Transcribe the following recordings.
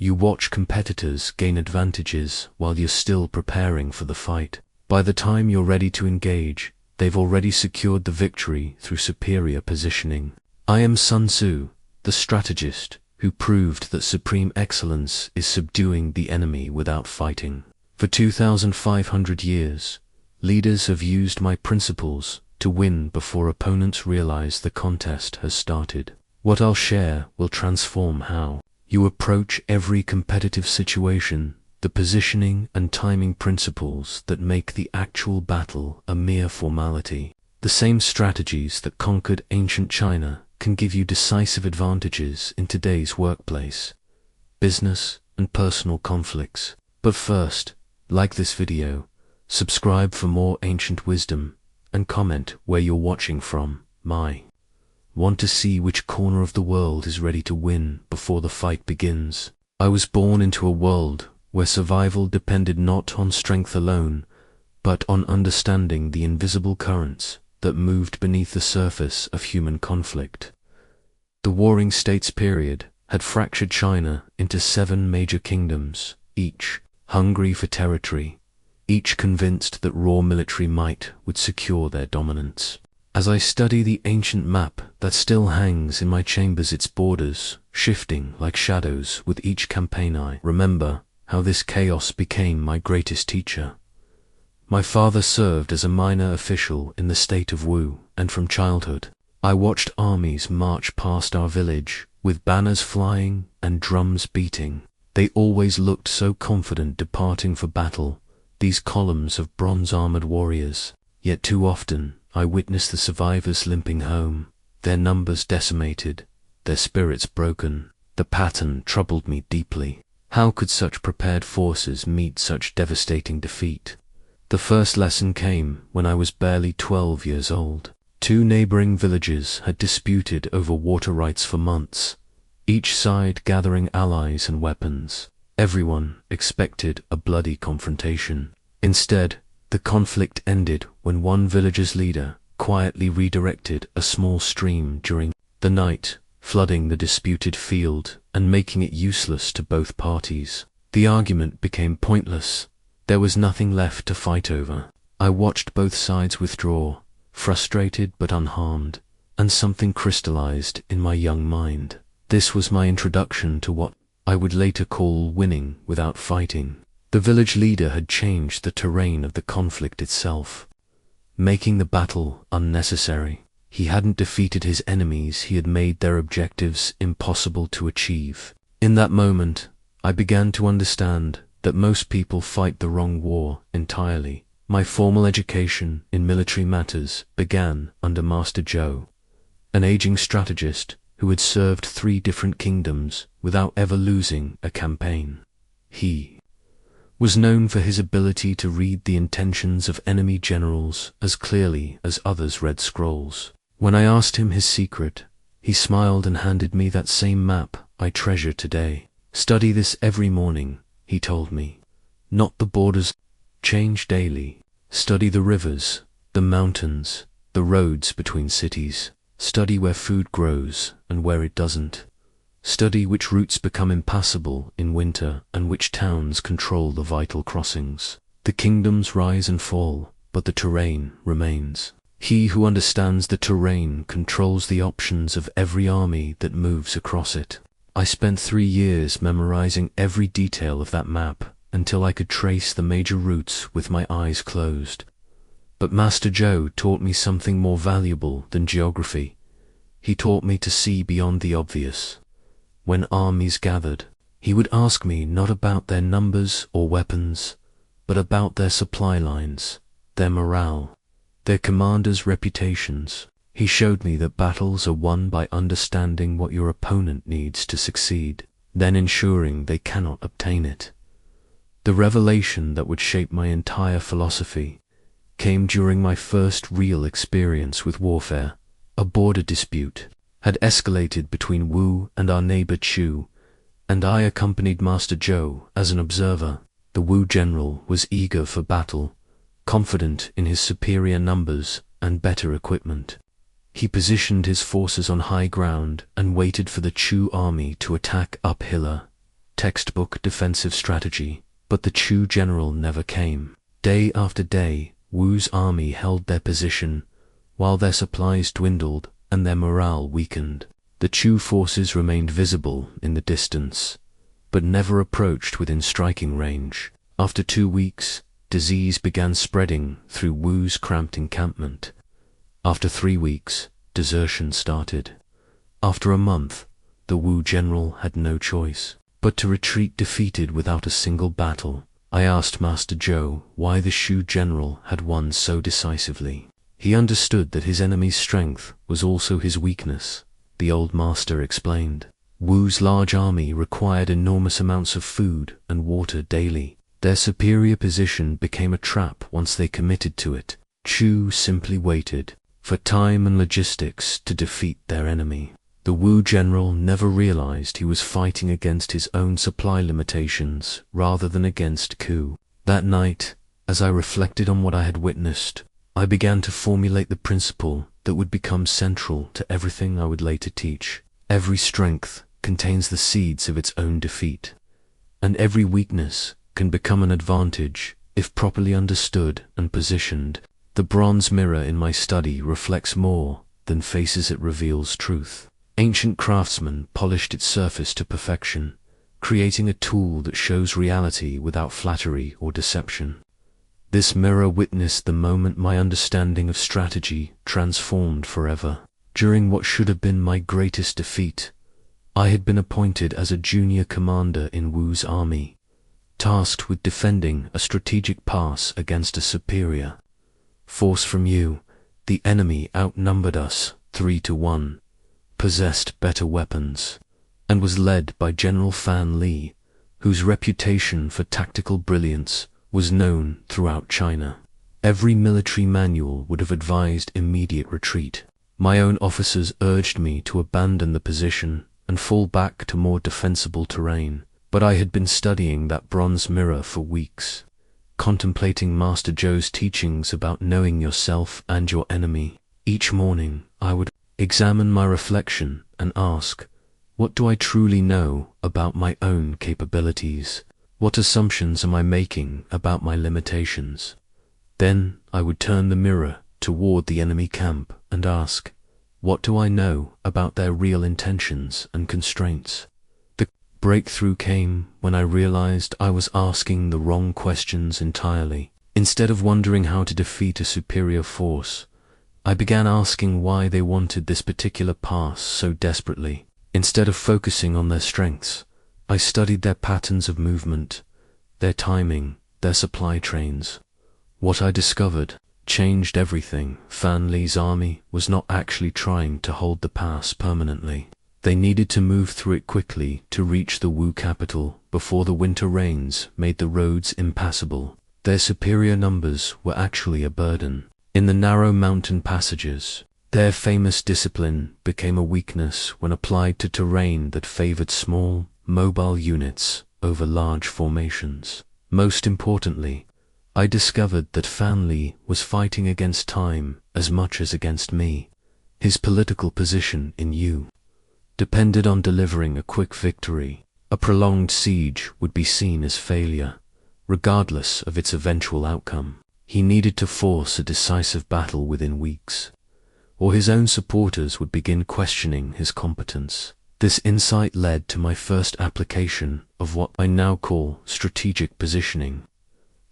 You watch competitors gain advantages while you're still preparing for the fight. By the time you're ready to engage, they've already secured the victory through superior positioning. I am Sun Tzu, the strategist, who proved that supreme excellence is subduing the enemy without fighting. For 2,500 years, leaders have used my principles to win before opponents realize the contest has started. What I'll share will transform how you approach every competitive situation, the positioning and timing principles that make the actual battle a mere formality. The same strategies that conquered ancient China can give you decisive advantages in today's workplace, business, and personal conflicts. But first, like this video, subscribe for more ancient wisdom, and comment where you're watching from. Want to see which corner of the world is ready to win before the fight begins? I was born into a world where survival depended not on strength alone, but on understanding the invisible currents that moved beneath the surface of human conflict. The Warring States period had fractured China into 7 major kingdoms, each hungry for territory, each convinced that raw military might would secure their dominance. As I study the ancient map that still hangs in my chambers, its borders shifting like shadows with each campaign, I remember how this chaos became my greatest teacher. My father served as a minor official in the state of Wu, and from childhood, I watched armies march past our village with banners flying and drums beating. They always looked so confident departing for battle, these columns of bronze-armored warriors. Yet too often, I witnessed the survivors limping home, their numbers decimated, their spirits broken. The pattern troubled me deeply. How could such prepared forces meet such devastating defeat? The first lesson came when I was barely 12 years old. 2 neighboring villages had disputed over water rights for months, each side gathering allies and weapons. Everyone expected a bloody confrontation. Instead, the conflict ended when one village's leader quietly redirected a small stream during the night, flooding the disputed field and making it useless to both parties. The argument became pointless. There was nothing left to fight over. I watched both sides withdraw, frustrated but unharmed, and something crystallized in my young mind. This was my introduction to what I would later call winning without fighting. The village leader had changed the terrain of the conflict itself, making the battle unnecessary. He hadn't defeated his enemies, he had made their objectives impossible to achieve. In that moment, I began to understand that most people fight the wrong war entirely. My formal education in military matters began under Master Zhou, an aging strategist who had served 3 different kingdoms without ever losing a campaign. He was known for his ability to read the intentions of enemy generals as clearly as others read scrolls. When I asked him his secret, he smiled and handed me that same map I treasure today. Study this every morning, he told me. Not the borders, change daily. Study the rivers, the mountains, the roads between cities. Study where food grows and where it doesn't. Study which routes become impassable in winter and which towns control the vital crossings. The kingdoms rise and fall, but the terrain remains. He who understands the terrain controls the options of every army that moves across it. I spent 3 years memorizing every detail of that map until I could trace the major routes with my eyes closed. But Master Zhou taught me something more valuable than geography. He taught me to see beyond the obvious. When armies gathered, he would ask me not about their numbers or weapons, but about their supply lines, their morale, their commanders' reputations. He showed me that battles are won by understanding what your opponent needs to succeed, then ensuring they cannot obtain it. The revelation that would shape my entire philosophy came during my first real experience with warfare. A border dispute had escalated between Wu and our neighbor Chu, and I accompanied Master Zhou as an observer. The Wu general was eager for battle, confident in his superior numbers and better equipment. He positioned his forces on high ground and waited for the Chu army to attack uphill. textbook defensive strategy, but the Chu general never came. Day after day, Wu's army held their position, while their supplies dwindled and their morale weakened. The Chu forces remained visible in the distance, but never approached within striking range. After 2 weeks, disease began spreading through Wu's cramped encampment. After 3 weeks, desertion started. After a month, the Wu general had no choice but to retreat defeated without a single battle. I asked Master Zhou why the Shu general had won so decisively. He understood that his enemy's strength was also his weakness, the old master explained. Wu's large army required enormous amounts of food and water daily. Their superior position became a trap once they committed to it. Chu simply waited for time and logistics to defeat their enemy. The Wu general never realized he was fighting against his own supply limitations rather than against Ku. That night, as I reflected on what I had witnessed, I began to formulate the principle that would become central to everything I would later teach. Every strength contains the seeds of its own defeat, and every weakness can become an advantage if properly understood and positioned. The bronze mirror in my study reflects more than faces, it reveals truth. Ancient craftsmen polished its surface to perfection, creating a tool that shows reality without flattery or deception. This mirror witnessed the moment my understanding of strategy transformed forever. During what should have been my greatest defeat, I had been appointed as a junior commander in Wu's army, tasked with defending a strategic pass against a superior force from Yu. The enemy outnumbered us 3-1, possessed better weapons, and was led by General Fan Li, whose reputation for tactical brilliance was known throughout China. Every military manual would have advised immediate retreat. My own officers urged me to abandon the position and fall back to more defensible terrain, but I had been studying that bronze mirror for weeks, contemplating Master Zhou's teachings about knowing yourself and your enemy. Each morning, I would examine my reflection and ask, what do I truly know about my own capabilities? What assumptions am I making about my limitations? Then I would turn the mirror toward the enemy camp and ask, what do I know about their real intentions and constraints? The breakthrough came when I realized I was asking the wrong questions entirely. Instead of wondering how to defeat a superior force, I began asking why they wanted this particular pass so desperately. Instead of focusing on their strengths, I studied their patterns of movement, their timing, their supply trains. What I discovered changed everything. Fan Li's army was not actually trying to hold the pass permanently. They needed to move through it quickly to reach the Wu capital before the winter rains made the roads impassable. Their superior numbers were actually a burden. In the narrow mountain passages, their famous discipline became a weakness when applied to terrain that favored small, mobile units over large formations. Most importantly, I discovered that Fan Li was fighting against time as much as against me. His political position in Yu depended on delivering a quick victory. A prolonged siege would be seen as failure, regardless of its eventual outcome. He needed to force a decisive battle within weeks, or his own supporters would begin questioning his competence. This insight led to my first application of what I now call strategic positioning.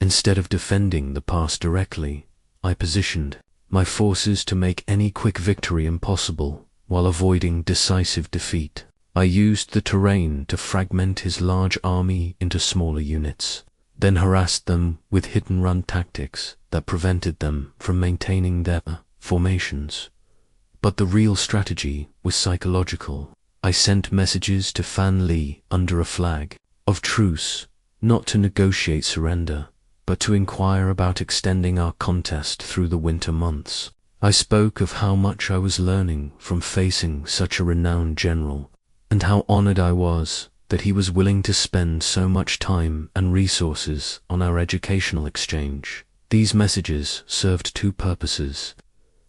Instead of defending the pass directly, I positioned my forces to make any quick victory impossible while avoiding decisive defeat. I used the terrain to fragment his large army into smaller units, then harassed them with hit-and-run tactics that prevented them from maintaining their formations. But the real strategy was psychological. I sent messages to Fan Li under a flag of truce, not to negotiate surrender, but to inquire about extending our contest through the winter months. I spoke of how much I was learning from facing such a renowned general, and how honored I was that he was willing to spend so much time and resources on our educational exchange. These messages served two purposes.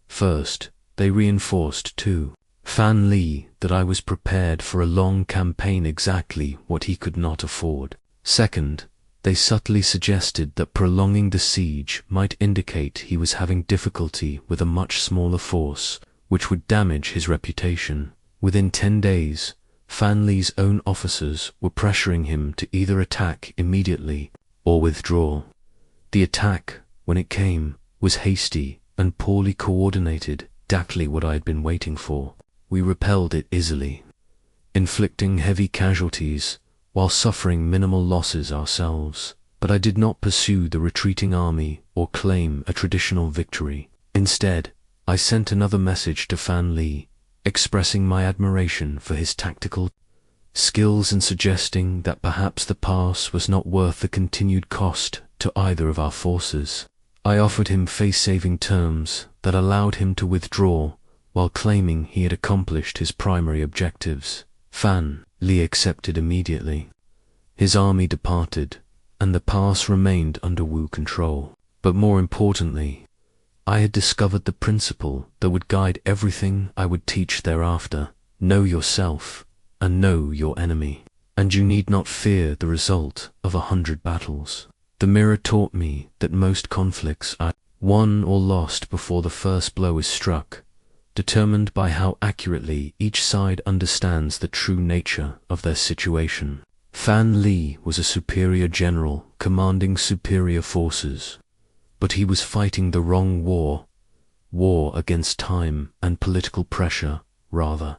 First, they reinforced 2. Fan Li that I was prepared for a long campaign, exactly what he could not afford. Second, they subtly suggested that prolonging the siege might indicate he was having difficulty with a much smaller force, which would damage his reputation. Within 10 days, Fan Li's own officers were pressuring him to either attack immediately or withdraw. The attack, when it came, was hasty and poorly coordinated, exactly what I had been waiting for. We repelled it easily, inflicting heavy casualties while suffering minimal losses ourselves. But I did not pursue the retreating army or claim a traditional victory. Instead, I sent another message to Fan Li, expressing my admiration for his tactical skills and suggesting that perhaps the pass was not worth the continued cost to either of our forces. I offered him face-saving terms that allowed him to withdraw while claiming he had accomplished his primary objectives. Fan Li accepted immediately. His army departed, and the pass remained under Wu control. But more importantly, I had discovered the principle that would guide everything I would teach thereafter. Know yourself, and know your enemy, and you need not fear the result of 100 battles. The mirror taught me that most conflicts are won or lost before the first blow is struck, determined by how accurately each side understands the true nature of their situation. Fan Li was a superior general commanding superior forces, but he was fighting the wrong war against time and political pressure rather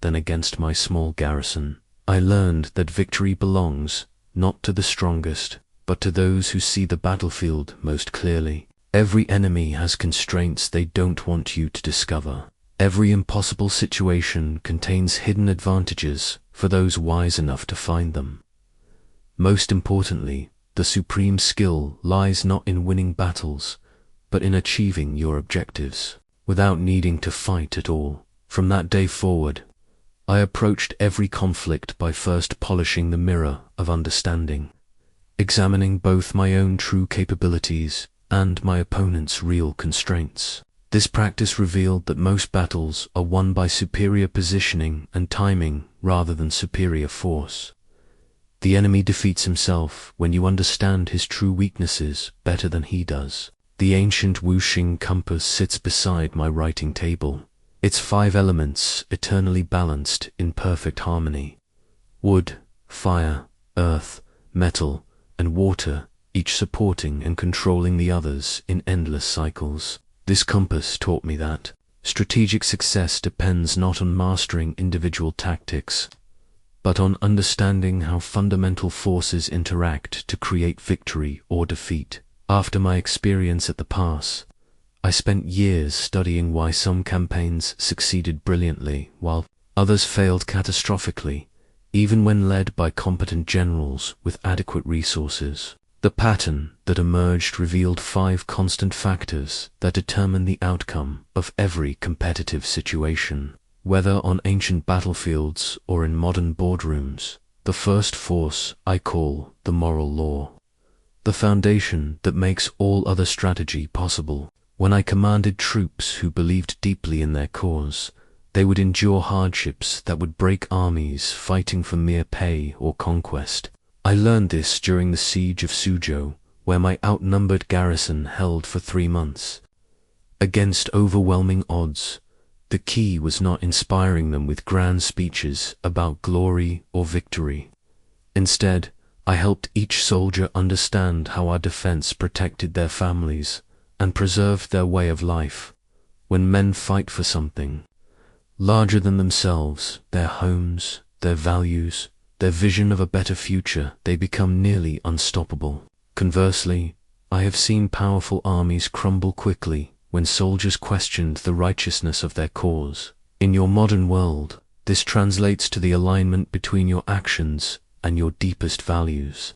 than against my small garrison. I learned that victory belongs not to the strongest, but to those who see the battlefield most clearly. Every enemy has constraints they don't want you to discover. Every impossible situation contains hidden advantages for those wise enough to find them. Most importantly, the supreme skill lies not in winning battles, but in achieving your objectives, without needing to fight at all. From that day forward, I approached every conflict by first polishing the mirror of understanding, examining both my own true capabilities and my opponent's real constraints. This practice revealed that most battles are won by superior positioning and timing rather than superior force. The enemy defeats himself when you understand his true weaknesses better than he does. The ancient Wuxing compass sits beside my writing table, its 5 elements eternally balanced in perfect harmony. Wood, fire, earth, metal, and water, each supporting and controlling the others in endless cycles. This compass taught me that strategic success depends not on mastering individual tactics, but on understanding how fundamental forces interact to create victory or defeat. After my experience at the pass, I spent years studying why some campaigns succeeded brilliantly while others failed catastrophically, even when led by competent generals with adequate resources. The pattern that emerged revealed 5 constant factors that determine the outcome of every competitive situation. Whether on ancient battlefields or in modern boardrooms, the first force I call the moral law, the foundation that makes all other strategy possible. When I commanded troops who believed deeply in their cause, they would endure hardships that would break armies fighting for mere pay or conquest. I learned this during the siege of Suzhou, where my outnumbered garrison held for 3 months. Against overwhelming odds, the key was not inspiring them with grand speeches about glory or victory. Instead, I helped each soldier understand how our defense protected their families and preserved their way of life. When men fight for something larger than themselves, their homes, their values, their vision of a better future, they become nearly unstoppable. Conversely, I have seen powerful armies crumble quickly when soldiers questioned the righteousness of their cause. In your modern world, this translates to the alignment between your actions and your deepest values.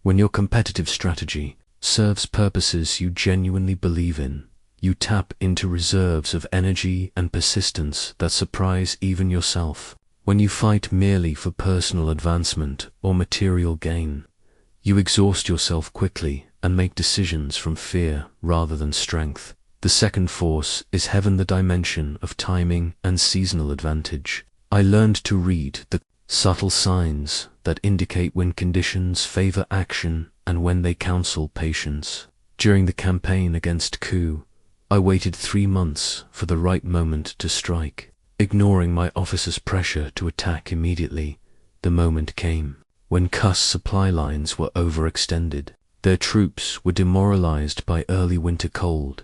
When your competitive strategy serves purposes you genuinely believe in, you tap into reserves of energy and persistence that surprise even yourself. When you fight merely for personal advancement or material gain, you exhaust yourself quickly and make decisions from fear rather than strength. The The second force is heaven, the dimension of timing and seasonal advantage. I learned to read the subtle signs that indicate when conditions favor action and when they counsel patience. During the campaign against coup, I waited 3 months for the right moment to strike. Ignoring my officer's pressure to attack immediately, the moment came when Kuss supply lines were overextended. Their troops were demoralized by early winter cold,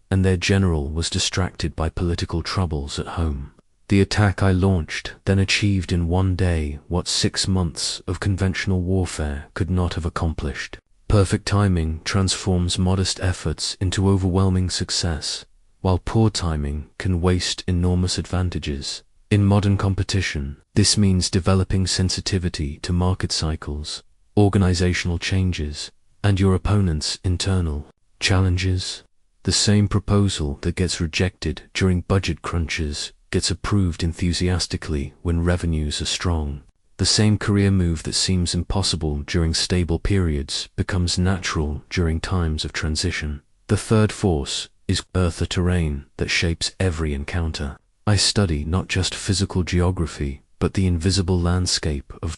and their general was distracted by political troubles at home. The attack I launched then achieved in 1 day what 6 months of conventional warfare could not have accomplished. Perfect timing transforms modest efforts into overwhelming success, while poor timing can waste enormous advantages. In modern competition, this means developing sensitivity to market cycles, organizational changes, and your opponent's internal challenges. The same proposal that gets rejected during budget crunches gets approved enthusiastically when revenues are strong. The same career move that seems impossible during stable periods becomes natural during times of transition. The third force is earth, the terrain that shapes every encounter. I study not just physical geography, but the invisible landscape of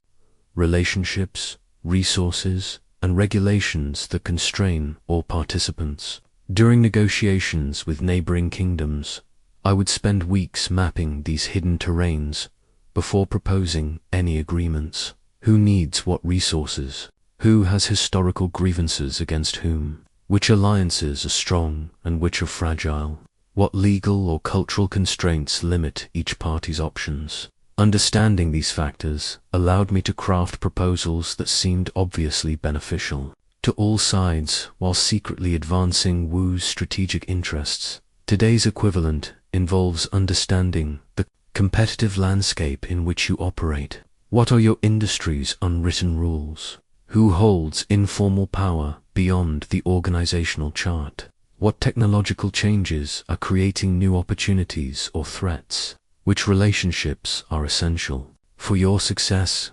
relationships, resources, and regulations that constrain all participants. During negotiations with neighboring kingdoms, I would spend weeks mapping these hidden terrains before proposing any agreements. Who needs what resources? Who has historical grievances against whom? Which alliances are strong and which are fragile? What legal or cultural constraints limit each party's options? Understanding these factors allowed me to craft proposals that seemed obviously beneficial to all sides while secretly advancing Wu's strategic interests. Today's equivalent involves understanding the competitive landscape in which you operate. What are your industry's unwritten rules? Who holds informal power beyond the organizational chart? What technological changes are creating new opportunities or threats? Which relationships are essential for your success?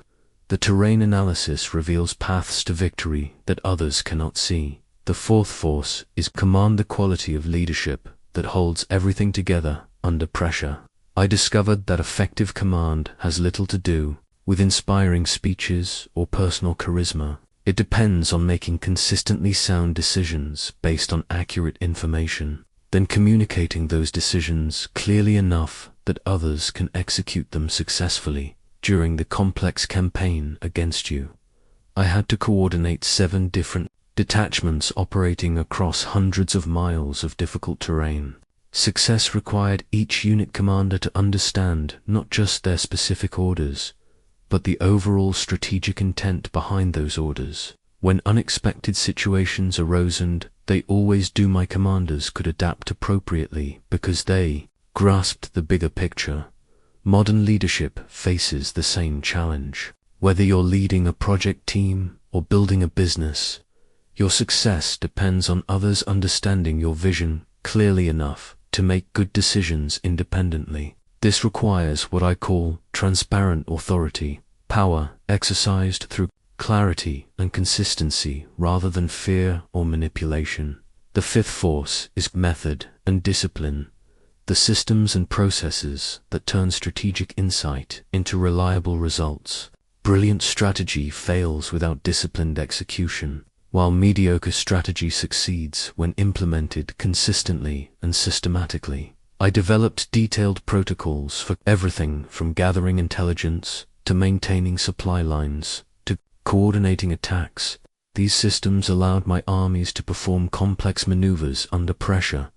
The terrain analysis reveals paths to victory that others cannot see. The fourth force is command, the quality of leadership that holds everything together under pressure. I discovered that effective command has little to do with inspiring speeches or personal charisma. It depends on making consistently sound decisions based on accurate information, then communicating those decisions clearly enough that others can execute them successfully. During the complex campaign against you, I had to coordinate 7 different detachments operating across hundreds of miles of difficult terrain. Success required each unit commander to understand not just their specific orders, but the overall strategic intent behind those orders. When unexpected situations arose, and they always do, my commanders could adapt appropriately because they grasped the bigger picture. Modern leadership faces the same challenge. Whether you're leading a project team or building a business, your success depends on others understanding your vision clearly enough to make good decisions independently. This requires what I call transparent authority, power exercised through clarity and consistency rather than fear or manipulation. The fifth force is method and discipline, the systems and processes that turn strategic insight into reliable results. Brilliant strategy fails without disciplined execution, while mediocre strategy succeeds when implemented consistently and systematically. I developed detailed protocols for everything from gathering intelligence to maintaining supply lines to coordinating attacks. These systems allowed my armies to perform complex maneuvers under pressure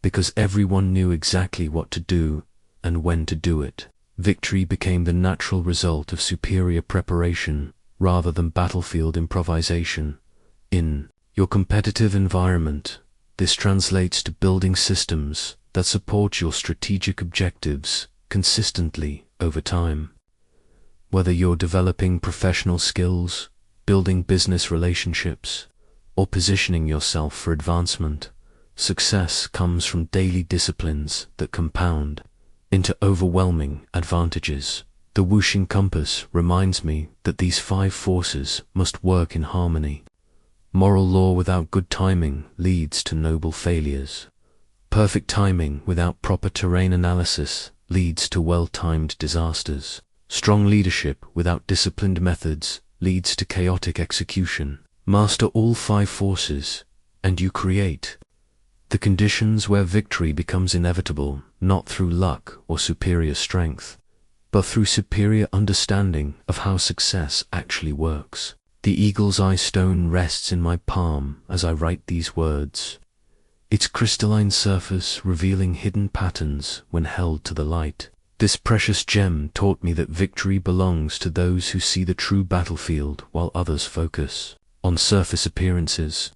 because everyone knew exactly what to do and when to do it. Victory became the natural result of superior preparation rather than battlefield improvisation. In your competitive environment, this translates to building systems that support your strategic objectives consistently over time. Whether you're developing professional skills, building business relationships, or positioning yourself for advancement, success comes from daily disciplines that compound into overwhelming advantages. The whooshing compass reminds me that these 5 forces must work in harmony. Moral law without good timing leads to noble failures. Perfect timing without proper terrain analysis leads to well-timed disasters. Strong leadership without disciplined methods leads to chaotic execution. Master all 5 forces, and you create the conditions where victory becomes inevitable, not through luck or superior strength, but through superior understanding of how success actually works. The eagle's eye stone rests in my palm as I write these words, its crystalline surface revealing hidden patterns when held to the light. This precious gem taught me that victory belongs to those who see the true battlefield while others focus on surface appearances.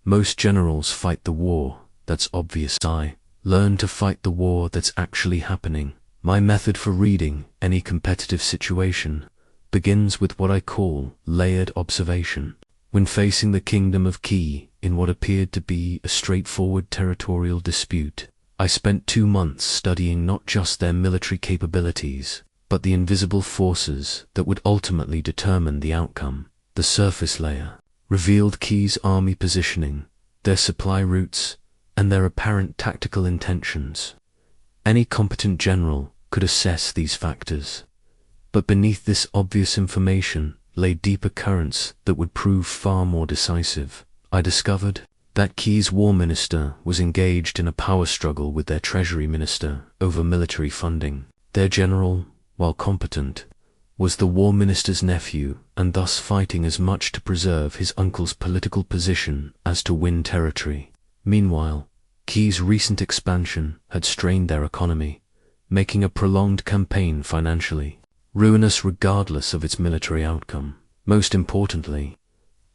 Most generals fight the war that's obvious. I learn to fight the war that's actually happening. My method for reading any competitive situation begins with what I call layered observation. When facing the kingdom of Qi in what appeared to be a straightforward territorial dispute, I spent 2 months studying not just their military capabilities, but the invisible forces that would ultimately determine the outcome. The surface layer revealed Qi's army positioning, their supply routes, and their apparent tactical intentions. Any competent general could assess these factors, but beneath this obvious information lay deeper currents that would prove far more decisive. I discovered that Qi's war minister was engaged in a power struggle with their treasury minister over military funding. Their general, while competent, was the war minister's nephew and thus fighting as much to preserve his uncle's political position as to win territory. Meanwhile, Qi's recent expansion had strained their economy, making a prolonged campaign financially ruinous regardless of its military outcome. Most importantly,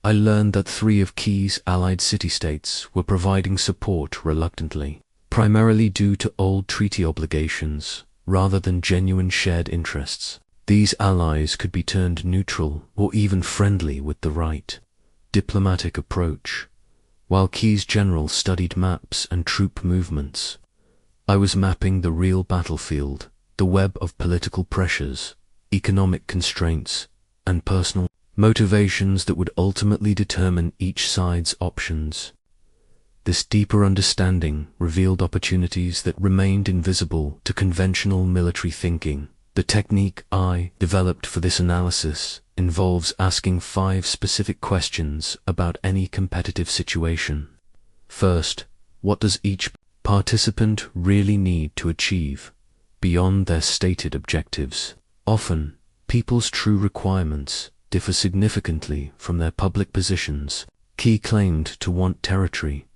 I learned that 3 of Qi's allied city-states were providing support reluctantly, primarily due to old treaty obligations rather than genuine shared interests. These allies could be turned neutral or even friendly with the right diplomatic approach. While Qi's general studied maps and troop movements, I was mapping the real battlefield, the web of political pressures, economic constraints, and personal motivations that would ultimately determine each side's options. This deeper understanding revealed opportunities that remained invisible to conventional military thinking. The technique I developed for this analysis involves asking 5 specific questions about any competitive situation. First, what does each participant really need to achieve beyond their stated objectives? Often, people's true requirements differ significantly from their public positions. Qi claimed to want territory,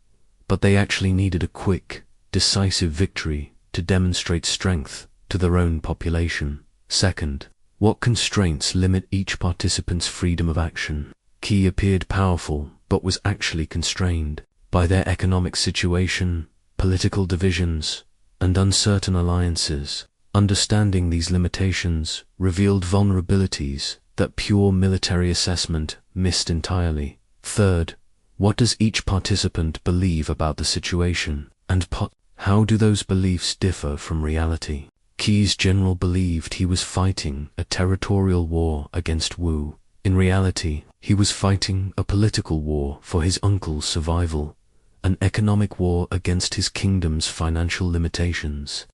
but they actually needed a quick, decisive victory to demonstrate strength to their own population. Second, what constraints limit each participant's freedom of action? Qi appeared powerful, but was actually constrained by their economic situation, political divisions, and uncertain alliances. Understanding these limitations revealed vulnerabilities that pure military assessment missed entirely. Third, what does each participant believe about the situation, and how do those beliefs differ from reality? Qi's general believed he was fighting a territorial war against Wu. In reality, he was fighting a political war for his uncle's survival, an economic war against his kingdom's financial limitations,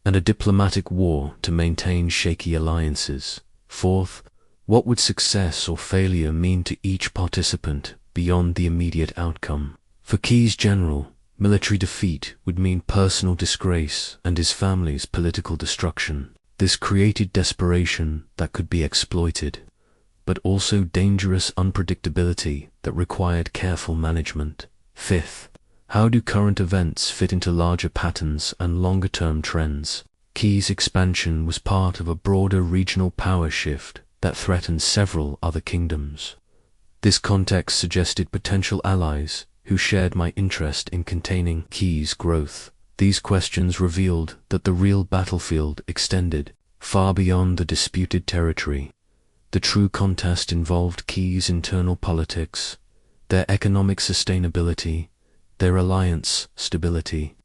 and a diplomatic war to maintain shaky alliances. Fourth, what would success or failure mean to each participant beyond the immediate outcome? For Qi's general, military defeat would mean personal disgrace and his family's political destruction. This created desperation that could be exploited, but also dangerous unpredictability that required careful management. Fifth, how do current events fit into larger patterns and longer-term trends? Qi's expansion was part of a broader regional power shift that threatened several other kingdoms. This context suggested potential allies who shared my interest in containing Qi's growth. These questions revealed that the real battlefield extended far beyond the disputed territory. The true contest involved Qi's internal politics, their economic sustainability, their alliance stability,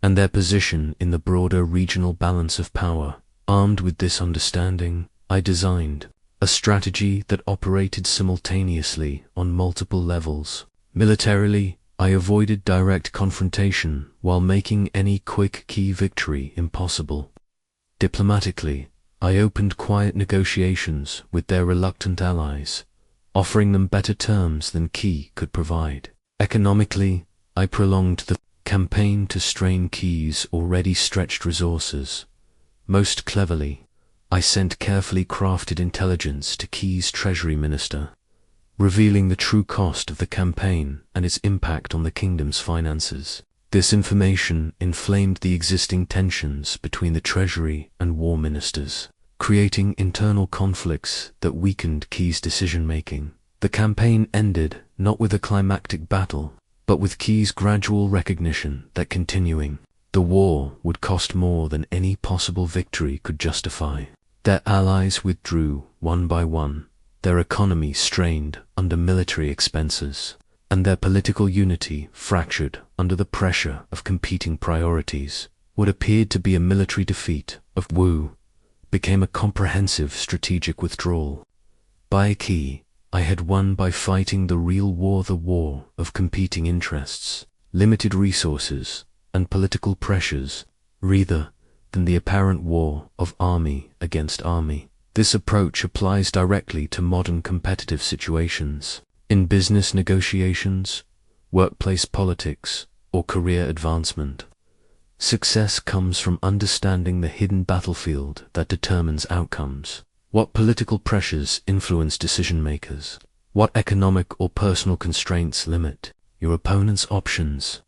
and their position in the broader regional balance of power. Armed with this understanding, I designed a strategy that operated simultaneously on multiple levels. Militarily, I avoided direct confrontation while making any quick key victory impossible. Diplomatically, I opened quiet negotiations with their reluctant allies, offering them better terms than Key could provide. Economically, I prolonged the campaign to strain Key's already stretched resources. Most cleverly, I sent carefully crafted intelligence to Key's Treasury Minister, revealing the true cost of the campaign and its impact on the kingdom's finances. This information inflamed the existing tensions between the Treasury and War Ministers, creating internal conflicts that weakened Key's decision-making. The campaign ended not with a climactic battle, but with Key's gradual recognition that continuing the war would cost more than any possible victory could justify. Their allies withdrew one by one, their economy strained under military expenses, and their political unity fractured under the pressure of competing priorities. What appeared to be a military defeat of Wu became a comprehensive strategic withdrawal. By Key, I had won by fighting the real war, the war of competing interests, limited resources, and political pressures, rather than the apparent war of army against army. This approach applies directly to modern competitive situations. In business negotiations, workplace politics, or career advancement, success comes from understanding the hidden battlefield that determines outcomes. What political pressures influence decision-makers? What economic or personal constraints limit your opponent's options?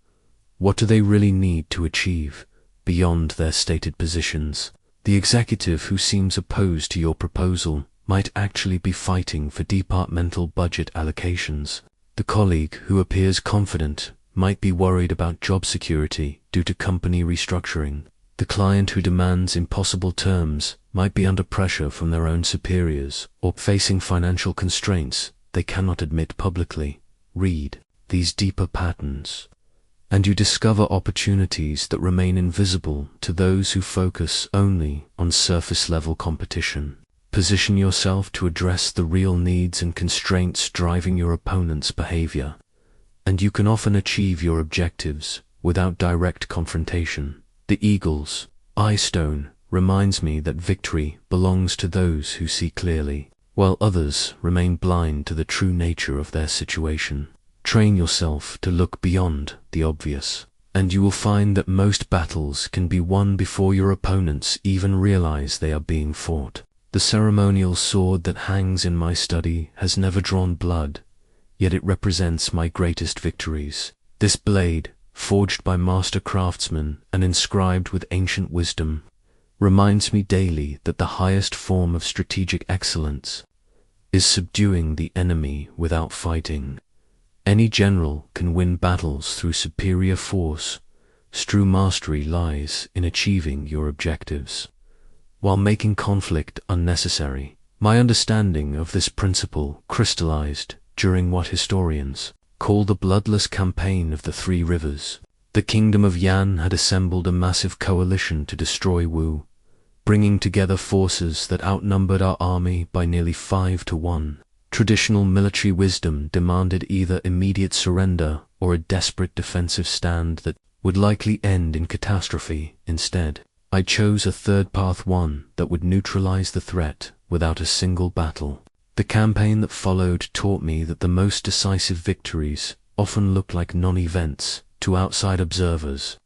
What do they really need to achieve beyond their stated positions? The executive who seems opposed to your proposal might actually be fighting for departmental budget allocations. The colleague who appears confident might be worried about job security due to company restructuring. The client who demands impossible terms might be under pressure from their own superiors or facing financial constraints they cannot admit publicly. Read these deeper patterns, and you discover opportunities that remain invisible to those who focus only on surface-level competition. Position yourself to address the real needs and constraints driving your opponent's behavior, and you can often achieve your objectives without direct confrontation. The eagle's eye stone reminds me that victory belongs to those who see clearly, while others remain blind to the true nature of their situation. Train yourself to look beyond the obvious, and you will find that most battles can be won before your opponents even realize they are being fought. The ceremonial sword that hangs in my study has never drawn blood, yet it represents my greatest victories. This blade, forged by master craftsmen and inscribed with ancient wisdom, reminds me daily that the highest form of strategic excellence is subduing the enemy without fighting. Any general can win battles through superior force. True mastery lies in achieving your objectives while making conflict unnecessary. My understanding of this principle crystallized during what historians call the bloodless campaign of the Three Rivers. The kingdom of Yan had assembled a massive coalition to destroy Wu, bringing together forces that outnumbered our army by nearly 5 to 1. Traditional military wisdom demanded either immediate surrender or a desperate defensive stand that would likely end in catastrophe. Instead, I chose a third path, one that would neutralize the threat without a single battle. The campaign that followed taught me that the most decisive victories often look like non-events to outside observers,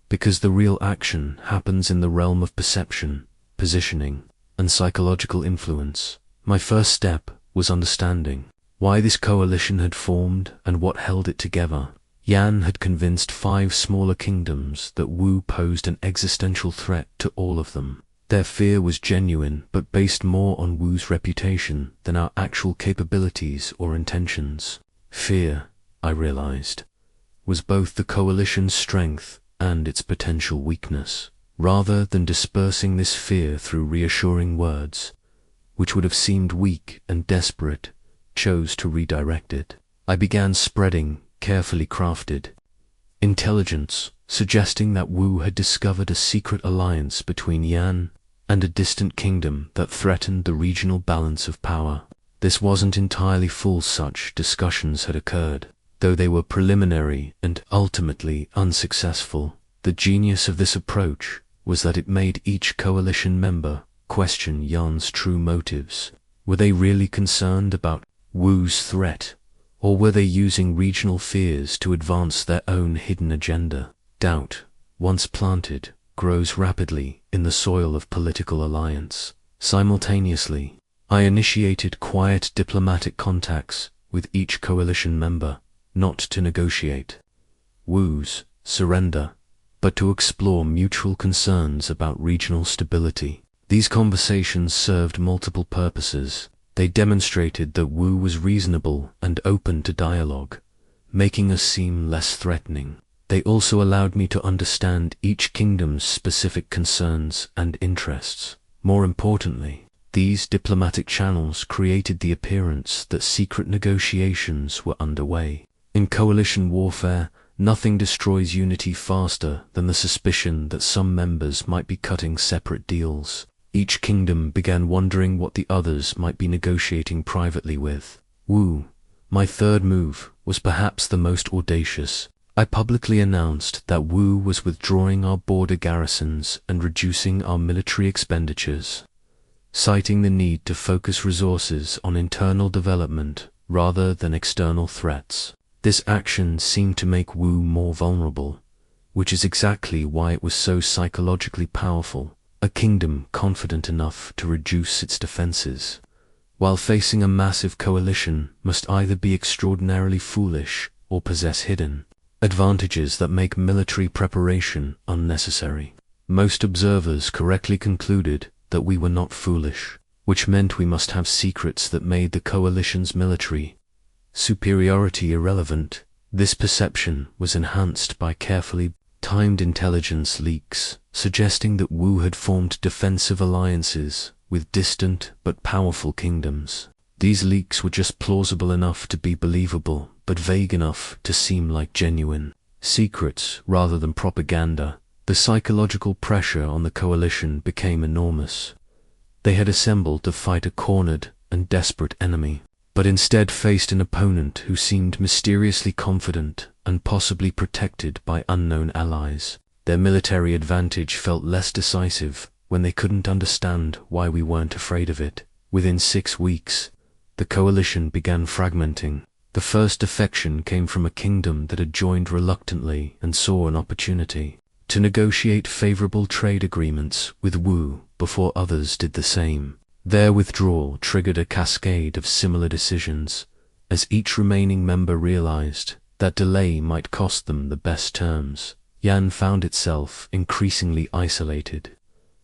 because the real action happens in the realm of perception, positioning, and psychological influence. My first step was understanding why this coalition had formed and what held it together. Yan had convinced 5 smaller kingdoms that Wu posed an existential threat to all of them. Their fear was genuine, but based more on Wu's reputation than our actual capabilities or intentions. Fear, I realized, was both the coalition's strength and its potential weakness. Rather than dispersing this fear through reassuring words, which would have seemed weak and desperate, chose to redirect it. I began spreading carefully crafted intelligence, suggesting that Wu had discovered a secret alliance between Yan and a distant kingdom that threatened the regional balance of power. This wasn't entirely false. Such discussions had occurred. Though they were preliminary and ultimately unsuccessful, the genius of this approach was that it made each coalition member question Yan's true motives. Were they really concerned about Wu's threat, or were they using regional fears to advance their own hidden agenda? Doubt, once planted, grows rapidly in the soil of political alliance. Simultaneously, I initiated quiet diplomatic contacts with each coalition member, not to negotiate Wu's surrender, but to explore mutual concerns about regional stability. These conversations served multiple purposes. They demonstrated that Wu was reasonable and open to dialogue, making us seem less threatening. They also allowed me to understand each kingdom's specific concerns and interests. More importantly, these diplomatic channels created the appearance that secret negotiations were underway. In coalition warfare, nothing destroys unity faster than the suspicion that some members might be cutting separate deals. Each kingdom began wondering what the others might be negotiating privately with Wu. My third move was perhaps the most audacious. I publicly announced that Wu was withdrawing our border garrisons and reducing our military expenditures, citing the need to focus resources on internal development rather than external threats. This action seemed to make Wu more vulnerable, which is exactly why it was so psychologically powerful. A kingdom confident enough to reduce its defenses, while facing a massive coalition, must either be extraordinarily foolish or possess hidden advantages that make military preparation unnecessary. Most observers correctly concluded that we were not foolish, which meant we must have secrets that made the coalition's military superiority irrelevant. This perception was enhanced by carefully timed intelligence leaks, suggesting that Wu had formed defensive alliances with distant but powerful kingdoms. These leaks were just plausible enough to be believable, but vague enough to seem like genuine secrets rather than propaganda. The psychological pressure on the coalition became enormous. They had assembled to fight a cornered and desperate enemy, but instead faced an opponent who seemed mysteriously confident and possibly protected by unknown allies. Their military advantage felt less decisive when they couldn't understand why we weren't afraid of it. Within 6 weeks, the coalition began fragmenting. The first defection came from a kingdom that had joined reluctantly and saw an opportunity to negotiate favorable trade agreements with Wu before others did the same. Their withdrawal triggered a cascade of similar decisions, as each remaining member realized that delay might cost them the best terms. Yan found itself increasingly isolated,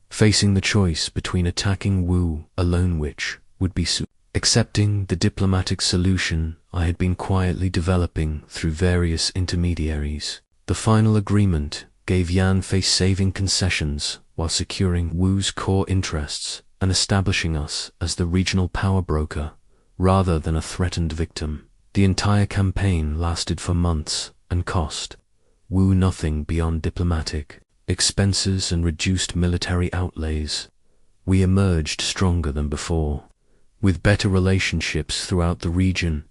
facing the choice between attacking Wu alone, which would be accepting the diplomatic solution I had been quietly developing through various intermediaries. The final agreement gave Yan face-saving concessions while securing Wu's core interests and establishing us as the regional power broker rather than a threatened victim. The entire campaign lasted for months and cost Wu nothing beyond diplomatic expenses and reduced military outlays. We emerged stronger than before, with better relationships throughout the region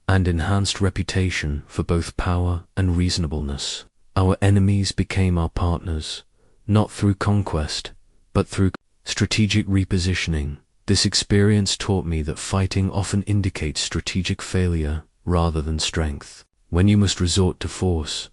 and enhanced reputation for both power and reasonableness. Our enemies became our partners, not through conquest, but through strategic repositioning. This experience taught me that fighting often indicates strategic failure rather than strength. When you must resort to force,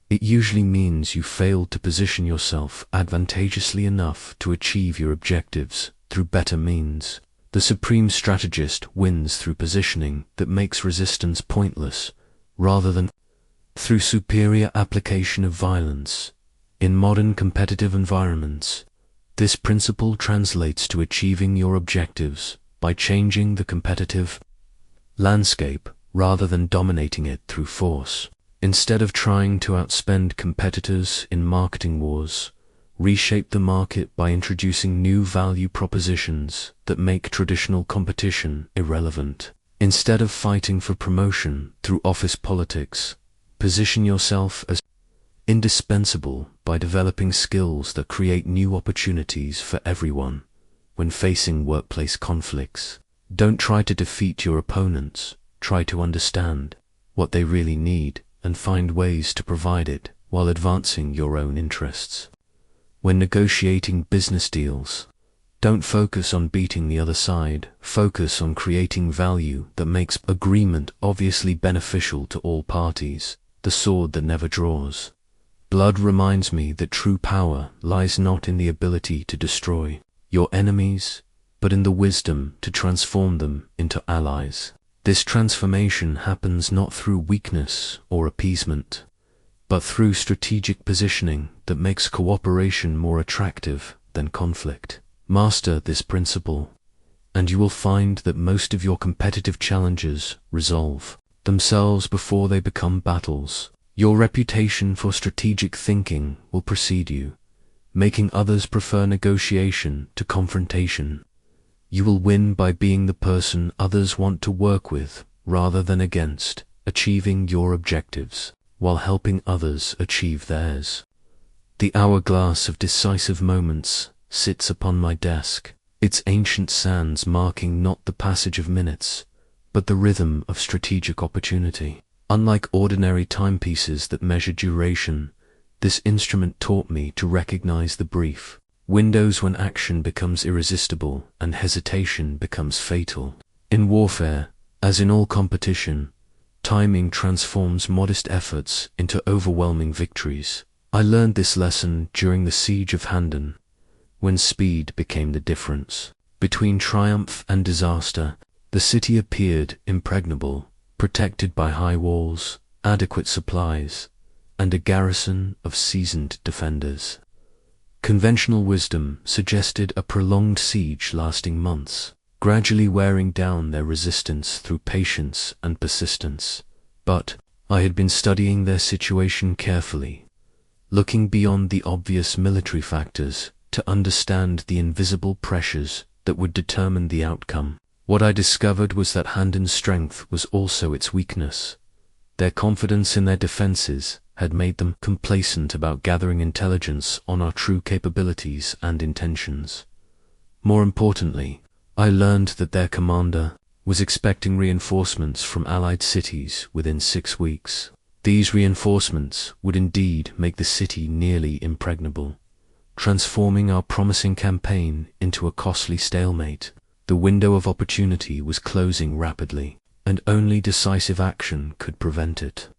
it usually means you failed to position yourself advantageously enough to achieve your objectives through better means. The supreme strategist wins through positioning that makes resistance pointless, rather than through superior application of violence. In modern competitive environments, this principle translates to achieving your objectives by changing the competitive landscape rather than dominating it through force. Instead of trying to outspend competitors in marketing wars, reshape the market by introducing new value propositions that make traditional competition irrelevant. Instead of fighting for promotion through office politics, position yourself as indispensable by developing skills that create new opportunities for everyone. When facing workplace conflicts, don't try to defeat your opponents, try to understand what they really need and find ways to provide it while advancing your own interests. When negotiating business deals, don't focus on beating the other side. Focus on creating value that makes agreement obviously beneficial to all parties, the sword that never draws. Blood reminds me that true power lies not in the ability to destroy your enemies, but in the wisdom to transform them into allies. This transformation happens not through weakness or appeasement, but through strategic positioning that makes cooperation more attractive than conflict. Master this principle, and you will find that most of your competitive challenges resolve themselves before they become battles. Your reputation for strategic thinking will precede you, making others prefer negotiation to confrontation. You will win by being the person others want to work with rather than against, achieving your objectives while helping others achieve theirs. The hourglass of decisive moments sits upon my desk, its ancient sands marking not the passage of minutes, but the rhythm of strategic opportunity. Unlike ordinary timepieces that measure duration, this instrument taught me to recognize the brief windows when action becomes irresistible and hesitation becomes fatal. In warfare, as in all competition, timing transforms modest efforts into overwhelming victories. I learned this lesson during the siege of Handon, when speed became the difference. Between triumph and disaster, the city appeared impregnable, protected by high walls, adequate supplies, and a garrison of seasoned defenders. Conventional wisdom suggested a prolonged siege lasting months, gradually wearing down their resistance through patience and persistence. But I had been studying their situation carefully, looking beyond the obvious military factors to understand the invisible pressures that would determine the outcome. What I discovered was that Handon's strength was also its weakness. Their confidence in their defenses had made them complacent about gathering intelligence on our true capabilities and intentions. More importantly, I learned that their commander was expecting reinforcements from allied cities within 6 weeks. These reinforcements would indeed make the city nearly impregnable, transforming our promising campaign into a costly stalemate. The window of opportunity was closing rapidly, and only decisive action could prevent it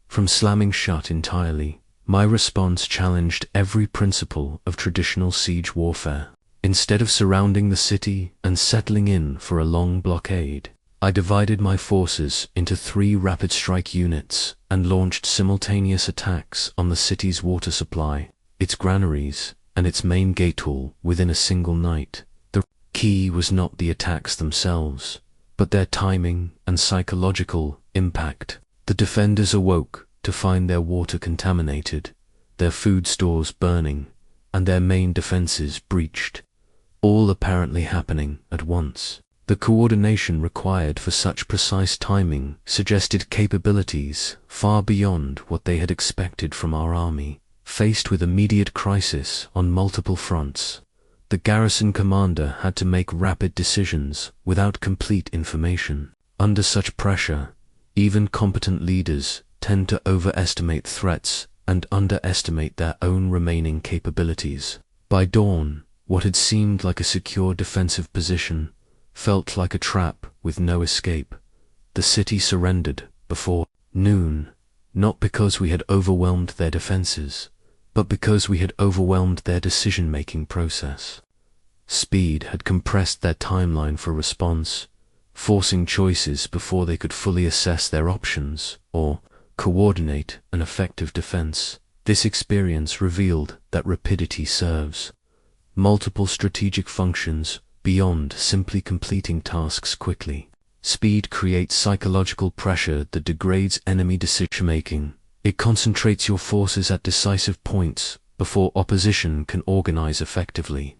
from slamming shut entirely. My response challenged every principle of traditional siege warfare. Instead of surrounding the city and settling in for a long blockade, I divided my forces into 3 rapid strike units and launched simultaneous attacks on the city's water supply, its granaries, and its main gate hall within a single night. The key was not the attacks themselves, but their timing and psychological impact. The defenders awoke to find their water contaminated, their food stores burning, and their main defenses breached, all apparently happening at once. The coordination required for such precise timing suggested capabilities far beyond what they had expected from our army. Faced with immediate crisis on multiple fronts, the garrison commander had to make rapid decisions without complete information. Under such pressure, even competent leaders tend to overestimate threats and underestimate their own remaining capabilities. By dawn, what had seemed like a secure defensive position felt like a trap with no escape. The city surrendered before noon, not because we had overwhelmed their defenses, but because we had overwhelmed their decision-making process. Speed had compressed their timeline for response, forcing choices before they could fully assess their options or coordinate an effective defense. This experience revealed that rapidity serves multiple strategic functions beyond simply completing tasks quickly. Speed creates psychological pressure that degrades enemy decision-making. It concentrates your forces at decisive points before opposition can organize effectively.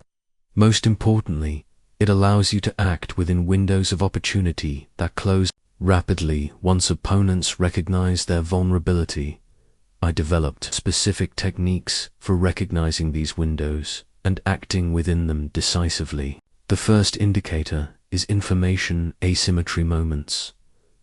Most importantly, it allows you to act within windows of opportunity that close rapidly once opponents recognize their vulnerability. I developed specific techniques for recognizing these windows and acting within them decisively. The first indicator is information asymmetry moments.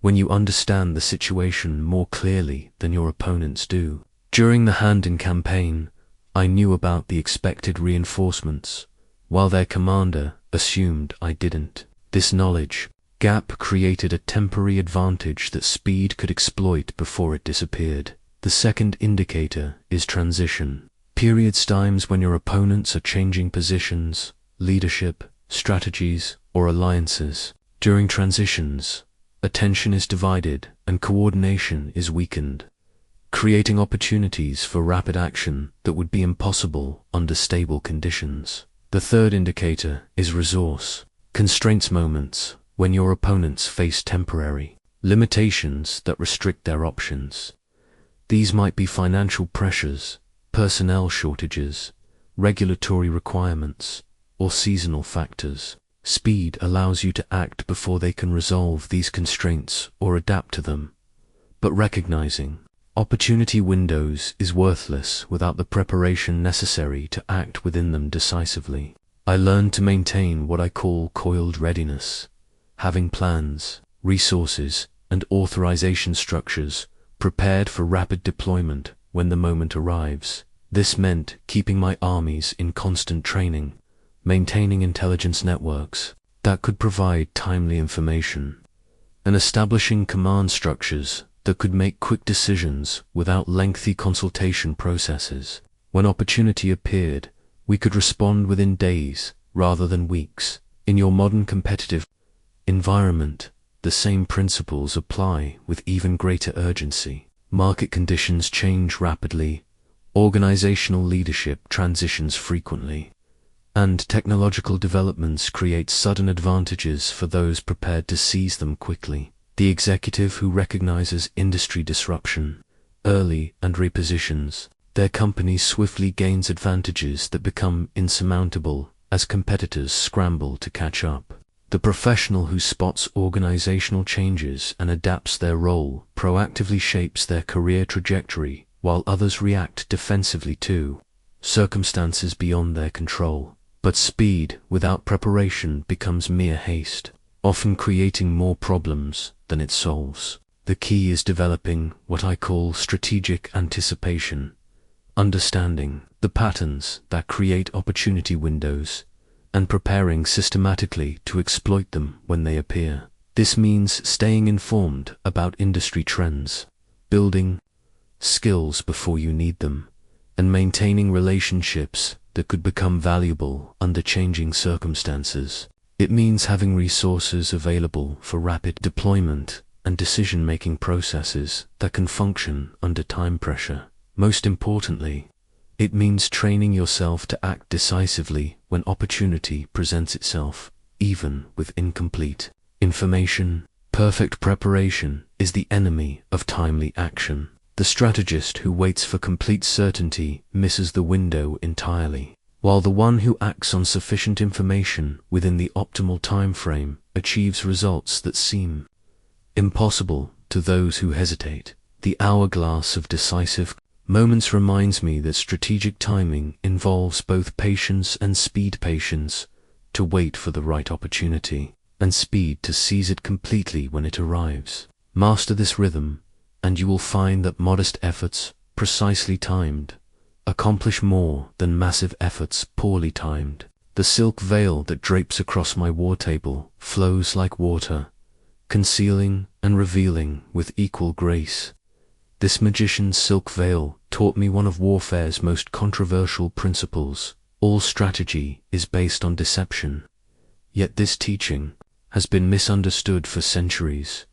when you understand the situation more clearly than your opponents do. During the hand-in campaign, I knew about the expected reinforcements, while their commander assumed I didn't. This knowledge gap created a temporary advantage that speed could exploit before it disappeared. The second indicator is transition. Periods, times when your opponents are changing positions, leadership, strategies, or alliances. During transitions, attention is divided and coordination is weakened, creating opportunities for rapid action that would be impossible under stable conditions. The third indicator is resource constraints, moments when your opponents face temporary limitations that restrict their options. These might be financial pressures, personnel shortages, regulatory requirements, or seasonal factors. Speed allows you to act before they can resolve these constraints or adapt to them, but recognizing opportunity windows is worthless without the preparation necessary to act within them decisively. I learned to maintain what I call coiled readiness, having plans, resources, and authorization structures prepared for rapid deployment when the moment arrives. This meant keeping my armies in constant training, maintaining intelligence networks that could provide timely information, and establishing command structures that could make quick decisions without lengthy consultation processes. When opportunity appeared, we could respond within days rather than weeks. In your modern competitive environment, the same principles apply with even greater urgency. Market conditions change rapidly, organizational leadership transitions frequently, and technological developments create sudden advantages for those prepared to seize them quickly. The executive who recognizes industry disruption early and repositions their company swiftly gains advantages that become insurmountable as competitors scramble to catch up. The professional who spots organizational changes and adapts their role proactively shapes their career trajectory, while others react defensively to circumstances beyond their control. But speed without preparation becomes mere haste, often creating more problems than it solves. The key is developing what I call strategic anticipation, understanding the patterns that create opportunity windows, and preparing systematically to exploit them when they appear. This means staying informed about industry trends, building skills before you need them, and maintaining relationships that could become valuable under changing circumstances. It means having resources available for rapid deployment and decision-making processes that can function under time pressure. Most importantly, it means training yourself to act decisively when opportunity presents itself, even with incomplete information. Perfect preparation is the enemy of timely action. The strategist who waits for complete certainty misses the window entirely, while the one who acts on sufficient information within the optimal time frame achieves results that seem impossible to those who hesitate. The hourglass of decisive moments reminds me that strategic timing involves both patience and speed. Patience to wait for the right opportunity, and speed to seize it completely when it arrives. Master this rhythm, and you will find that modest efforts, precisely timed, accomplish more than massive efforts poorly timed. The silk veil that drapes across my war table flows like water, concealing and revealing with equal grace. This magician's silk veil taught me one of warfare's most controversial principles. All strategy is based on deception. Yet this teaching has been misunderstood for centuries,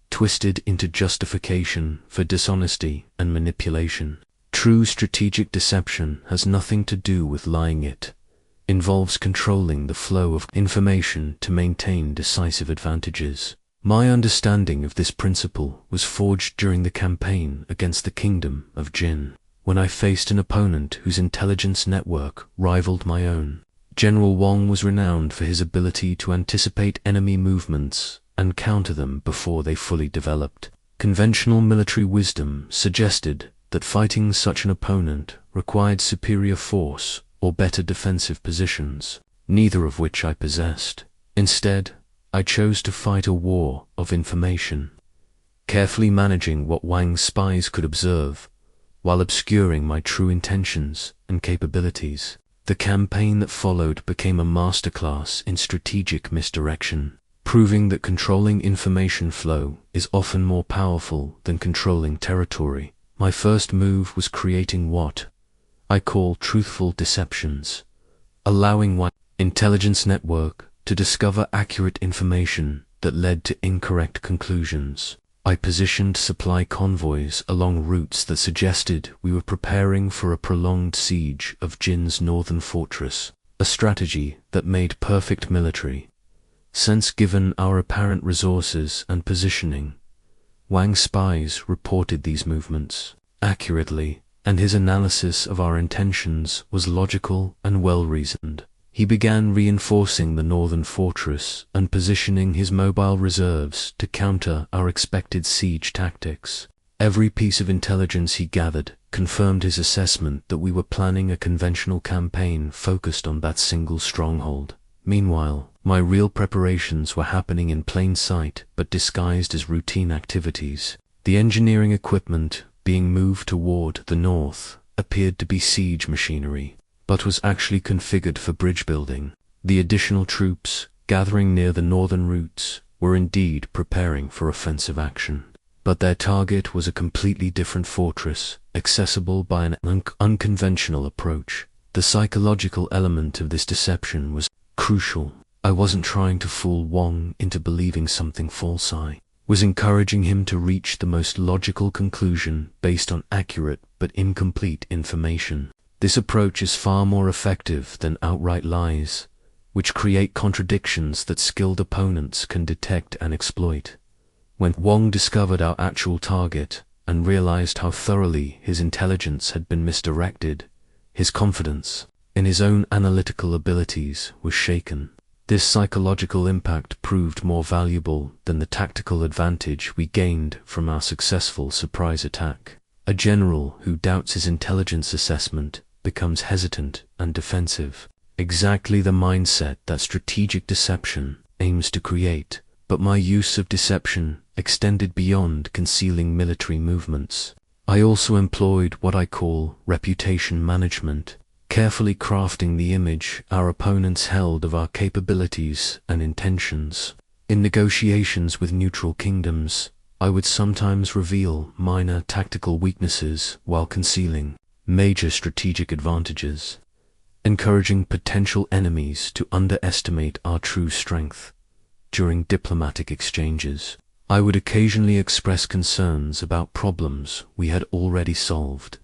twisted into justification for dishonesty and manipulation. True strategic deception has nothing to do with lying. It involves controlling the flow of information to maintain decisive advantages. My understanding of this principle was forged during the campaign against the kingdom of Jin, when I faced an opponent whose intelligence network rivaled my own. General Wang was renowned for his ability to anticipate enemy movements and counter them before they fully developed. Conventional military wisdom suggested that fighting such an opponent required superior force or better defensive positions, neither of which I possessed. Instead, I chose to fight a war of information. carefully managing what Wang's spies could observe, while obscuring my true intentions and capabilities. The campaign that followed became a masterclass in strategic misdirection, proving that controlling information flow is often more powerful than controlling territory. My first move was creating what I call truthful deceptions, allowing Wang's intelligence network to discover accurate information that led to incorrect conclusions. I positioned supply convoys along routes that suggested we were preparing for a prolonged siege of Jin's northern fortress, a strategy that made perfect military sense given our apparent resources and positioning. Wang's spies reported these movements accurately, and his analysis of our intentions was logical and well-reasoned. He began reinforcing the northern fortress and positioning his mobile reserves to counter our expected siege tactics. Every piece of intelligence he gathered confirmed his assessment that we were planning a conventional campaign focused on that single stronghold. Meanwhile, my real preparations were happening in plain sight but disguised as routine activities. The engineering equipment being moved toward the north appeared to be siege machinery, but was actually configured for bridge building. The additional troops gathering near the northern routes were indeed preparing for offensive action, but their target was a completely different fortress, accessible by an unconventional approach. The psychological element of this deception was crucial. I wasn't trying to fool Wang into believing something false. I was encouraging him to reach the most logical conclusion based on accurate but incomplete information. This approach is far more effective than outright lies, which create contradictions that skilled opponents can detect and exploit. When Wang discovered our actual target and realized how thoroughly his intelligence had been misdirected, his confidence in his own analytical abilities was shaken. This psychological impact proved more valuable than the tactical advantage we gained from our successful surprise attack. A general who doubts his intelligence assessment becomes hesitant and defensive. Exactly the mindset that strategic deception aims to create, but my use of deception extended beyond concealing military movements. I also employed what I call reputation management, carefully crafting the image our opponents held of our capabilities and intentions. In negotiations with neutral kingdoms, I would sometimes reveal minor tactical weaknesses while concealing major strategic advantages, encouraging potential enemies to underestimate our true strength. During diplomatic exchanges, I would occasionally express concerns about problems we had already solved,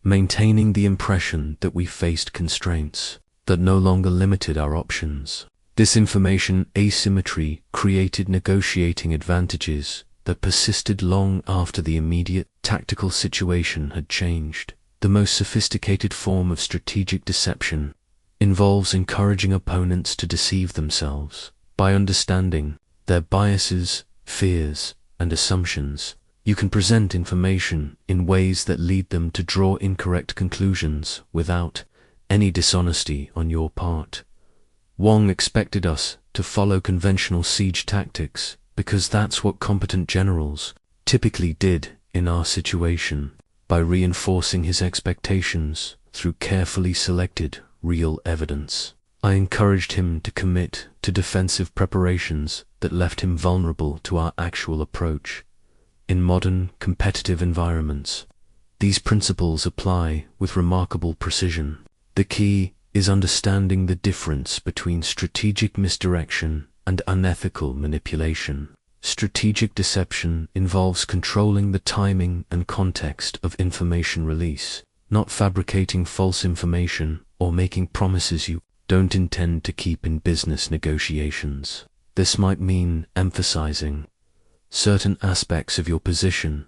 maintaining the impression that we faced constraints that no longer limited our options. This information asymmetry created negotiating advantages that persisted long after the immediate tactical situation had changed. The most sophisticated form of strategic deception involves encouraging opponents to deceive themselves. By understanding their biases, fears, and assumptions, you can present information in ways that lead them to draw incorrect conclusions without any dishonesty on your part. Wang expected us to follow conventional siege tactics because that's what competent generals typically did in our situation. By reinforcing his expectations through carefully selected real evidence, I encouraged him to commit to defensive preparations that left him vulnerable to our actual approach. In modern, competitive environments, these principles apply with remarkable precision. The key is understanding the difference between strategic misdirection and unethical manipulation. Strategic deception involves controlling the timing and context of information release, not fabricating false information or making promises you don't intend to keep in business negotiations. This might mean emphasizing certain aspects of your position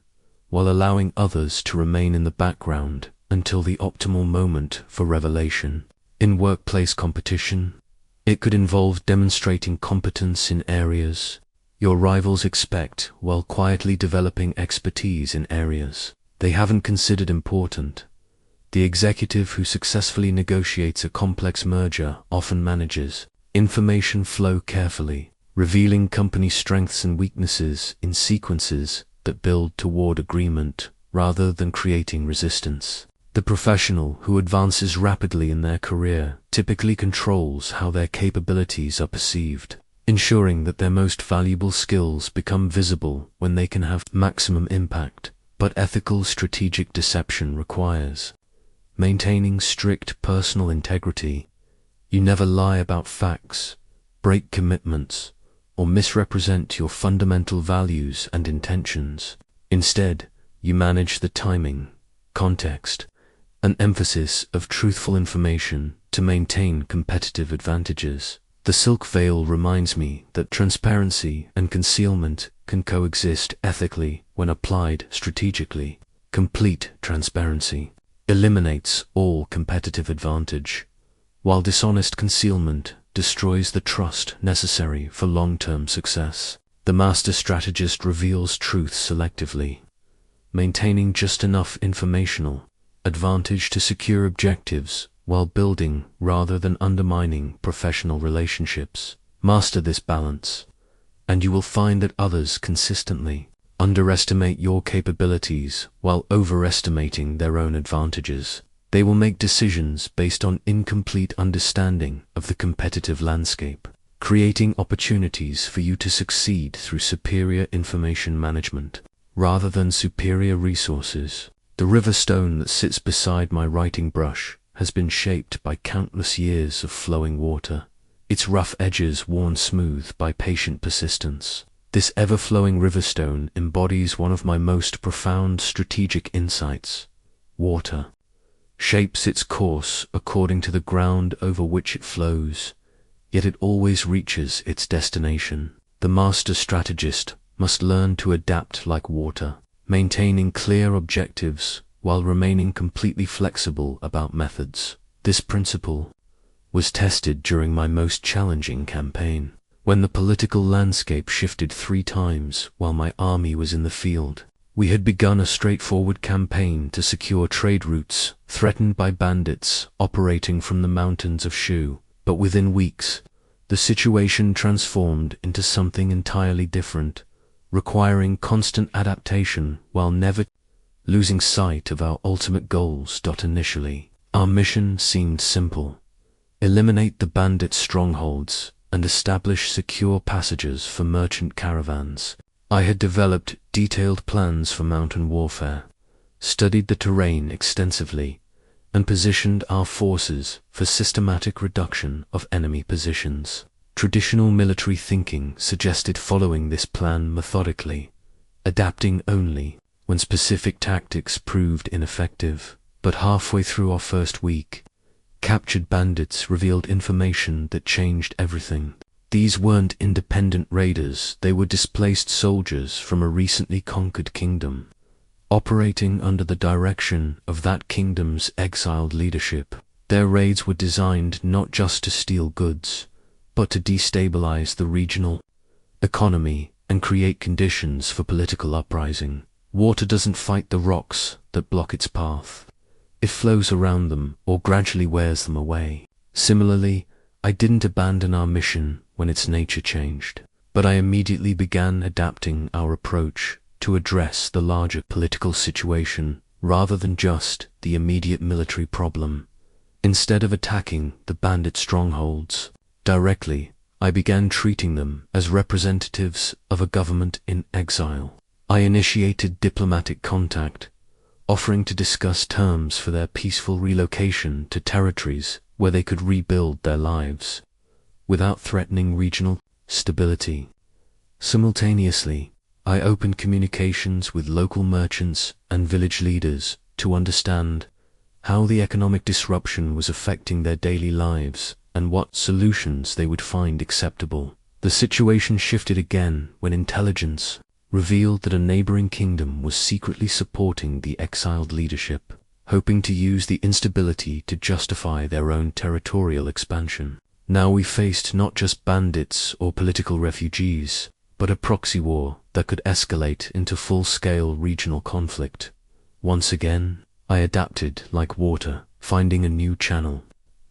while allowing others to remain in the background until the optimal moment for revelation. In workplace competition, it could involve demonstrating competence in areas your rivals expect while quietly developing expertise in areas they haven't considered important. The executive who successfully negotiates a complex merger often manages information flow carefully, revealing company strengths and weaknesses in sequences that build toward agreement rather than creating resistance. The professional who advances rapidly in their career typically controls how their capabilities are perceived, ensuring that their most valuable skills become visible when they can have maximum impact. But ethical strategic deception requires maintaining strict personal integrity. You never lie about facts, break commitments, or misrepresent your fundamental values and intentions. Instead, you manage the timing, context, and emphasis of truthful information to maintain competitive advantages. The silk veil reminds me that transparency and concealment can coexist ethically when applied strategically. Complete transparency eliminates all competitive advantage, while dishonest concealment destroys the trust necessary for long-term success. The master strategist reveals truth selectively, maintaining just enough informational advantage to secure objectives while building rather than undermining professional relationships. Master this balance, and you will find that others consistently underestimate your capabilities while overestimating their own advantages. They will make decisions based on incomplete understanding of the competitive landscape, creating opportunities for you to succeed through superior information management rather than superior resources. The river stone that sits beside my writing brush has been shaped by countless years of flowing water, its rough edges worn smooth by patient persistence. This ever-flowing riverstone embodies one of my most profound strategic insights. Water shapes its course according to the ground over which it flows, yet it always reaches its destination. The master strategist must learn to adapt like water, maintaining clear objectives while remaining completely flexible about methods. This principle was tested during my most challenging campaign, when the political landscape shifted 3 times while my army was in the field. We had begun a straightforward campaign to secure trade routes threatened by bandits operating from the mountains of Shu, but within weeks, the situation transformed into something entirely different, requiring constant adaptation while never losing sight of our ultimate goals. Initially, our mission seemed simple: eliminate the bandit strongholds and establish secure passages for merchant caravans. I had developed detailed plans for mountain warfare, studied the terrain extensively, and positioned our forces for systematic reduction of enemy positions. Traditional military thinking suggested following this plan methodically, adapting only when specific tactics proved ineffective. But halfway through our first week, captured bandits revealed information that changed everything. These weren't independent raiders, they were displaced soldiers from a recently conquered kingdom, operating under the direction of that kingdom's exiled leadership. Their raids were designed not just to steal goods, but to destabilize the regional economy and create conditions for political uprising. Water doesn't fight the rocks that block its path. It flows around them or gradually wears them away. Similarly, I didn't abandon our mission when its nature changed, but I immediately began adapting our approach to address the larger political situation rather than just the immediate military problem. Instead of attacking the bandit strongholds directly, I began treating them as representatives of a government in exile. I initiated diplomatic contact, offering to discuss terms for their peaceful relocation to territories where they could rebuild their lives without threatening regional stability. Simultaneously, I opened communications with local merchants and village leaders to understand how the economic disruption was affecting their daily lives and what solutions they would find acceptable. The situation shifted again when intelligence revealed that a neighboring kingdom was secretly supporting the exiled leadership, hoping to use the instability to justify their own territorial expansion. Now we faced not just bandits or political refugees, but a proxy war that could escalate into full-scale regional conflict. Once again, I adapted like water, finding a new channel.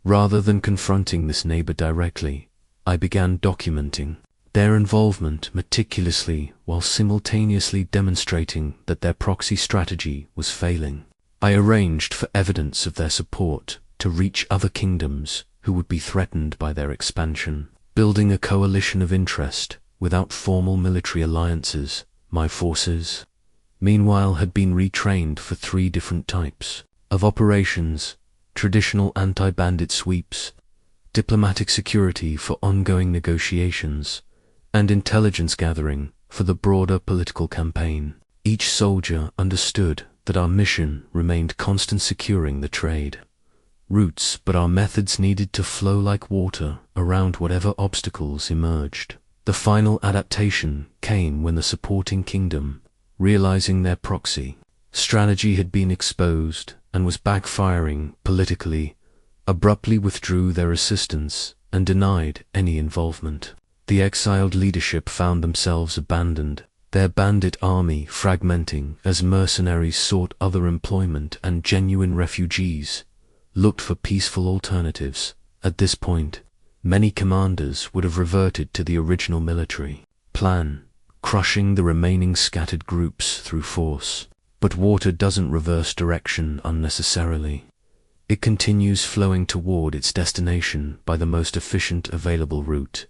Rather than confronting this neighbor directly, I began documenting their involvement meticulously while simultaneously demonstrating that their proxy strategy was failing. I arranged for evidence of their support to reach other kingdoms who would be threatened by their expansion. Building a coalition of interest without formal military alliances, my forces, meanwhile, had been retrained for 3 different types of operations: traditional anti-bandit sweeps, diplomatic security for ongoing negotiations, and intelligence gathering for the broader political campaign. Each soldier understood that our mission remained constant securing the trade routes, but our methods needed to flow like water around whatever obstacles emerged. The final adaptation came when the supporting kingdom, realizing their proxy strategy had been exposed and was backfiring politically, abruptly withdrew their assistance and denied any involvement. The exiled leadership found themselves abandoned, their bandit army fragmenting as mercenaries sought other employment and genuine refugees looked for peaceful alternatives. At this point, many commanders would have reverted to the original military plan, crushing the remaining scattered groups through force. But water doesn't reverse direction unnecessarily. It continues flowing toward its destination by the most efficient available route.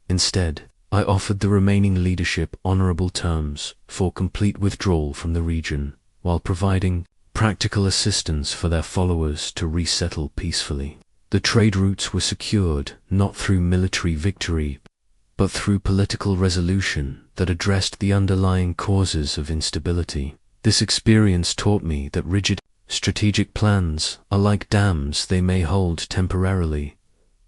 Instead, I offered the remaining leadership honorable terms for complete withdrawal from the region, while providing practical assistance for their followers to resettle peacefully. The trade routes were secured not through military victory, but through political resolution that addressed the underlying causes of instability. This experience taught me that rigid, strategic plans are like dams. They may hold temporarily,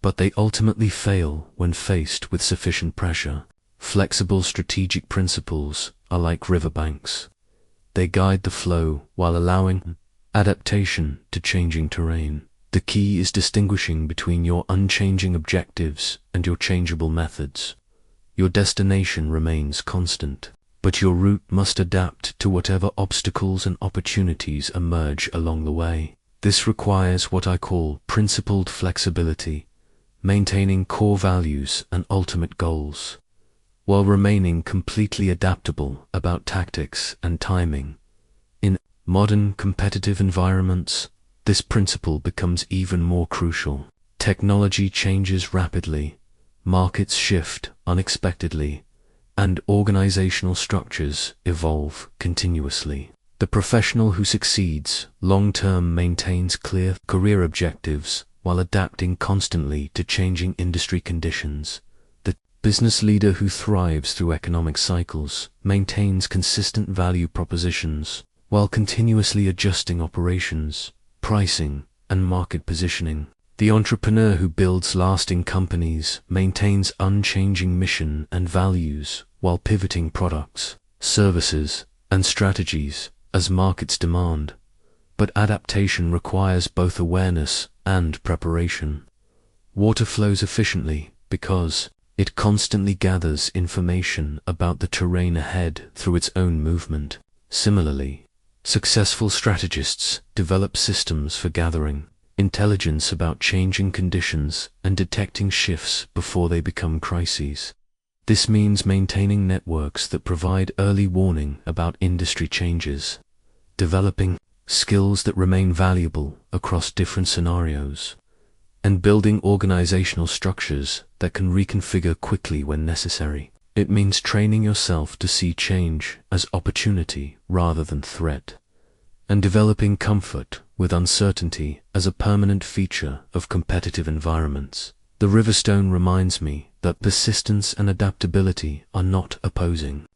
but they ultimately fail when faced with sufficient pressure. Flexible strategic principles are like riverbanks. They guide the flow while allowing adaptation to changing terrain. The key is distinguishing between your unchanging objectives and your changeable methods. Your destination remains constant, but your route must adapt to whatever obstacles and opportunities emerge along the way. This requires what I call principled flexibility, maintaining core values and ultimate goals, while remaining completely adaptable about tactics and timing. In modern competitive environments, this principle becomes even more crucial. Technology changes rapidly, markets shift unexpectedly, and organizational structures evolve continuously. The professional who succeeds long-term maintains clear career objectives while adapting constantly to changing industry conditions. The business leader who thrives through economic cycles maintains consistent value propositions while continuously adjusting operations, pricing, and market positioning. The entrepreneur who builds lasting companies maintains unchanging mission and values while pivoting products, services, and strategies as markets demand. But adaptation requires both awareness and preparation. Water flows efficiently because it constantly gathers information about the terrain ahead through its own movement. Similarly, successful strategists develop systems for gathering intelligence about changing conditions and detecting shifts before they become crises. This means maintaining networks that provide early warning about industry changes, developing skills that remain valuable across different scenarios, and building organizational structures that can reconfigure quickly when necessary. It means training yourself to see change as opportunity rather than threat, and developing comfort with uncertainty as a permanent feature of competitive environments. The Riverstone reminds me that persistence and adaptability are not opposing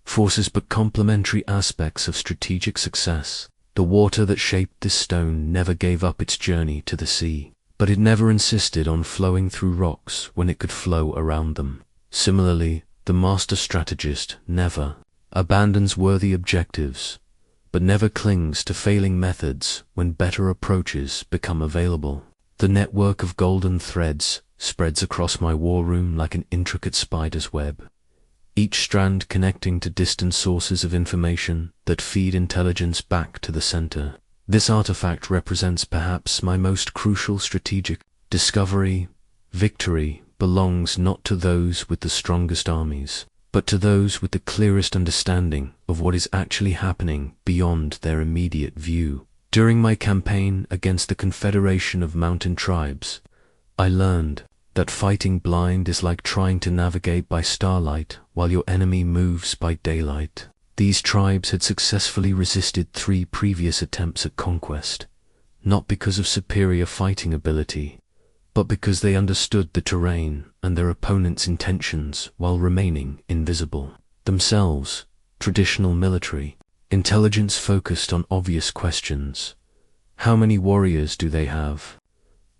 forces but complementary aspects of strategic success. The water that shaped this stone never gave up its journey to the sea, but it never insisted on flowing through rocks when it could flow around them. Similarly, the master strategist never abandons worthy objectives, but never clings to failing methods when better approaches become available. The network of golden threads spreads across my war room like an intricate spider's web, each strand connecting to distant sources of information that feed intelligence back to the center. This artifact represents perhaps my most crucial strategic discovery, victory belongs not to those with the strongest armies, but to those with the clearest understanding of what is actually happening beyond their immediate view. During my campaign against the Confederation of Mountain Tribes, I learned that fighting blind is like trying to navigate by starlight while your enemy moves by daylight. These tribes had successfully resisted 3 previous attempts at conquest, not because of superior fighting ability, but because they understood the terrain and their opponent's intentions while remaining invisible. Themselves, traditional military, intelligence focused on obvious questions. How many warriors do they have?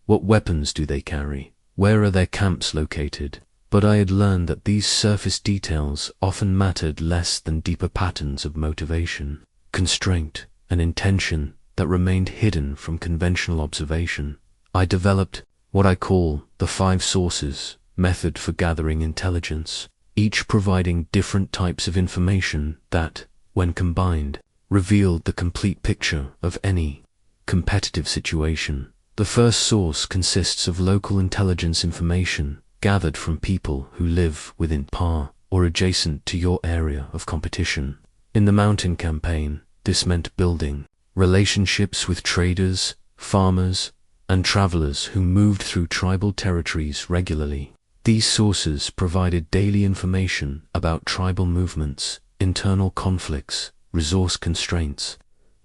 What weapons do they carry? Where are their camps located? But I had learned that these surface details often mattered less than deeper patterns of motivation, constraint, and intention that remained hidden from conventional observation. I developed what I call the 5 sources method for gathering intelligence, each providing different types of information that, when combined, revealed the complete picture of any competitive situation. The first source consists of local intelligence information gathered from people who live within par or adjacent to your area of competition. In the mountain campaign, this meant building relationships with traders, farmers, and travelers who moved through tribal territories regularly. These sources provided daily information about tribal movements, internal conflicts, resource constraints,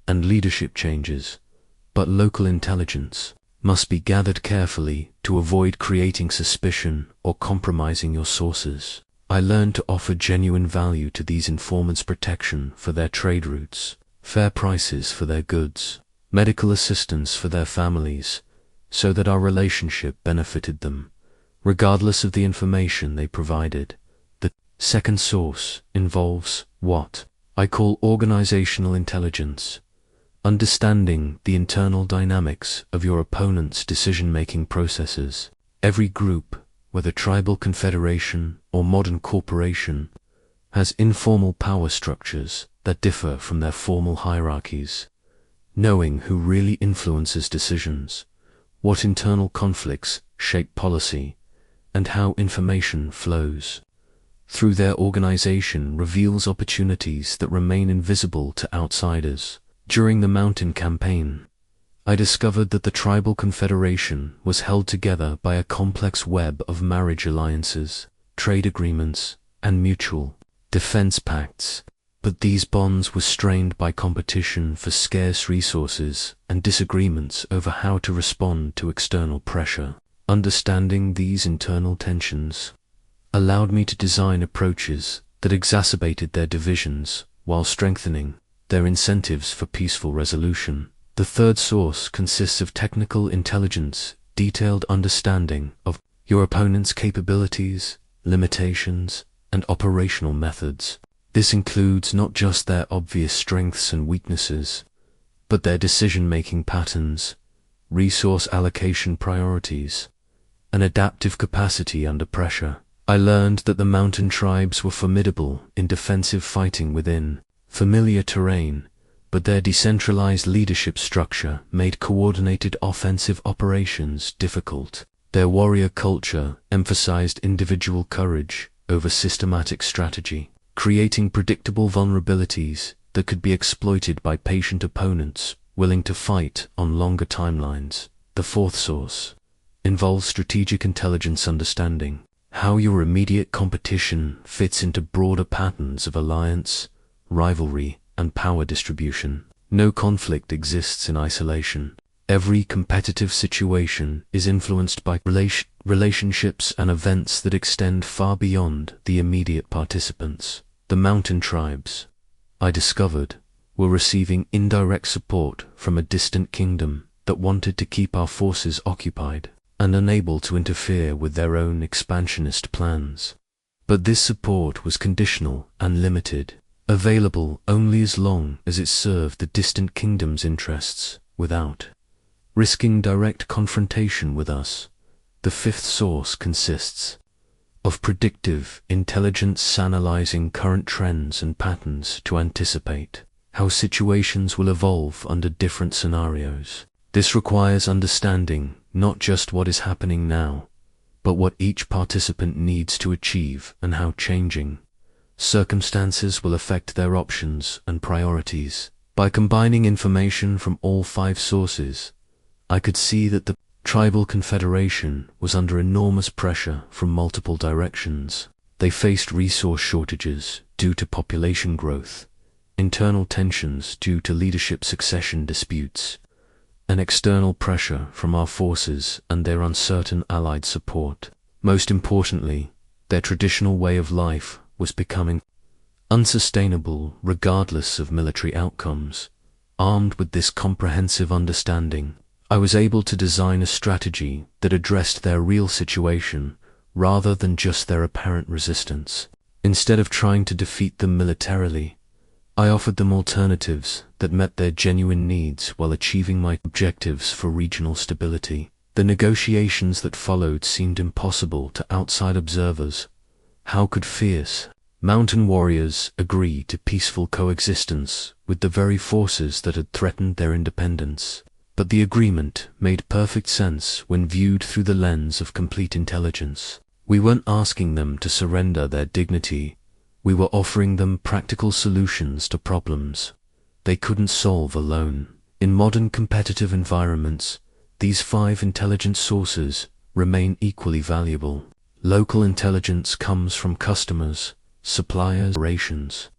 and leadership changes. But local intelligence must be gathered carefully to avoid creating suspicion or compromising your sources. I learned to offer genuine value to these informants: protection for their trade routes, fair prices for their goods, medical assistance for their families, so that our relationship benefited them, regardless of the information they provided. The second source involves what I call organizational intelligence, understanding the internal dynamics of your opponent's decision-making processes. Every group, whether tribal confederation or modern corporation, has informal power structures that differ from their formal hierarchies. Knowing who really influences decisions, what internal conflicts shape policy, and how information flows through their organization reveals opportunities that remain invisible to outsiders. During the mountain campaign, I discovered that the tribal confederation was held together by a complex web of marriage alliances, trade agreements, and mutual defense pacts. But these bonds were strained by competition for scarce resources and disagreements over how to respond to external pressure. Understanding these internal tensions allowed me to design approaches that exacerbated their divisions while strengthening their incentives for peaceful resolution. The third source consists of technical intelligence, detailed understanding of your opponent's capabilities, limitations, and operational methods. This includes not just their obvious strengths and weaknesses, but their decision-making patterns, resource allocation priorities, and adaptive capacity under pressure. I learned that the mountain tribes were formidable in defensive fighting within familiar terrain, but their decentralized leadership structure made coordinated offensive operations difficult. Their warrior culture emphasized individual courage over systematic strategy, creating predictable vulnerabilities that could be exploited by patient opponents willing to fight on longer timelines. The fourth source involves strategic intelligence, understanding how your immediate competition fits into broader patterns of alliance, rivalry, and power distribution. No conflict exists in isolation. Every competitive situation is influenced by relationships and events that extend far beyond the immediate participants. The mountain tribes, I discovered, were receiving indirect support from a distant kingdom that wanted to keep our forces occupied and unable to interfere with their own expansionist plans. But this support was conditional and limited, available only as long as it served the distant kingdom's interests without risking direct confrontation with us. The fifth source consists of predictive intelligence, analyzing current trends and patterns to anticipate how situations will evolve under different scenarios. This requires understanding not just what is happening now, but what each participant needs to achieve and how changing circumstances will affect their options and priorities. By combining information from all 5 sources, I could see that the tribal confederation was under enormous pressure from multiple directions. They faced resource shortages due to population growth, internal tensions due to leadership succession disputes, and external pressure from our forces and their uncertain allied support. Most importantly, their traditional way of life was becoming unsustainable regardless of military outcomes. Armed with this comprehensive understanding, I was able to design a strategy that addressed their real situation rather than just their apparent resistance. Instead of trying to defeat them militarily, I offered them alternatives that met their genuine needs while achieving my objectives for regional stability. The negotiations that followed seemed impossible to outside observers. How could fierce mountain warriors agree to peaceful coexistence with the very forces that had threatened their independence? But the agreement made perfect sense when viewed through the lens of complete intelligence. We weren't asking them to surrender their dignity. We were offering them practical solutions to problems they couldn't solve alone. In modern competitive environments, these 5 intelligence sources remain equally valuable. Local intelligence comes from customers, suppliers, operations.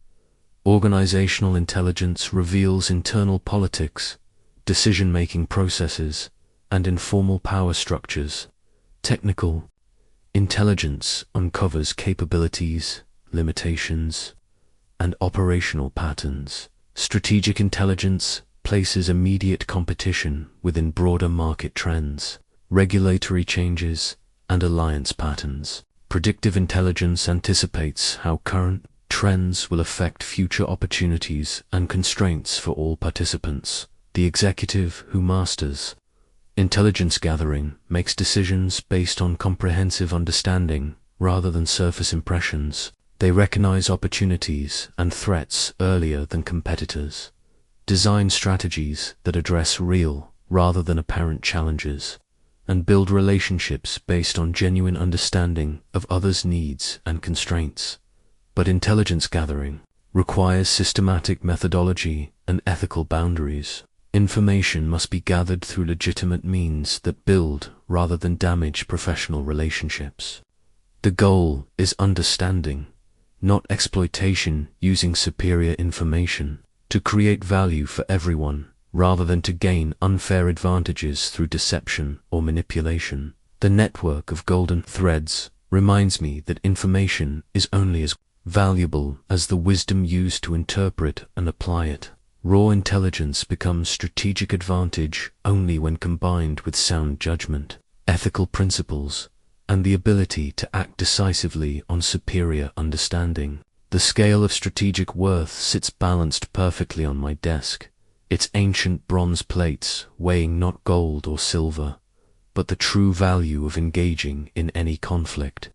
Organizational intelligence reveals internal politics, decision-making processes, and informal power structures. Technical intelligence uncovers capabilities, limitations, and operational patterns. Strategic intelligence places immediate competition within broader market trends, regulatory changes, and alliance patterns. Predictive intelligence anticipates how current trends will affect future opportunities and constraints for all participants. The executive who masters intelligence gathering makes decisions based on comprehensive understanding rather than surface impressions. They recognize opportunities and threats earlier than competitors, design strategies that address real rather than apparent challenges, and build relationships based on genuine understanding of others' needs and constraints. But intelligence gathering requires systematic methodology and ethical boundaries. Information must be gathered through legitimate means that build rather than damage professional relationships. The goal is understanding, not exploitation, using superior information to create value for everyone rather than to gain unfair advantages through deception or manipulation. The network of golden threads reminds me that information is only as valuable as the wisdom used to interpret and apply it. Raw intelligence becomes strategic advantage only when combined with sound judgment, ethical principles, and the ability to act decisively on superior understanding. The scale of strategic worth sits balanced perfectly on my desk, its ancient bronze plates weighing not gold or silver, but the true value of engaging in any conflict.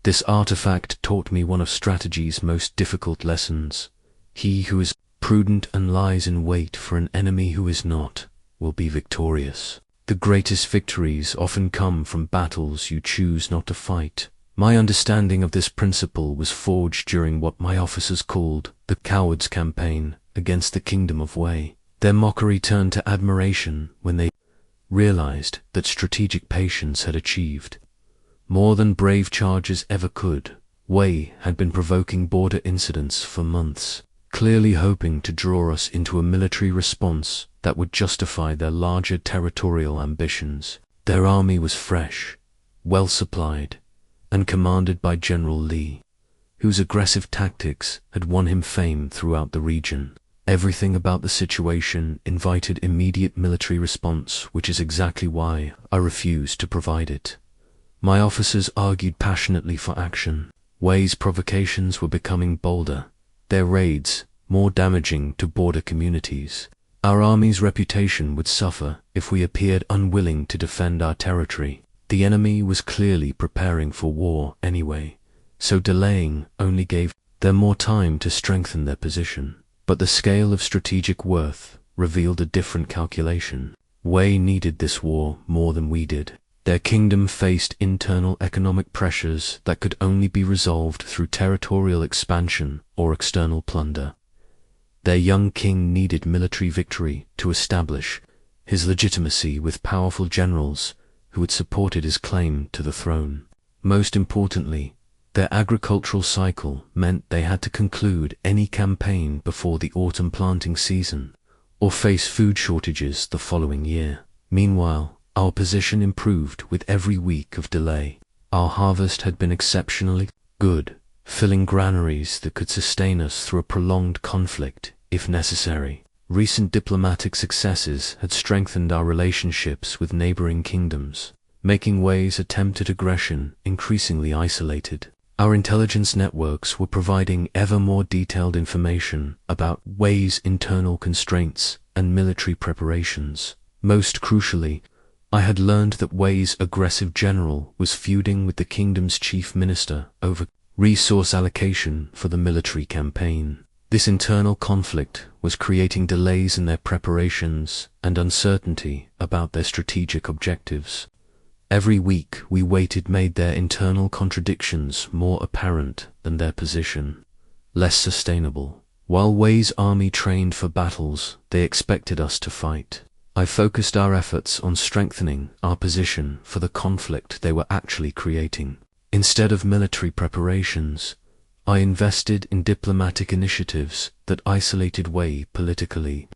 This artifact taught me one of strategy's most difficult lessons. He who is prudent and lies in wait for an enemy who is not, will be victorious. The greatest victories often come from battles you choose not to fight. My understanding of this principle was forged during what my officers called the Coward's Campaign against the Kingdom of Wei. Their mockery turned to admiration when they realized that strategic patience had achieved more than brave charges ever could. Wei had been provoking border incidents for months, clearly hoping to draw us into a military response that would justify their larger territorial ambitions. Their army was fresh, well supplied, and commanded by General Li, whose aggressive tactics had won him fame throughout the region. Everything about the situation invited immediate military response, which is exactly why I refused to provide it. My officers argued passionately for action. Wei's provocations were becoming bolder, their raids more damaging to border communities. Our army's reputation would suffer if we appeared unwilling to defend our territory. The enemy was clearly preparing for war anyway, so delaying only gave them more time to strengthen their position. But the scale of strategic worth revealed a different calculation. Wei needed this war more than we did. Their kingdom faced internal economic pressures that could only be resolved through territorial expansion or external plunder. Their young king needed military victory to establish his legitimacy with powerful generals who had supported his claim to the throne. Most importantly, their agricultural cycle meant they had to conclude any campaign before the autumn planting season, or face food shortages the following year. Meanwhile, our position improved with every week of delay. Our harvest had been exceptionally good, filling granaries that could sustain us through a prolonged conflict, if necessary. Recent diplomatic successes had strengthened our relationships with neighboring kingdoms, making Wei's attempt at aggression increasingly isolated. Our intelligence networks were providing ever more detailed information about Wei's internal constraints and military preparations. Most crucially, I had learned that Wei's aggressive general was feuding with the kingdom's chief minister over resource allocation for the military campaign. This internal conflict was creating delays in their preparations and uncertainty about their strategic objectives. Every week we waited made their internal contradictions more apparent than their position less sustainable. While Wei's army trained for battles, they expected us to fight. I focused our efforts on strengthening our position for the conflict they were actually creating. Instead of military preparations, I invested in diplomatic initiatives that isolated Wei politically.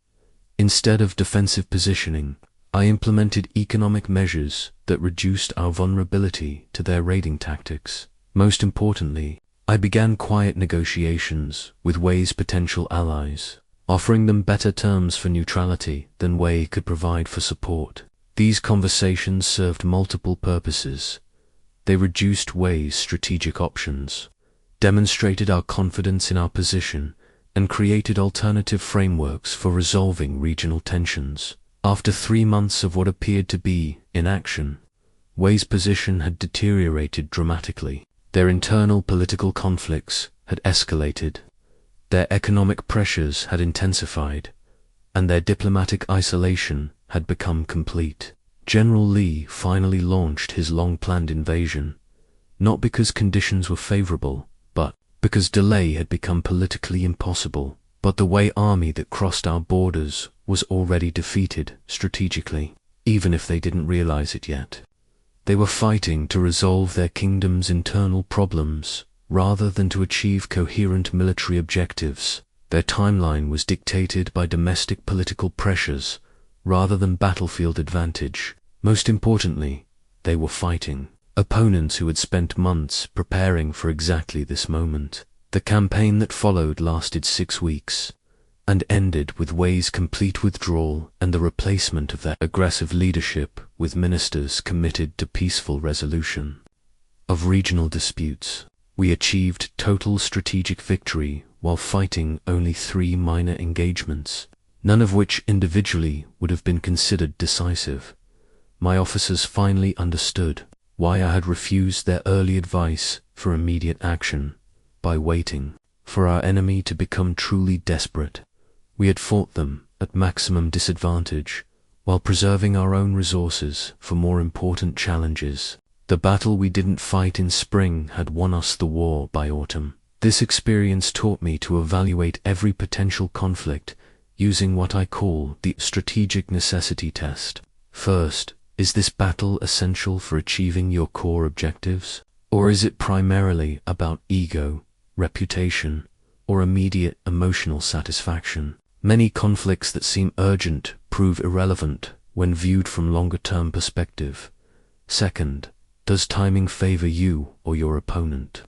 Instead of defensive positioning, I implemented economic measures that reduced our vulnerability to their raiding tactics. Most importantly, I began quiet negotiations with Wei's potential allies, offering them better terms for neutrality than Wei could provide for support. These conversations served multiple purposes. They reduced Wei's strategic options, demonstrated our confidence in our position, and created alternative frameworks for resolving regional tensions. After 3 months of what appeared to be inaction, Wei's position had deteriorated dramatically. Their internal political conflicts had escalated, their economic pressures had intensified, and their diplomatic isolation had become complete. General Li finally launched his long-planned invasion, not because conditions were favorable, but because delay had become politically impossible. But the Wei army that crossed our borders was already defeated strategically, even if they didn't realize it yet. They were fighting to resolve their kingdom's internal problems, rather than to achieve coherent military objectives. Their timeline was dictated by domestic political pressures, rather than battlefield advantage. Most importantly, they were fighting opponents who had spent months preparing for exactly this moment. The campaign that followed lasted 6 weeks, and ended with Wei's complete withdrawal and the replacement of their aggressive leadership with ministers committed to peaceful resolution of regional disputes. We achieved total strategic victory while fighting only 3 minor engagements, none of which individually would have been considered decisive. My officers finally understood why I had refused their early advice for immediate action. By waiting for our enemy to become truly desperate, we had fought them at maximum disadvantage, while preserving our own resources for more important challenges. The battle we didn't fight in spring had won us the war by autumn. This experience taught me to evaluate every potential conflict using what I call the strategic necessity test. First, is this battle essential for achieving your core objectives? Or is it primarily about ego, reputation, or immediate emotional satisfaction? Many conflicts that seem urgent prove irrelevant when viewed from longer-term perspective. Second, does timing favor you or your opponent?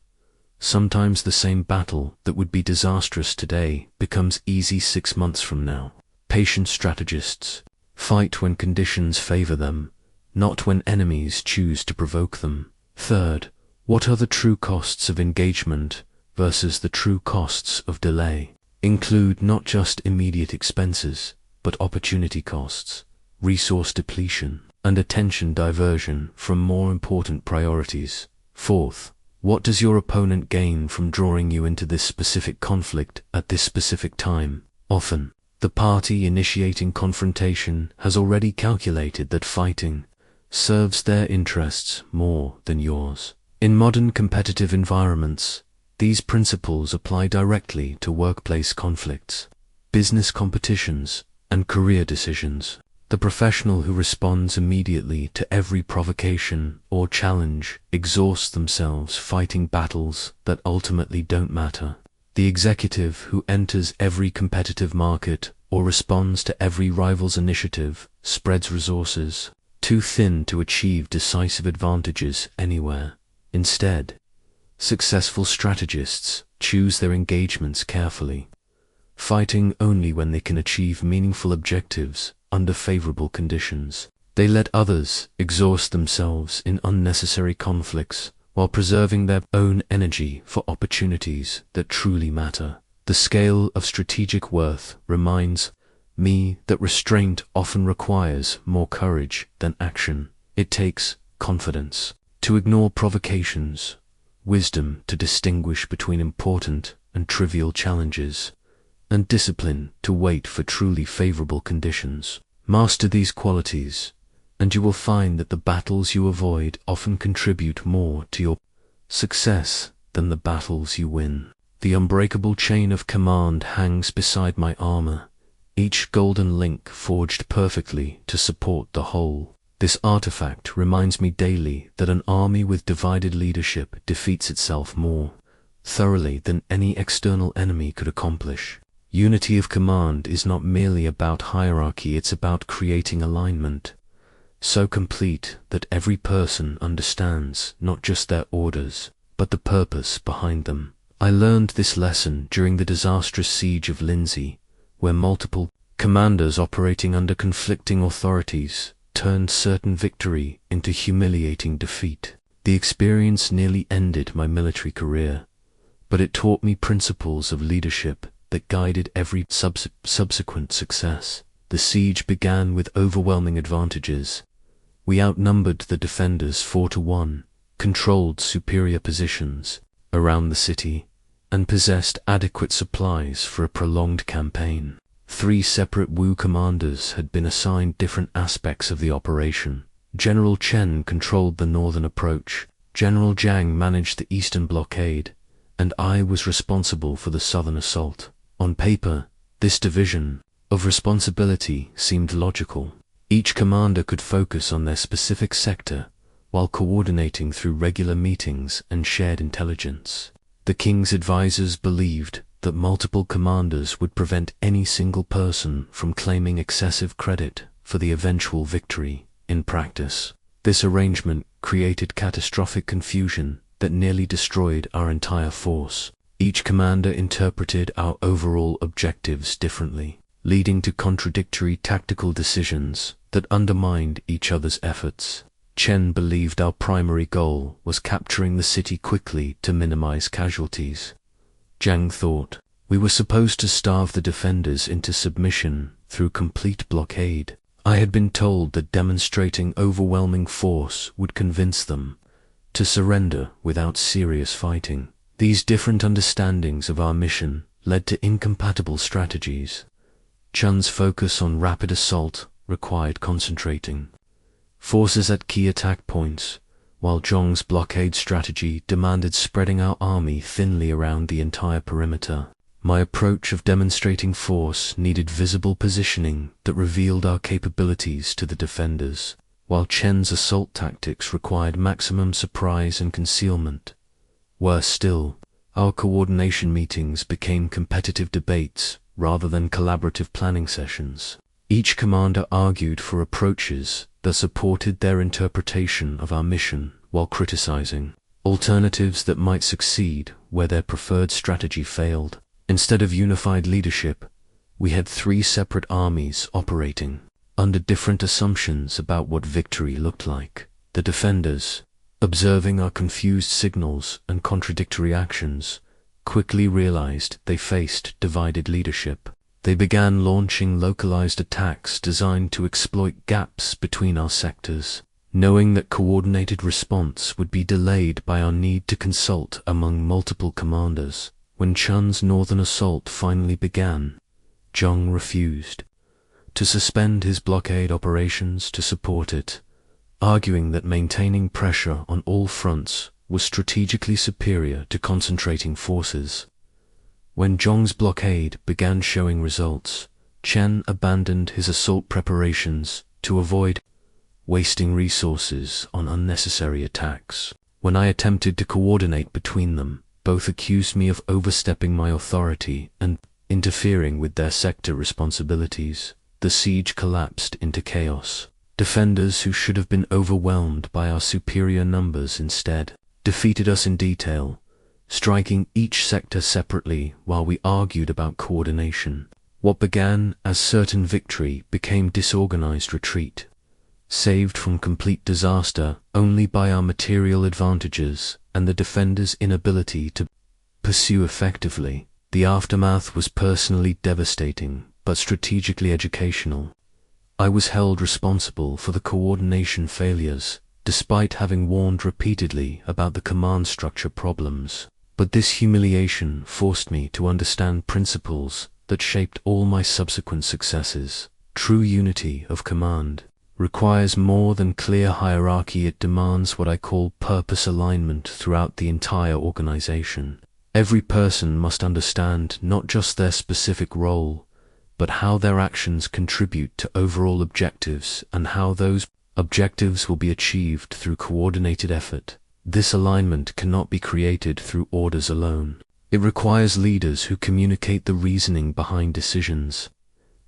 Sometimes the same battle that would be disastrous today becomes easy 6 months from now. Patient strategists fight when conditions favor them, not when enemies choose to provoke them. Third, what are the true costs of engagement versus the true costs of delay? Include not just immediate expenses, but opportunity costs, resource depletion, and attention diversion from more important priorities. Fourth, what does your opponent gain from drawing you into this specific conflict at this specific time? Often, the party initiating confrontation has already calculated that fighting, serves their interests more than yours. In modern competitive environments, these principles apply directly to workplace conflicts, business competitions, and career decisions. The professional who responds immediately to every provocation or challenge exhausts themselves fighting battles that ultimately don't matter. The executive who enters every competitive market or responds to every rival's initiative spreads resources too thin to achieve decisive advantages anywhere. Instead, successful strategists choose their engagements carefully, fighting only when they can achieve meaningful objectives under favorable conditions. They let others exhaust themselves in unnecessary conflicts while preserving their own energy for opportunities that truly matter. The scale of strategic worth reminds me that restraint often requires more courage than action. It takes confidence to ignore provocations, wisdom to distinguish between important and trivial challenges, and discipline to wait for truly favorable conditions. Master these qualities, and you will find that the battles you avoid often contribute more to your success than the battles you win. The unbreakable chain of command hangs beside my armor, each golden link forged perfectly to support the whole. This artifact reminds me daily that an army with divided leadership defeats itself more thoroughly than any external enemy could accomplish. Unity of command is not merely about hierarchy, it's about creating alignment so complete that every person understands not just their orders, but the purpose behind them. I learned this lesson during the disastrous siege of Lindsey, where multiple commanders operating under conflicting authorities turned certain victory into humiliating defeat. The experience nearly ended my military career, but it taught me principles of leadership that guided every subsequent success. The siege began with overwhelming advantages. We outnumbered the defenders 4-1, controlled superior positions around the city, and possessed adequate supplies for a prolonged campaign. 3 separate Wu commanders had been assigned different aspects of the operation. General Chen controlled the northern approach, General Jiang managed the eastern blockade, and I was responsible for the southern assault. On paper, this division of responsibility seemed logical. Each commander could focus on their specific sector while coordinating through regular meetings and shared intelligence. The king's advisors believed that multiple commanders would prevent any single person from claiming excessive credit for the eventual victory. In practice, this arrangement created catastrophic confusion that nearly destroyed our entire force. Each commander interpreted our overall objectives differently, leading to contradictory tactical decisions that undermined each other's efforts. Chen believed our primary goal was capturing the city quickly to minimize casualties. Jiang thought we were supposed to starve the defenders into submission through complete blockade. I had been told that demonstrating overwhelming force would convince them to surrender without serious fighting. These different understandings of our mission led to incompatible strategies. Chen's focus on rapid assault required concentrating forces at key attack points, while Zhong's blockade strategy demanded spreading our army thinly around the entire perimeter. My approach of demonstrating force needed visible positioning that revealed our capabilities to the defenders, while Chen's assault tactics required maximum surprise and concealment. Worse still, our coordination meetings became competitive debates rather than collaborative planning sessions. Each commander argued for approaches that supported their interpretation of our mission while criticizing alternatives that might succeed where their preferred strategy failed. Instead of unified leadership, we had 3 separate armies operating under different assumptions about what victory looked like. The defenders, observing our confused signals and contradictory actions, quickly realized they faced divided leadership. They began launching localized attacks designed to exploit gaps between our sectors. Knowing that coordinated response would be delayed by our need to consult among multiple commanders, when Chen's northern assault finally began, Zhong refused to suspend his blockade operations to support it. arguing that maintaining pressure on all fronts was strategically superior to concentrating forces. When Zhong's blockade began showing results, Chen abandoned his assault preparations to avoid wasting resources on unnecessary attacks. When I attempted to coordinate between them, both accused me of overstepping my authority and interfering with their sector responsibilities. The siege collapsed into chaos. Defenders who should have been overwhelmed by our superior numbers instead defeated us in detail, striking each sector separately while we argued about coordination. What began as certain victory became disorganized retreat, saved from complete disaster only by our material advantages and the defenders' inability to pursue effectively. The aftermath was personally devastating, but strategically educational. I was held responsible for the coordination failures, despite having warned repeatedly about the command structure problems. But this humiliation forced me to understand principles that shaped all my subsequent successes. True unity of command requires more than clear hierarchy. It demands what I call purpose alignment throughout the entire organization. Every person must understand not just their specific role, but how their actions contribute to overall objectives and how those objectives will be achieved through coordinated effort. This alignment cannot be created through orders alone. It requires leaders who communicate the reasoning behind decisions,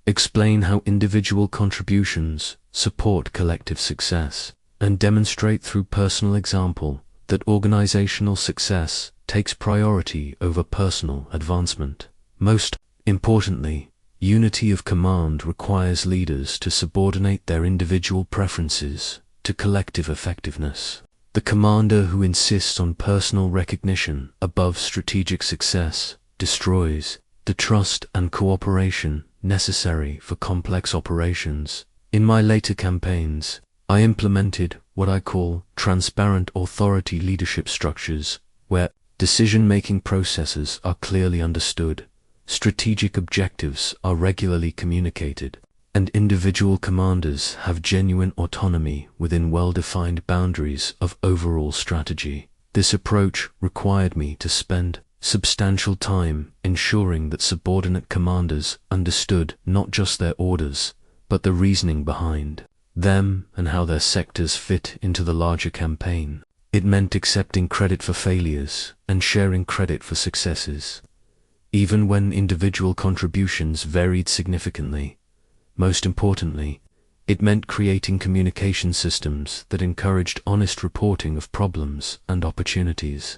explain how individual contributions support collective success, and demonstrate through personal example that organizational success takes priority over personal advancement. Most importantly, unity of command requires leaders to subordinate their individual preferences to collective effectiveness. The commander who insists on personal recognition above strategic success destroys the trust and cooperation necessary for complex operations. In my later campaigns, I implemented what I call transparent authority leadership structures, where decision-making processes are clearly understood, strategic objectives are regularly communicated, and individual commanders have genuine autonomy within well-defined boundaries of overall strategy. This approach required me to spend substantial time ensuring that subordinate commanders understood not just their orders, but the reasoning behind them and how their sectors fit into the larger campaign. It meant accepting credit for failures and sharing credit for successes, even when individual contributions varied significantly. Most importantly, it meant creating communication systems that encouraged honest reporting of problems and opportunities,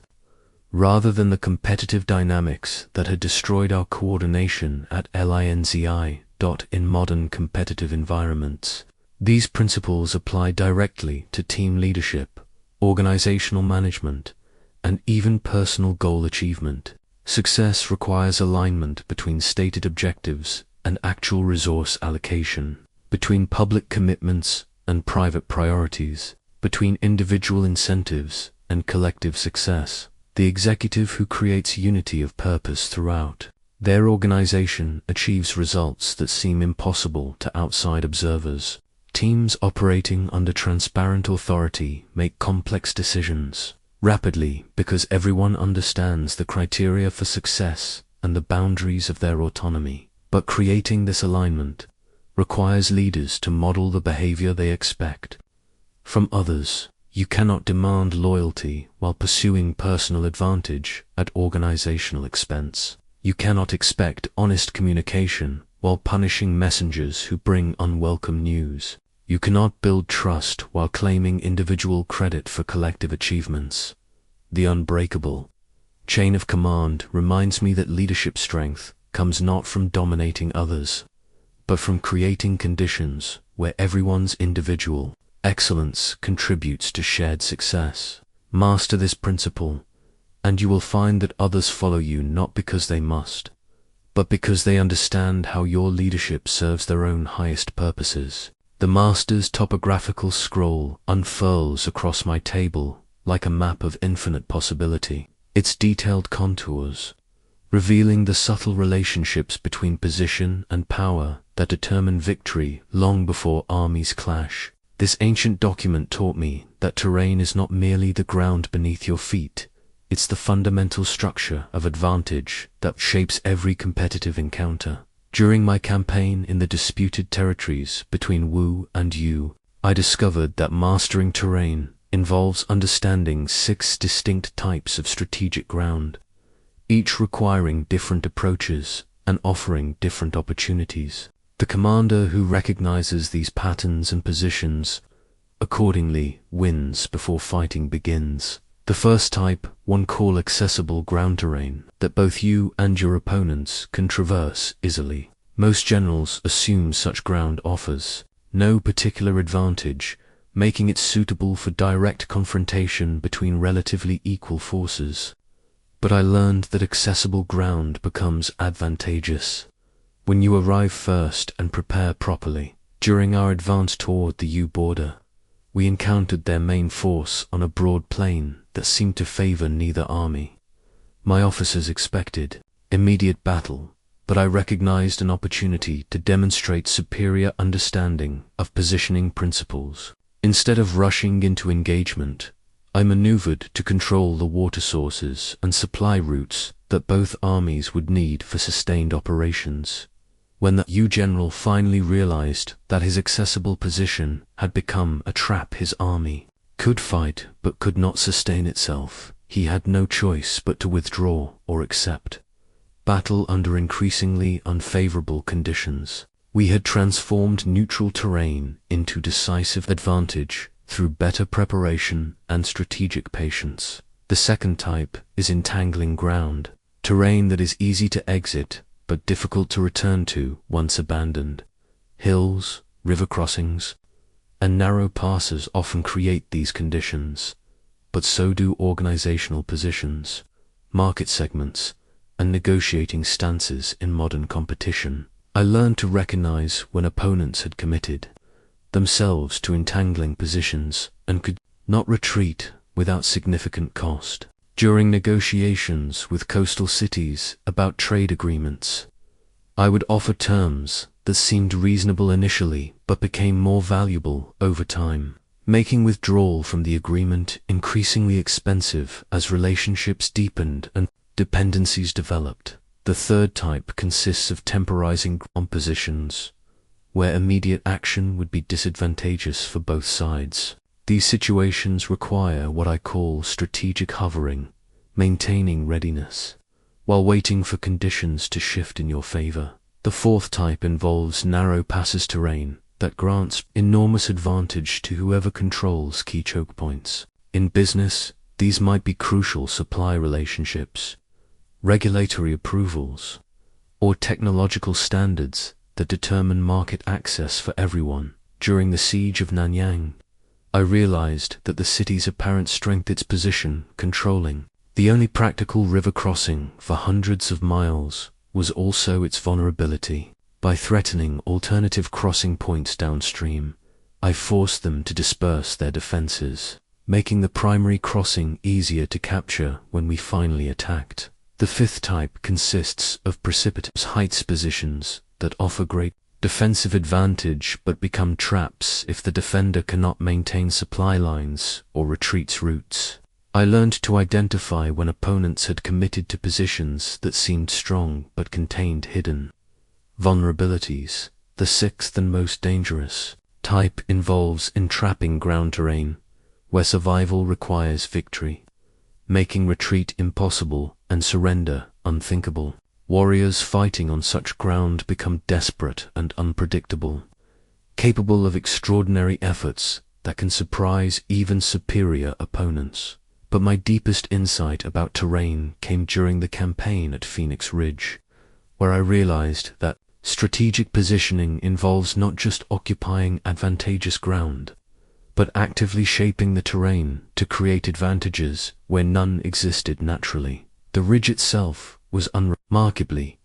rather than the competitive dynamics that had destroyed our coordination at LINZI. In modern competitive environments. These principles apply directly to team leadership, organizational management, and even personal goal achievement. Success requires alignment between stated objectives and actual resource allocation, between public commitments and private priorities, between individual incentives and collective success. The executive who creates unity of purpose throughout their organization achieves results that seem impossible to outside observers. Teams operating under transparent authority make complex decisions rapidly because everyone understands the criteria for success and the boundaries of their autonomy. But creating this alignment requires leaders to model the behavior they expect from others. You cannot demand loyalty while pursuing personal advantage at organizational expense. You cannot expect honest communication while punishing messengers who bring unwelcome news. You cannot build trust while claiming individual credit for collective achievements. The unbreakable chain of command reminds me that leadership strength comes not from dominating others, but from creating conditions where everyone's individual excellence contributes to shared success. Master this principle, and you will find that others follow you not because they must, but because they understand how your leadership serves their own highest purposes. The master's topographical scroll unfurls across my table like a map of infinite possibility, its detailed contours revealing the subtle relationships between position and power that determine victory long before armies clash. This ancient document taught me that terrain is not merely the ground beneath your feet, it's the fundamental structure of advantage that shapes every competitive encounter. During my campaign in the disputed territories between Wu and Yu, I discovered that mastering terrain involves understanding 6 distinct types of strategic ground, each requiring different approaches and offering different opportunities. The commander who recognizes these patterns and positions accordingly wins before fighting begins. The first type, one call accessible ground terrain, that both you and your opponents can traverse easily. Most generals assume such ground offers no particular advantage, making it suitable for direct confrontation between relatively equal forces. But I learned that accessible ground becomes advantageous when you arrive first and prepare properly. During our advance toward the Yu border, we encountered their main force on a broad plain that seemed to favor neither army. My officers expected immediate battle, but I recognized an opportunity to demonstrate superior understanding of positioning principles. Instead of rushing into engagement, I maneuvered to control the water sources and supply routes that both armies would need for sustained operations. When the Yu general finally realized that his accessible position had become a trap his army could fight but could not sustain itself, he had no choice but to withdraw or accept battle under increasingly unfavorable conditions. We had transformed neutral terrain into decisive advantage through better preparation and strategic patience. The second type is entangling ground, terrain that is easy to exit but difficult to return to once abandoned. Hills, river crossings, and narrow passes often create these conditions, but so do organizational positions, market segments, and negotiating stances in modern competition. I learned to recognize when opponents had committed themselves to entangling positions and could not retreat without significant cost. During negotiations with coastal cities about trade agreements, I would offer terms that seemed reasonable initially but became more valuable over time, making withdrawal from the agreement increasingly expensive as relationships deepened and dependencies developed. The third type consists of temporizing positions, where immediate action would be disadvantageous for both sides. These situations require what I call strategic hovering, maintaining readiness, while waiting for conditions to shift in your favor. The fourth type involves narrow passes terrain that grants enormous advantage to whoever controls key choke points. In business, these might be crucial supply relationships, regulatory approvals, or technological standards that determine market access for everyone. During the siege of Nanyang, I realized that the city's apparent strength, its position controlling the only practical river crossing for hundreds of miles, was also its vulnerability. By threatening alternative crossing points downstream, I forced them to disperse their defenses, making the primary crossing easier to capture when we finally attacked. The fifth type consists of precipitous heights positions that offer great defensive advantage but become traps if the defender cannot maintain supply lines or retreats routes. I learned to identify when opponents had committed to positions that seemed strong but contained hidden vulnerabilities. The sixth and most dangerous type involves entrapping ground terrain, where survival requires victory, making retreat impossible and surrender unthinkable. Warriors fighting on such ground become desperate and unpredictable, capable of extraordinary efforts that can surprise even superior opponents. But my deepest insight about terrain came during the campaign at Phoenix Ridge, where I realized that strategic positioning involves not just occupying advantageous ground, but actively shaping the terrain to create advantages where none existed naturally. The ridge itself was unremarkably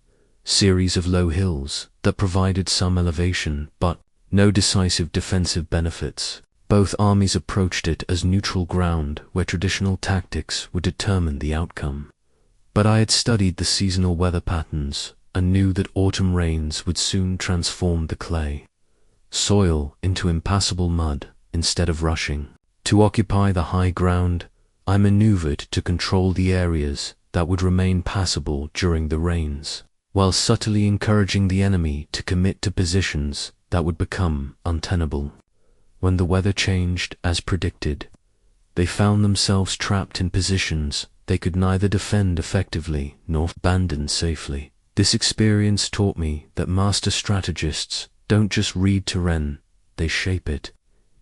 series of low hills that provided some elevation but no decisive defensive benefits. Both armies approached it as neutral ground where traditional tactics would determine the outcome. But I had studied the seasonal weather patterns and knew that autumn rains would soon transform the clay soil into impassable mud, instead of rushing. To occupy the high ground, I maneuvered to control the areas that would remain passable during the rains, while subtly encouraging the enemy to commit to positions that would become untenable. When the weather changed as predicted, they found themselves trapped in positions they could neither defend effectively nor abandon safely. This experience taught me that master strategists don't just read terrain, they shape it.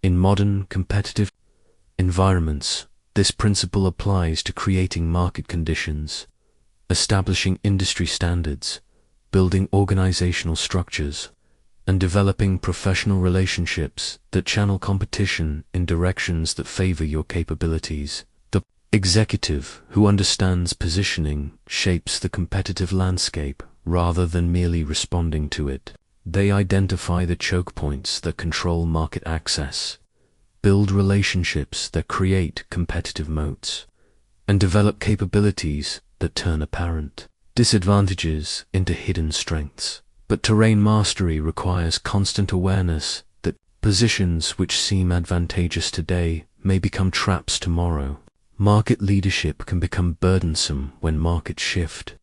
In modern, competitive environments, this principle applies to creating market conditions, establishing industry standards, building organizational structures, and developing professional relationships that channel competition in directions that favor your capabilities. The executive who understands positioning shapes the competitive landscape rather than merely responding to it. They identify the choke points that control market access, build relationships that create competitive moats, and develop capabilities that turn apparent disadvantages into hidden strengths. But terrain mastery requires constant awareness that positions which seem advantageous today may become traps tomorrow. Market leadership can become burdensome when markets shift.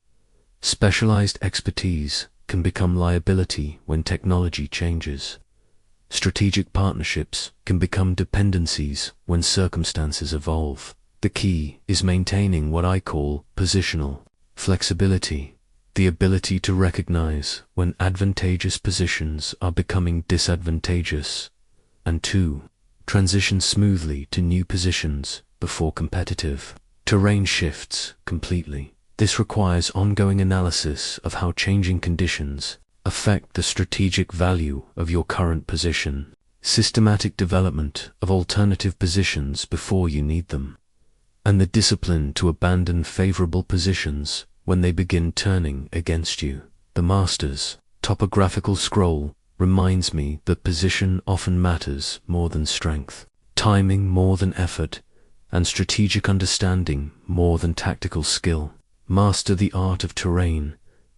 Specialized expertise can become liability when technology changes. Strategic partnerships can become dependencies when circumstances evolve. The key is maintaining what I call positional flexibility, the ability to recognize when advantageous positions are becoming disadvantageous, and to transition smoothly to new positions before competitive terrain shifts completely. This requires ongoing analysis of how changing conditions affect the strategic value of your current position, systematic development of alternative positions before you need them, and the discipline to abandon favorable positions when they begin turning against you. The master's topographical scroll reminds me that position often matters more than strength, timing more than effort, and strategic understanding more than tactical skill. Master the art of terrain,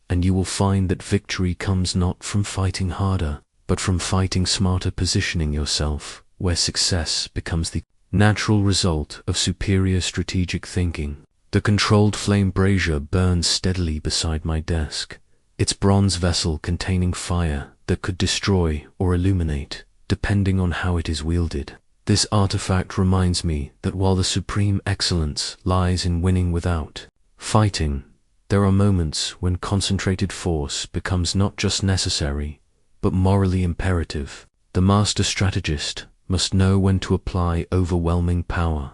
and you will find that victory comes not from fighting harder, but from fighting smarter, positioning yourself where success becomes the natural result of superior strategic thinking. The controlled flame brazier burns steadily beside my desk, its bronze vessel containing fire that could destroy or illuminate, depending on how it is wielded. This artifact reminds me that while the supreme excellence lies in winning without fighting, there are moments when concentrated force becomes not just necessary, but morally imperative. The master strategist must know when to apply overwhelming power,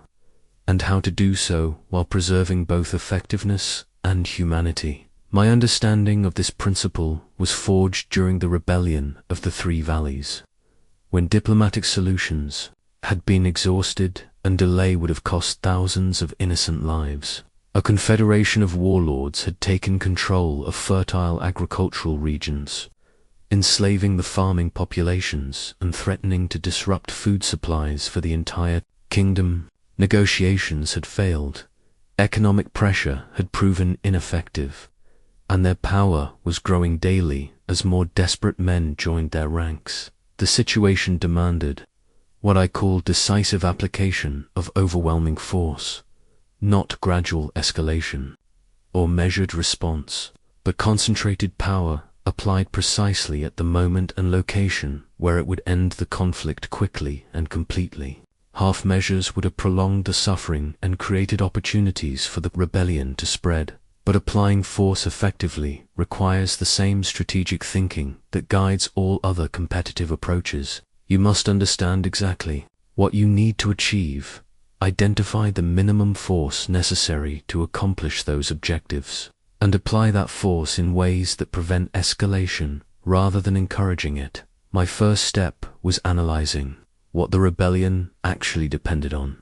and how to do so while preserving both effectiveness and humanity. My understanding of this principle was forged during the rebellion of the Three Valleys, when diplomatic solutions had been exhausted and delay would have cost thousands of innocent lives. A confederation of warlords had taken control of fertile agricultural regions, enslaving the farming populations and threatening to disrupt food supplies for the entire kingdom. Negotiations had failed, economic pressure had proven ineffective, and their power was growing daily as more desperate men joined their ranks. The situation demanded what I call decisive application of overwhelming force, not gradual escalation or measured response, but concentrated power applied precisely at the moment and location where it would end the conflict quickly and completely. Half measures would have prolonged the suffering and created opportunities for the rebellion to spread. But applying force effectively requires the same strategic thinking that guides all other competitive approaches. You must understand exactly what you need to achieve, identify the minimum force necessary to accomplish those objectives, and apply that force in ways that prevent escalation rather than encouraging it. My first step was analyzing what the rebellion actually depended on.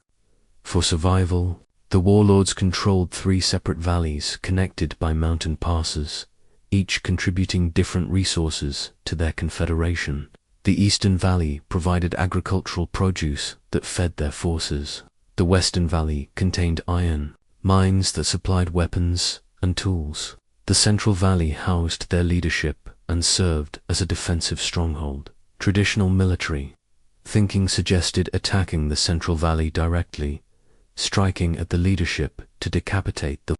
For survival, the warlords controlled 3 separate valleys connected by mountain passes, each contributing different resources to their confederation. The Eastern Valley provided agricultural produce that fed their forces. The Western Valley contained iron, mines that supplied weapons and tools. The Central Valley housed their leadership and served as a defensive stronghold. Traditional military Thinking suggested attacking the Central Valley directly, striking at the leadership to decapitate the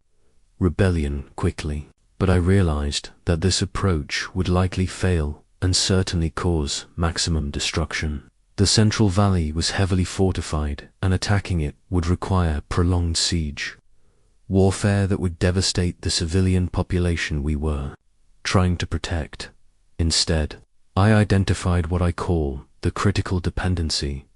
rebellion quickly. But I realized that this approach would likely fail and certainly cause maximum destruction. The Central Valley was heavily fortified, and attacking it would require prolonged siege, warfare that would devastate the civilian population we were trying to protect. Instead, I identified what I call the critical dependency,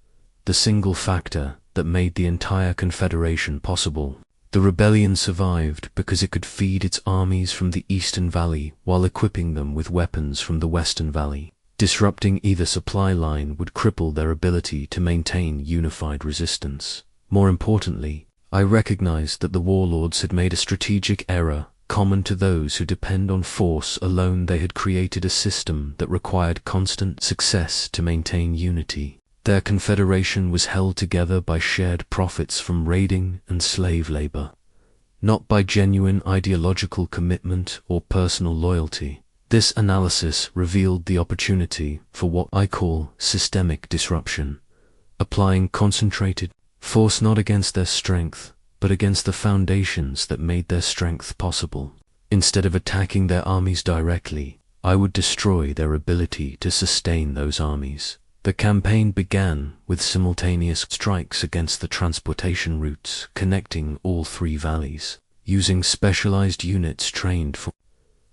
the single factor that made the entire Confederation possible. The rebellion survived because it could feed its armies from the Eastern Valley while equipping them with weapons from the Western Valley. Disrupting either supply line would cripple their ability to maintain unified resistance. More importantly, I recognized that the warlords had made a strategic error common to those who depend on force alone. They had created a system that required constant success to maintain unity. Their confederation was held together by shared profits from raiding and slave labor, not by genuine ideological commitment or personal loyalty. This analysis revealed the opportunity for what I call systemic disruption, applying concentrated force not against their strength, but against the foundations that made their strength possible. Instead of attacking their armies directly, I would destroy their ability to sustain those armies. The campaign began with simultaneous strikes against the transportation routes connecting all three valleys. Using specialized units trained for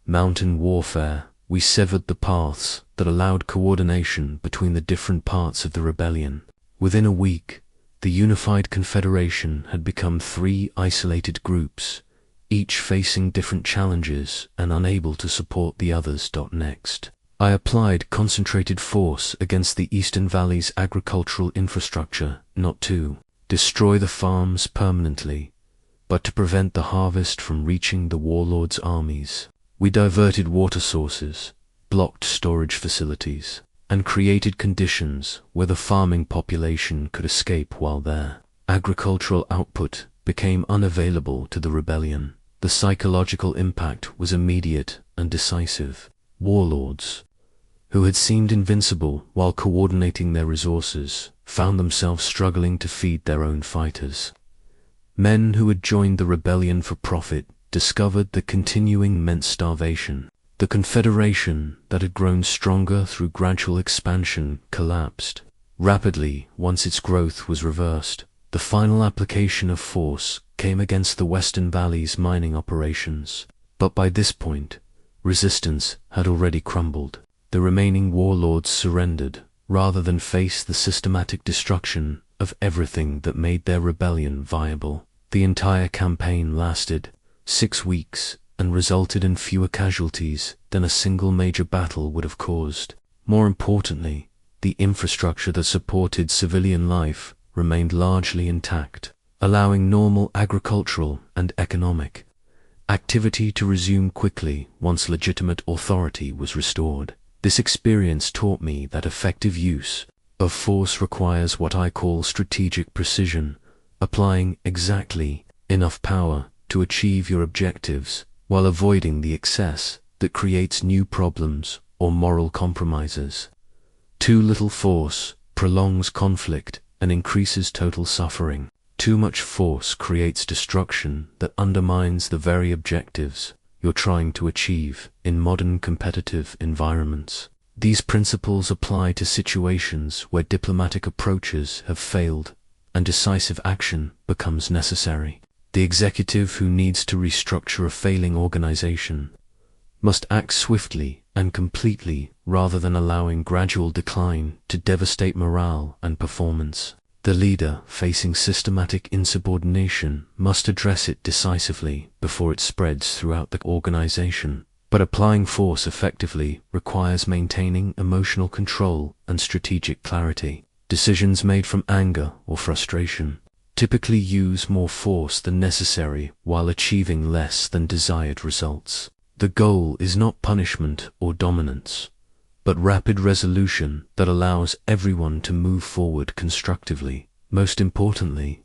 mountain warfare, we severed the paths that allowed coordination between the different parts of the rebellion. Within a week, the unified confederation had become three isolated groups, each facing different challenges and unable to support the others. Next, I applied concentrated force against the Eastern Valley's agricultural infrastructure, not to destroy the farms permanently, but to prevent the harvest from reaching the warlords' armies. We diverted water sources, blocked storage facilities, and created conditions where the farming population could escape while there. Agricultural output became unavailable to the rebellion. The psychological impact was immediate and decisive. Warlords, who had seemed invincible while coordinating their resources, found themselves struggling to feed their own fighters. Men who had joined the rebellion for profit discovered the continuing meant starvation. The confederation that had grown stronger through gradual expansion collapsed rapidly once its growth was reversed. The final application of force came against the Western Valley's mining operations, but by this point, resistance had already crumbled. The remaining warlords surrendered rather than face the systematic destruction of everything that made their rebellion viable. The entire campaign lasted 6 weeks and resulted in fewer casualties than a single major battle would have caused. More importantly, the infrastructure that supported civilian life remained largely intact, allowing normal agricultural and economic activity to resume quickly once legitimate authority was restored. This experience taught me that effective use of force requires what I call strategic precision, applying exactly enough power to achieve your objectives while avoiding the excess that creates new problems or moral compromises. Too little force prolongs conflict and increases total suffering. Too much force creates destruction that undermines the very objectives you're trying to achieve in modern competitive environments. These principles apply to situations where diplomatic approaches have failed and decisive action becomes necessary. The executive who needs to restructure a failing organization must act swiftly and completely rather than allowing gradual decline to devastate morale and performance. The leader facing systematic insubordination must address it decisively before it spreads throughout the organization. But applying force effectively requires maintaining emotional control and strategic clarity. Decisions made from anger or frustration typically use more force than necessary while achieving less than desired results. The goal is not punishment or dominance, but rapid resolution that allows everyone to move forward constructively. Most importantly,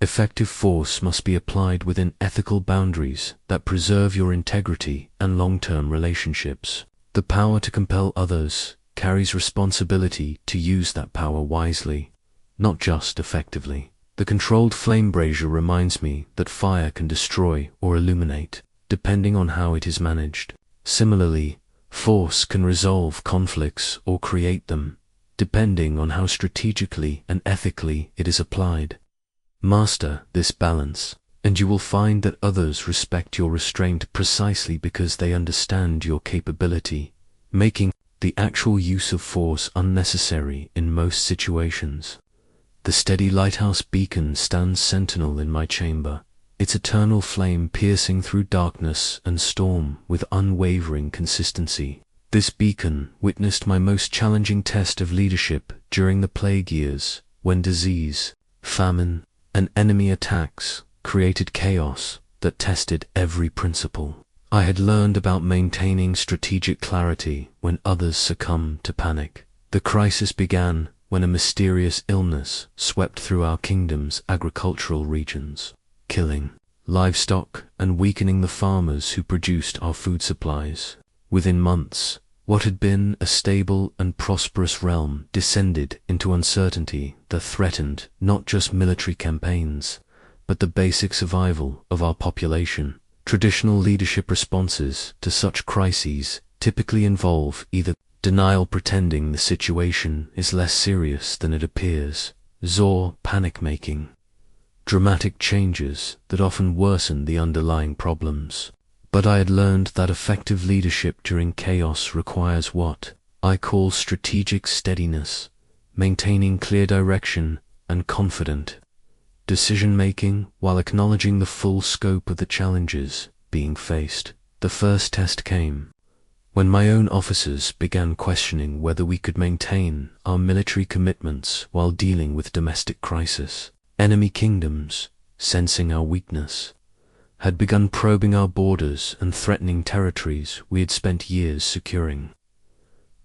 effective force must be applied within ethical boundaries that preserve your integrity and long-term relationships. The power to compel others carries responsibility to use that power wisely, not just effectively. The controlled flame brazier reminds me that fire can destroy or illuminate, depending on how it is managed. Similarly, force can resolve conflicts or create them, depending on how strategically and ethically it is applied. Master this balance, and you will find that others respect your restraint precisely because they understand your capability, making the actual use of force unnecessary in most situations. The steady lighthouse beacon stands sentinel in my chamber, its eternal flame piercing through darkness and storm with unwavering consistency. This beacon witnessed my most challenging test of leadership during the plague years, when disease, famine, and enemy attacks created chaos that tested every principle. I had learned about maintaining strategic clarity when others succumbed to panic. The crisis began when a mysterious illness swept through our kingdom's agricultural regions, killing livestock and weakening the farmers who produced our food supplies. Within months, what had been a stable and prosperous realm descended into uncertainty that threatened not just military campaigns, but the basic survival of our population. Traditional leadership responses to such crises typically involve either denial, pretending the situation is less serious than it appears, or panic-making, dramatic changes that often worsen the underlying problems. But I had learned that effective leadership during chaos requires what I call strategic steadiness, maintaining clear direction and confident decision-making while acknowledging the full scope of the challenges being faced. The first test came when my own officers began questioning whether we could maintain our military commitments while dealing with domestic crisis. Enemy kingdoms, sensing our weakness, had begun probing our borders and threatening territories we had spent years securing.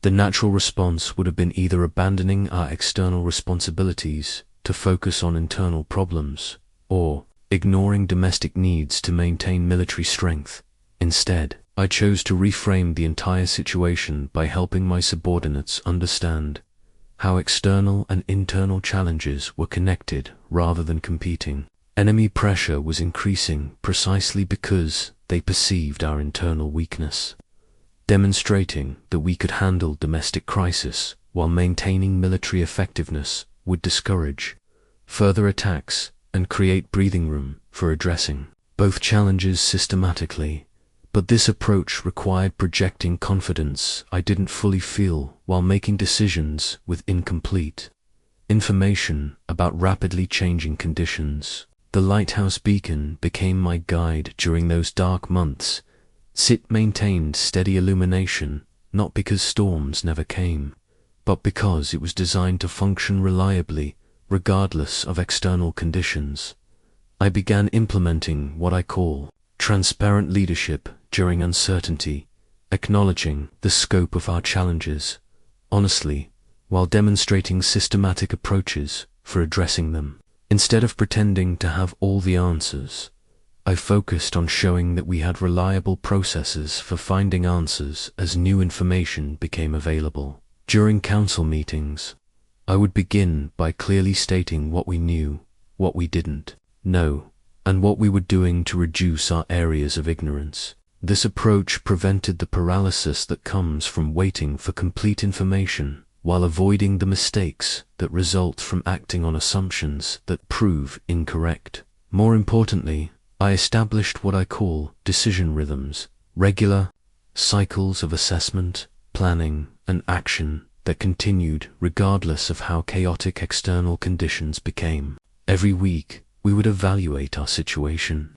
The natural response would have been either abandoning our external responsibilities to focus on internal problems, or ignoring domestic needs to maintain military strength. Instead, I chose to reframe the entire situation by helping my subordinates understand how external and internal challenges were connected rather than competing. Enemy pressure was increasing precisely because they perceived our internal weakness. Demonstrating that we could handle domestic crisis while maintaining military effectiveness would discourage further attacks and create breathing room for addressing both challenges systematically. But this approach required projecting confidence I didn't fully feel while making decisions with incomplete information about rapidly changing conditions. The lighthouse beacon became my guide during those dark months. It maintained steady illumination, not because storms never came, but because it was designed to function reliably, regardless of external conditions. I began implementing what I call transparent leadership during uncertainty, acknowledging the scope of our challenges honestly, while demonstrating systematic approaches for addressing them. Instead of pretending to have all the answers, I focused on showing that we had reliable processes for finding answers as new information became available. During council meetings, I would begin by clearly stating what we knew, what we didn't know, and what we were doing to reduce our areas of ignorance. This approach prevented the paralysis that comes from waiting for complete information, while avoiding the mistakes that result from acting on assumptions that prove incorrect. More importantly, I established what I call decision rhythms, regular cycles of assessment, planning, and action that continued regardless of how chaotic external conditions became. Every week, we would evaluate our situation,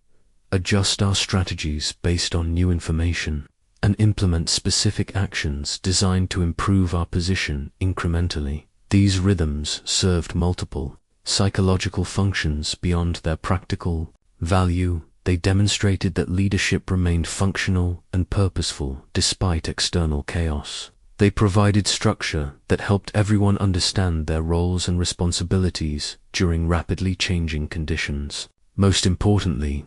adjust our strategies based on new information, and implement specific actions designed to improve our position incrementally. These rhythms served multiple psychological functions beyond their practical value. They demonstrated that leadership remained functional and purposeful despite external chaos. They provided structure that helped everyone understand their roles and responsibilities during rapidly changing conditions. Most importantly,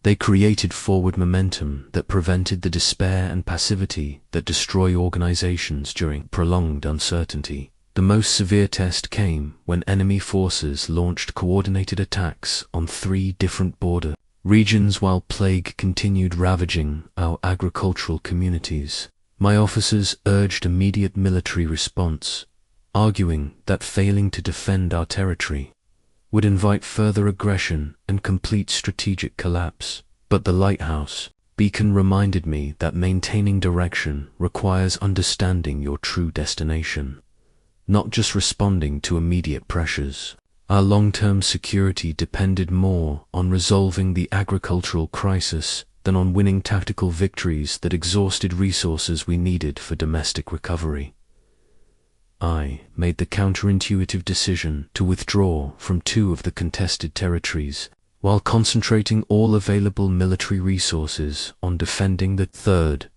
They created forward momentum that prevented the despair and passivity that destroy organizations during prolonged uncertainty. The most severe test came when enemy forces launched coordinated attacks on 3 different border regions while plague continued ravaging our agricultural communities. My officers urged immediate military response, arguing that failing to defend our territory would invite further aggression and complete strategic collapse. But the lighthouse beacon reminded me that maintaining direction requires understanding your true destination, not just responding to immediate pressures. Our long-term security depended more on resolving the agricultural crisis than on winning tactical victories that exhausted resources we needed for domestic recovery. I made the counterintuitive decision to withdraw from 2 of the contested territories, while concentrating all available military resources on defending the 3rd,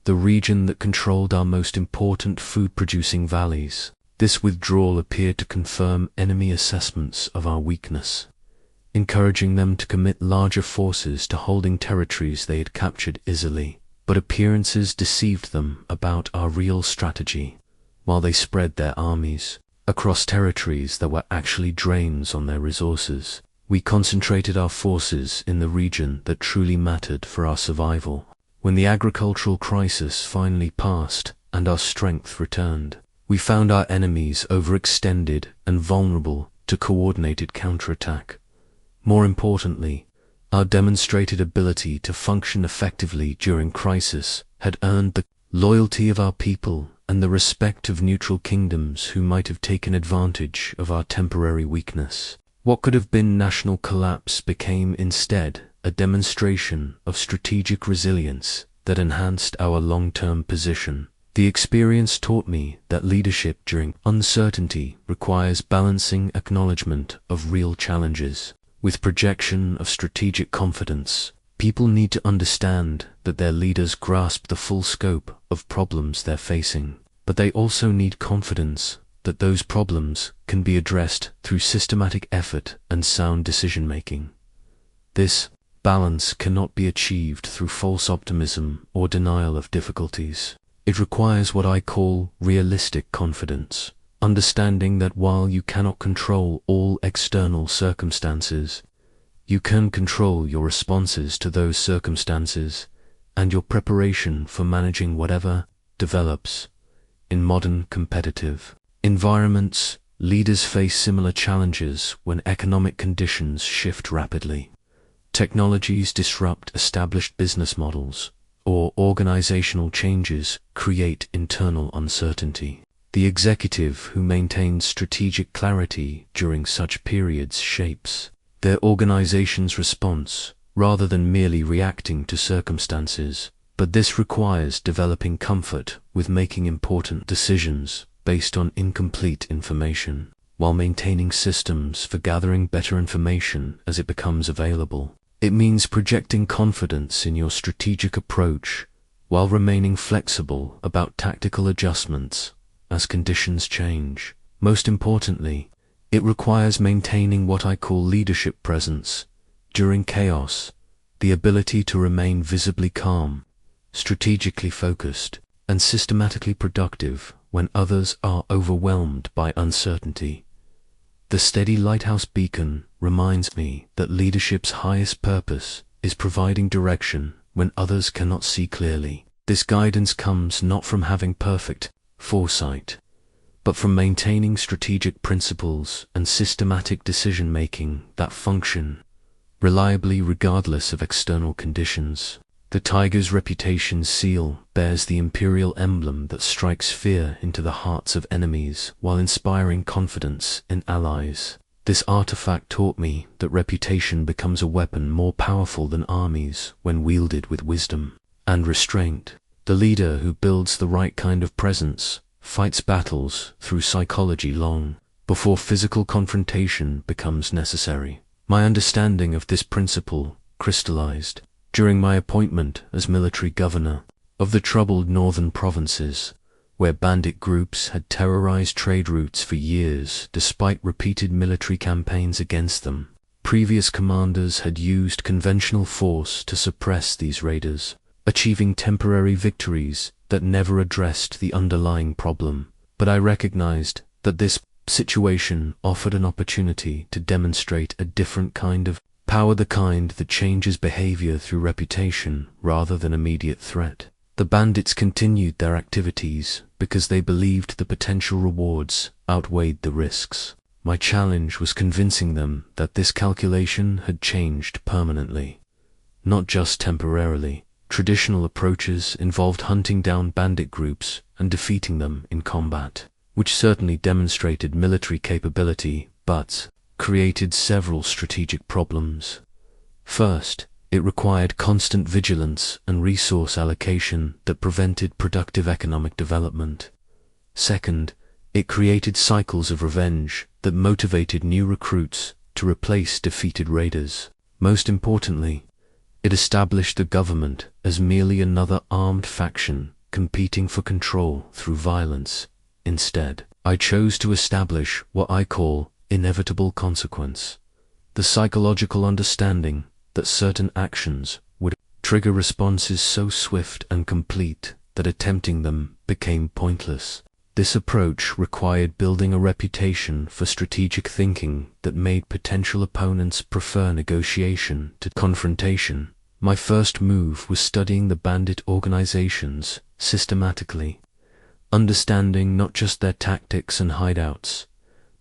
the region that controlled our most important food-producing valleys. This withdrawal appeared to confirm enemy assessments of our weakness, encouraging them to commit larger forces to holding territories they had captured easily. But appearances deceived them about our real strategy. While they spread their armies across territories that were actually drains on their resources, we concentrated our forces in the region that truly mattered for our survival. When the agricultural crisis finally passed and our strength returned, we found our enemies overextended and vulnerable to coordinated counterattack. More importantly, our demonstrated ability to function effectively during crisis had earned the loyalty of our people and the respect of neutral kingdoms who might have taken advantage of our temporary weakness. What could have been national collapse became instead a demonstration of strategic resilience that enhanced our long-term position. The experience taught me that leadership during uncertainty requires balancing acknowledgement of real challenges with projection of strategic confidence. People need to understand that their leaders grasp the full scope of problems they're facing, but they also need confidence that those problems can be addressed through systematic effort and sound decision-making. This balance cannot be achieved through false optimism or denial of difficulties. It requires what I call realistic confidence, understanding that while you cannot control all external circumstances, you can control your responses to those circumstances and your preparation for managing whatever develops. In modern competitive environments, leaders face similar challenges when economic conditions shift rapidly. Technologies disrupt established business models, or organizational changes create internal uncertainty. The executive who maintains strategic clarity during such periods shapes their organization's response rather than merely reacting to circumstances. But this requires developing comfort with making important decisions based on incomplete information, while maintaining systems for gathering better information as it becomes available. It means projecting confidence in your strategic approach while remaining flexible about tactical adjustments as conditions change. Most importantly, it requires maintaining what I call leadership presence during chaos, the ability to remain visibly calm, strategically focused, and systematically productive when others are overwhelmed by uncertainty. The steady lighthouse beacon reminds me that leadership's highest purpose is providing direction when others cannot see clearly. This guidance comes not from having perfect foresight, but from maintaining strategic principles and systematic decision-making that function reliably regardless of external conditions. The tiger's reputation seal bears the imperial emblem that strikes fear into the hearts of enemies while inspiring confidence in allies. This artifact taught me that reputation becomes a weapon more powerful than armies when wielded with wisdom and restraint. The leader who builds the right kind of presence fights battles through psychology long before physical confrontation becomes necessary. My understanding of this principle crystallized during my appointment as military governor of the troubled northern provinces, where bandit groups had terrorized trade routes for years despite repeated military campaigns against them. Previous commanders had used conventional force to suppress these raiders, achieving temporary victories that never addressed the underlying problem. But I recognized that this situation offered an opportunity to demonstrate a different kind of power, the kind that changes behavior through reputation rather than immediate threat. The bandits continued their activities because they believed the potential rewards outweighed the risks. My challenge was convincing them that this calculation had changed permanently, not just temporarily. Traditional approaches involved hunting down bandit groups and defeating them in combat, which certainly demonstrated military capability, but created several strategic problems. First, it required constant vigilance and resource allocation that prevented productive economic development. Second, it created cycles of revenge that motivated new recruits to replace defeated raiders. Most importantly, it established the government as merely another armed faction competing for control through violence. Instead, I chose to establish what I call inevitable consequence, the psychological understanding that certain actions would trigger responses so swift and complete that attempting them became pointless. This approach required building a reputation for strategic thinking that made potential opponents prefer negotiation to confrontation. My first move was studying the bandit organizations systematically, understanding not just their tactics and hideouts,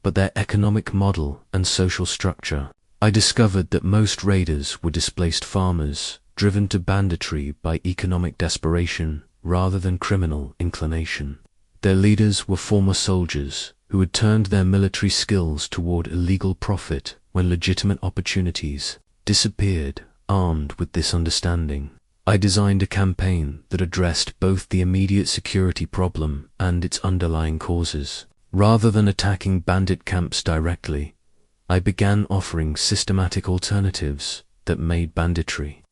but their economic model and social structure. I discovered that most raiders were displaced farmers, driven to banditry by economic desperation rather than criminal inclination. Their leaders were former soldiers who had turned their military skills toward illegal profit when legitimate opportunities disappeared. Armed with this understanding, I designed a campaign that addressed both the immediate security problem and its underlying causes. Rather than attacking bandit camps directly, I began offering systematic alternatives that made banditry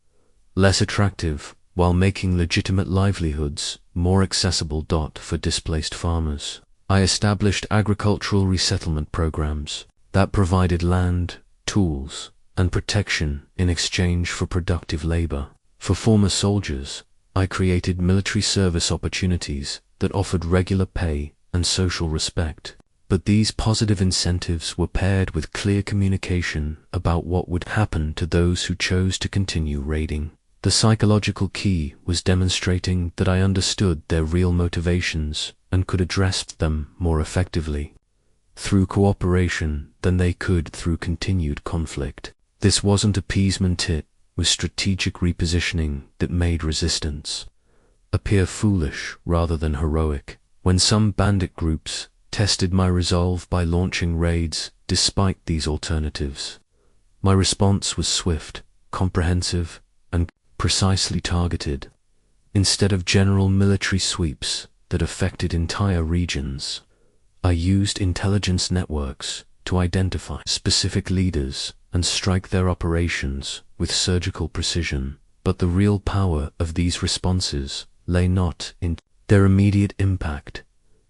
less attractive while making legitimate livelihoods more accessible. For displaced farmers, I established agricultural resettlement programs that provided land, tools, and protection in exchange for productive labor. For former soldiers, I created military service opportunities that offered regular pay and social respect. But these positive incentives were paired with clear communication about what would happen to those who chose to continue raiding. The psychological key was demonstrating that I understood their real motivations and could address them more effectively through cooperation than they could through continued conflict. This wasn't appeasement, it was strategic repositioning that made resistance appear foolish rather than heroic. When some bandit groups tested my resolve by launching raids despite these alternatives, my response was swift, comprehensive, and precisely targeted. Instead of general military sweeps that affected entire regions, I used intelligence networks to identify specific leaders and strike their operations with surgical precision. But the real power of these responses lay not in their immediate impact,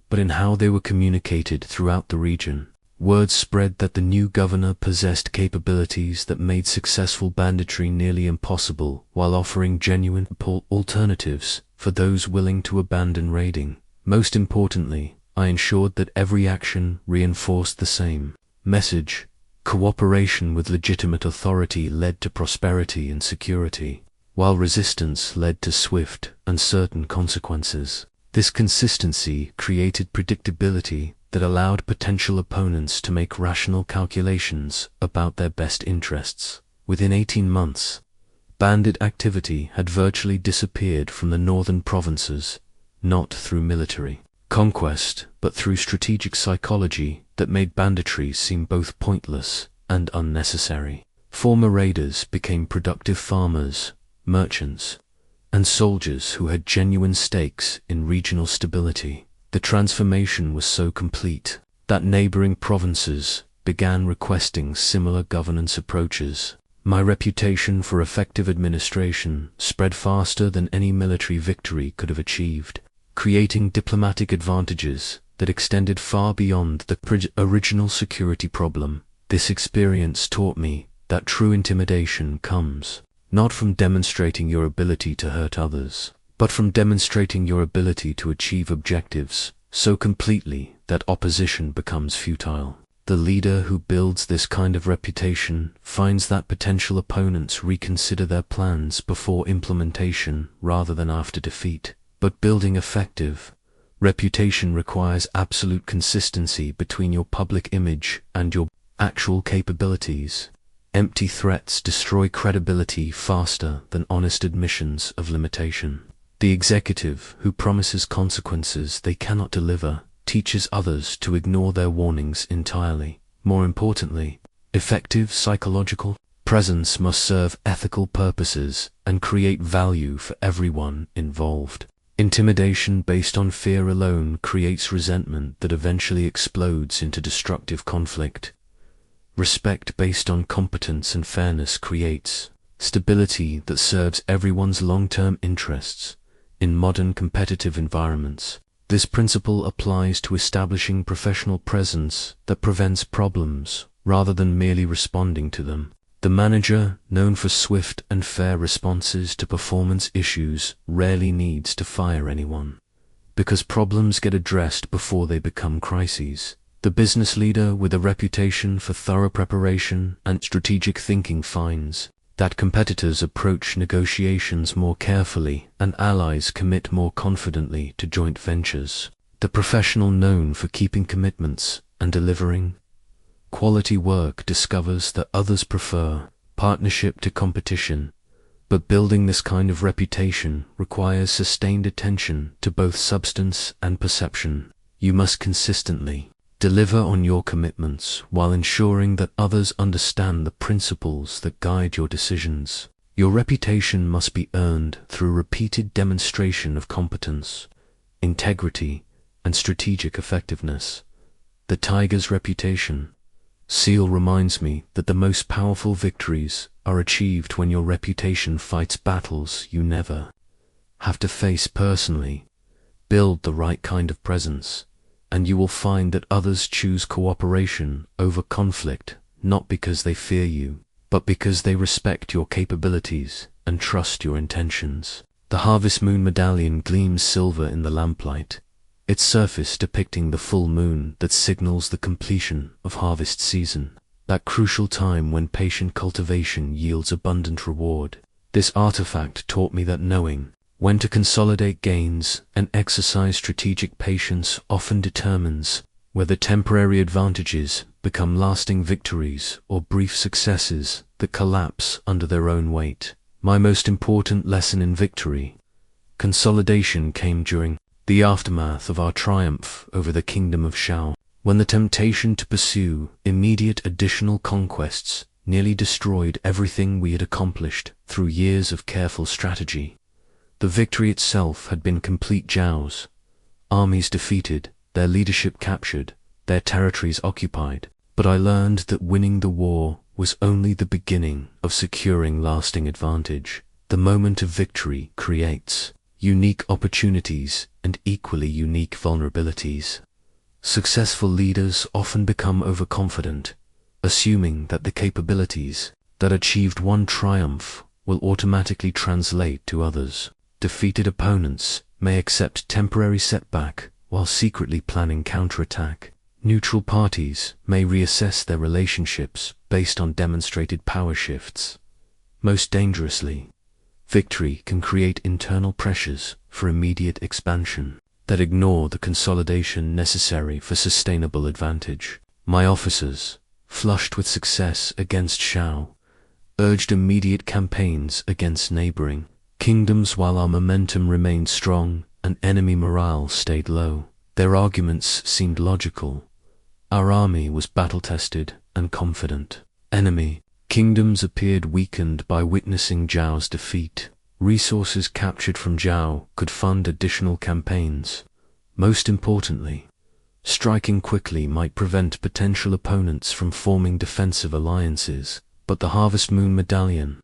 but in how they were communicated throughout the region. Word spread that the new governor possessed capabilities that made successful banditry nearly impossible while offering genuine alternatives for those willing to abandon raiding. Most importantly, I ensured that every action reinforced the same message. Cooperation with legitimate authority led to prosperity and security, while resistance led to swift and certain consequences. This consistency created predictability that allowed potential opponents to make rational calculations about their best interests. Within 18 months, bandit activity had virtually disappeared from the northern provinces, not through military conquest, but through strategic psychology that made banditry seem both pointless and unnecessary. Former raiders became productive farmers, merchants, and soldiers who had genuine stakes in regional stability. The transformation was so complete that neighboring provinces began requesting similar governance approaches. My reputation for effective administration spread faster than any military victory could have achieved, creating diplomatic advantages that extended far beyond the original security problem. This experience taught me that true intimidation comes not from demonstrating your ability to hurt others, but from demonstrating your ability to achieve objectives so completely that opposition becomes futile. The leader who builds this kind of reputation finds that potential opponents reconsider their plans before implementation rather than after defeat. But building effective reputation requires absolute consistency between your public image and your actual capabilities. Empty threats destroy credibility faster than honest admissions of limitation. The executive who promises consequences they cannot deliver teaches others to ignore their warnings entirely. More importantly, effective psychological presence must serve ethical purposes and create value for everyone involved. Intimidation based on fear alone creates resentment that eventually explodes into destructive conflict. Respect based on competence and fairness creates stability that serves everyone's long-term interests. In modern competitive environments, this principle applies to establishing professional presence that prevents problems rather than merely responding to them. The manager, known for swift and fair responses to performance issues, rarely needs to fire anyone, because problems get addressed before they become crises. The business leader with a reputation for thorough preparation and strategic thinking finds that competitors approach negotiations more carefully and allies commit more confidently to joint ventures. The professional known for keeping commitments and delivering quality work discovers that others prefer partnership to competition, but building this kind of reputation requires sustained attention to both substance and perception. You must consistently deliver on your commitments while ensuring that others understand the principles that guide your decisions. Your reputation must be earned through repeated demonstration of competence, integrity, and strategic effectiveness. The tiger's reputation seal reminds me that the most powerful victories are achieved when your reputation fights battles you never have to face personally. Build the right kind of presence, and you will find that others choose cooperation over conflict, not because they fear you, but because they respect your capabilities and trust your intentions. The harvest moon medallion gleams silver in the lamplight, its surface depicting the full moon that signals the completion of harvest season, that crucial time when patient cultivation yields abundant reward. This artifact taught me that knowing when to consolidate gains and exercise strategic patience often determines whether temporary advantages become lasting victories or brief successes that collapse under their own weight. My most important lesson in victory consolidation came during the aftermath of our triumph over the kingdom of Shao, when the temptation to pursue immediate additional conquests nearly destroyed everything we had accomplished through years of careful strategy. The victory itself had been complete Zhao's armies defeated, their leadership captured, their territories occupied, but I learned that winning the war was only the beginning of securing lasting advantage. The moment of victory creates unique opportunities and equally unique vulnerabilities. Successful leaders often become overconfident, assuming that the capabilities that achieved one triumph will automatically translate to others. Defeated opponents may accept temporary setback while secretly planning counterattack. Neutral parties may reassess their relationships based on demonstrated power shifts. Most dangerously, victory can create internal pressures for immediate expansion that ignore the consolidation necessary for sustainable advantage. My officers, flushed with success against Shao, urged immediate campaigns against neighboring kingdoms while our momentum remained strong and enemy morale stayed low. Their arguments seemed logical. Our army was battle-tested and confident. Enemy kingdoms appeared weakened by witnessing Zhao's defeat. Resources captured from Zhao could fund additional campaigns. Most importantly, striking quickly might prevent potential opponents from forming defensive alliances. But the Harvest Moon Medallion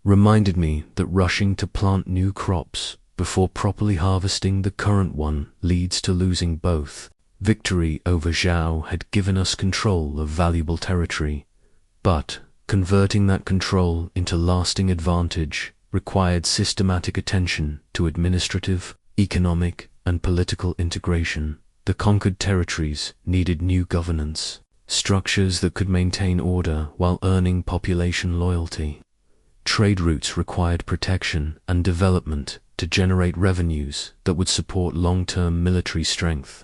reminded me that rushing to plant new crops before properly harvesting the current one leads to losing both. Victory over Zhao had given us control of valuable territory, but Converting that control into lasting advantage required systematic attention to administrative, economic, and political integration. The conquered territories needed new governance, structures that could maintain order while earning population loyalty. Trade routes required protection and development to generate revenues that would support long-term military strength.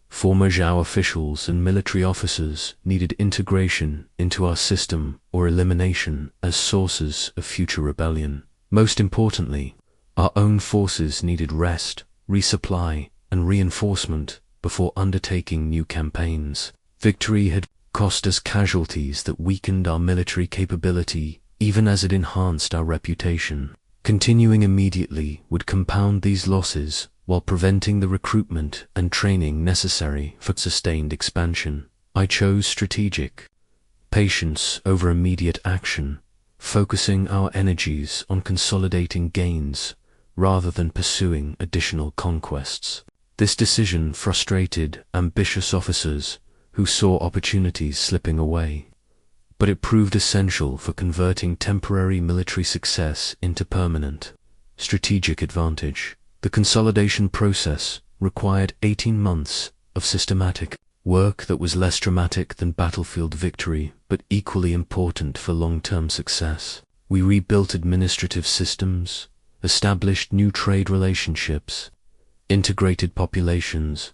Former Zhao officials and military officers needed integration into our system or elimination as sources of future rebellion. Most importantly, our own forces needed rest, resupply, and reinforcement before undertaking new campaigns. Victory had cost us casualties that weakened our military capability even as it enhanced our reputation. Continuing immediately would compound these losses while preventing the recruitment and training necessary for sustained expansion. I chose strategic patience over immediate action, focusing our energies on consolidating gains rather than pursuing additional conquests. This decision frustrated ambitious officers who saw opportunities slipping away, but it proved essential for converting temporary military success into permanent strategic advantage. The consolidation process required 18 months of systematic work that was less dramatic than battlefield victory, but equally important for long-term success. We rebuilt administrative systems, established new trade relationships, integrated populations,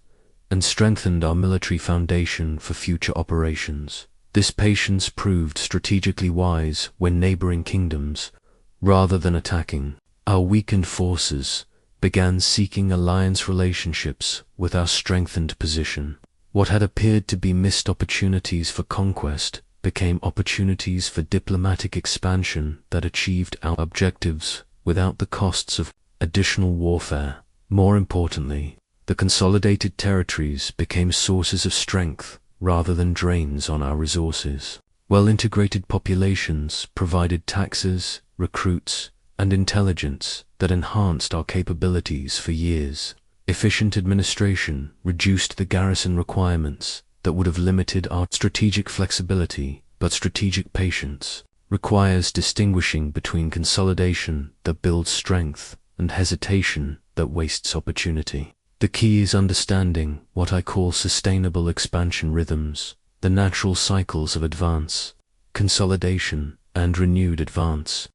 and strengthened our military foundation for future operations. This patience proved strategically wise when neighboring kingdoms, rather than attacking our weakened forces, began seeking alliance relationships with our strengthened position. What had appeared to be missed opportunities for conquest became opportunities for diplomatic expansion that achieved our objectives without the costs of additional warfare. More importantly, the consolidated territories became sources of strength rather than drains on our resources. Well-integrated populations provided taxes, recruits, and intelligence that enhanced our capabilities for years. Efficient administration reduced the garrison requirements that would have limited our strategic flexibility, but strategic patience requires distinguishing between consolidation that builds strength and hesitation that wastes opportunity. The key is understanding what I call sustainable expansion rhythms, the natural cycles of advance, consolidation, and renewed advance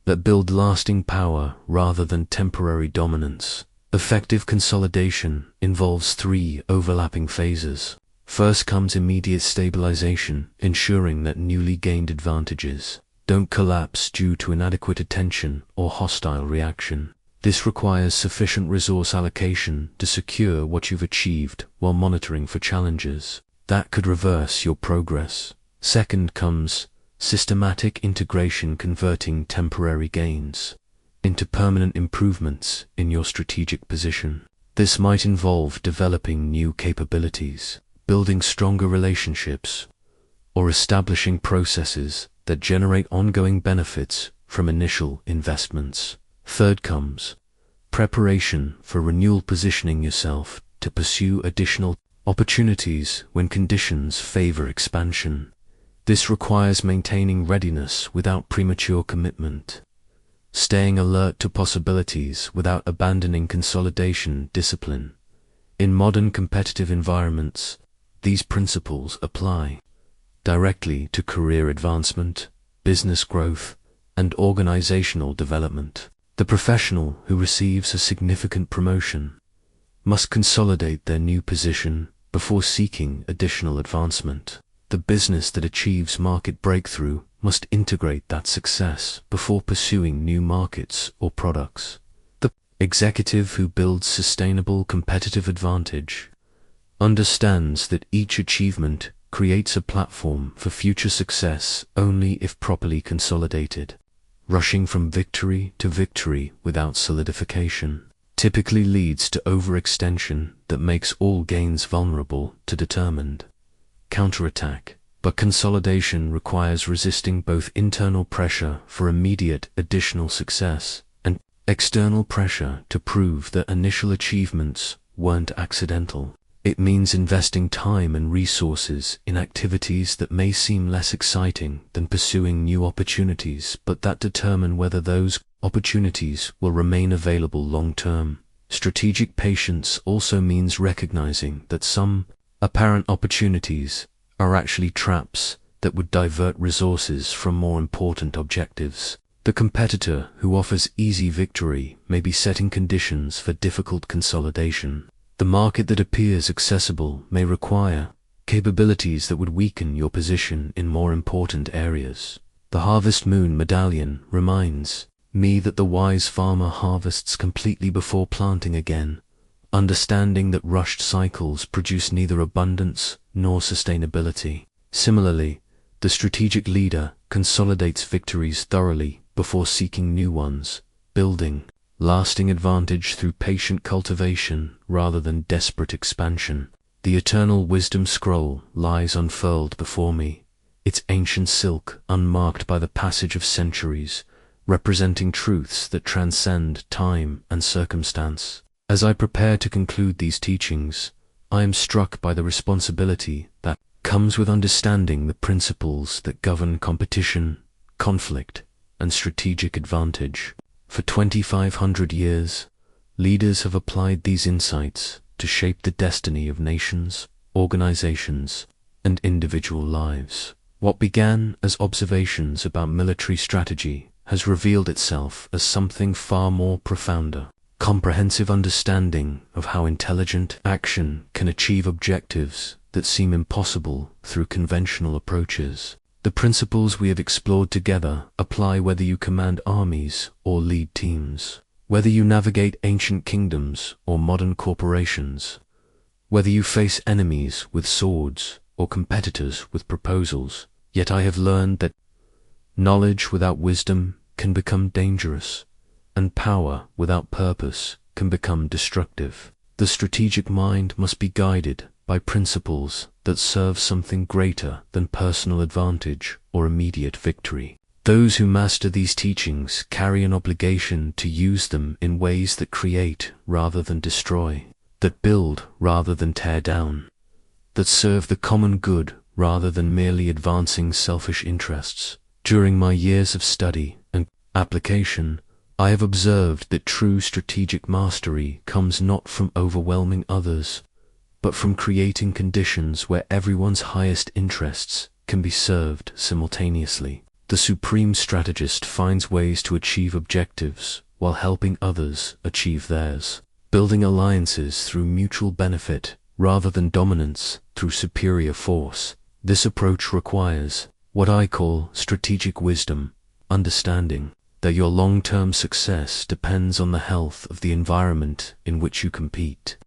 that build lasting power rather than temporary dominance. Effective consolidation involves 3 overlapping phases. First comes immediate stabilization, ensuring that newly gained advantages don't collapse due to inadequate attention or hostile reaction. This requires sufficient resource allocation to secure what you've achieved while monitoring for challenges that could reverse your progress. Second comes systematic integration, converting temporary gains into permanent improvements in your strategic position. This might involve developing new capabilities, building stronger relationships, or establishing processes that generate ongoing benefits from initial investments. Third comes preparation for renewal, positioning yourself to pursue additional opportunities when conditions favor expansion. This requires maintaining readiness without premature commitment, staying alert to possibilities without abandoning consolidation discipline. In modern competitive environments, these principles apply directly to career advancement, business growth, and organizational development. The professional who receives a significant promotion must consolidate their new position before seeking additional advancement. The business that achieves market breakthrough must integrate that success before pursuing new markets or products. The executive who builds sustainable competitive advantage understands that each achievement creates a platform for future success only if properly consolidated. Rushing from victory to victory without solidification typically leads to overextension that makes all gains vulnerable to determined counterattack. But consolidation requires resisting both internal pressure for immediate additional success and external pressure to prove that initial achievements weren't accidental. It means investing time and resources in activities that may seem less exciting than pursuing new opportunities, but that determine whether those opportunities will remain available long term. Strategic patience also means recognizing that some apparent opportunities are actually traps that would divert resources from more important objectives. The competitor who offers easy victory may be setting conditions for difficult consolidation. The market that appears accessible may require capabilities that would weaken your position in more important areas. The Harvest Moon medallion reminds me that the wise farmer harvests completely before planting again, understanding that rushed cycles produce neither abundance nor sustainability. Similarly, the strategic leader consolidates victories thoroughly before seeking new ones, building lasting advantage through patient cultivation rather than desperate expansion. The eternal wisdom scroll lies unfurled before me, its ancient silk unmarked by the passage of centuries, representing truths that transcend time and circumstance. As I prepare to conclude these teachings, I am struck by the responsibility that comes with understanding the principles that govern competition, conflict, and strategic advantage. For 2,500 years, leaders have applied these insights to shape the destiny of nations, organizations, and individual lives. What began as observations about military strategy has revealed itself as something far more profounder. Comprehensive understanding of how intelligent action can achieve objectives that seem impossible through conventional approaches. The principles we have explored together apply whether you command armies or lead teams, whether you navigate ancient kingdoms or modern corporations, whether you face enemies with swords or competitors with proposals. Yet I have learned that knowledge without wisdom can become dangerous, and power without purpose can become destructive. The strategic mind must be guided by principles that serve something greater than personal advantage or immediate victory. Those who master these teachings carry an obligation to use them in ways that create rather than destroy, that build rather than tear down, that serve the common good rather than merely advancing selfish interests. During my years of study and application, I have observed that true strategic mastery comes not from overwhelming others, but from creating conditions where everyone's highest interests can be served simultaneously. The supreme strategist finds ways to achieve objectives while helping others achieve theirs, building alliances through mutual benefit rather than dominance through superior force. This approach requires what I call strategic wisdom, understanding that your long-term success depends on the health of the environment in which you compete.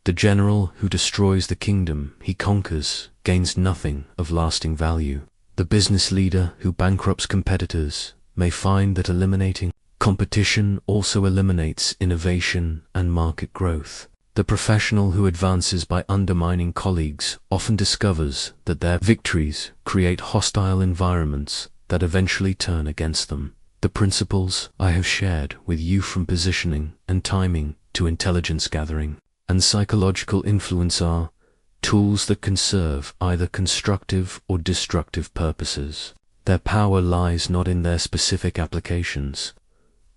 The general who destroys the kingdom he conquers gains nothing of lasting value. The business leader who bankrupts competitors may find that eliminating competition also eliminates innovation and market growth. The professional who advances by undermining colleagues often discovers that their victories create hostile environments that eventually turn against them. The principles I have shared with you, from positioning and timing to intelligence gathering and psychological influence, are tools that can serve either constructive or destructive purposes. Their power lies not in their specific applications,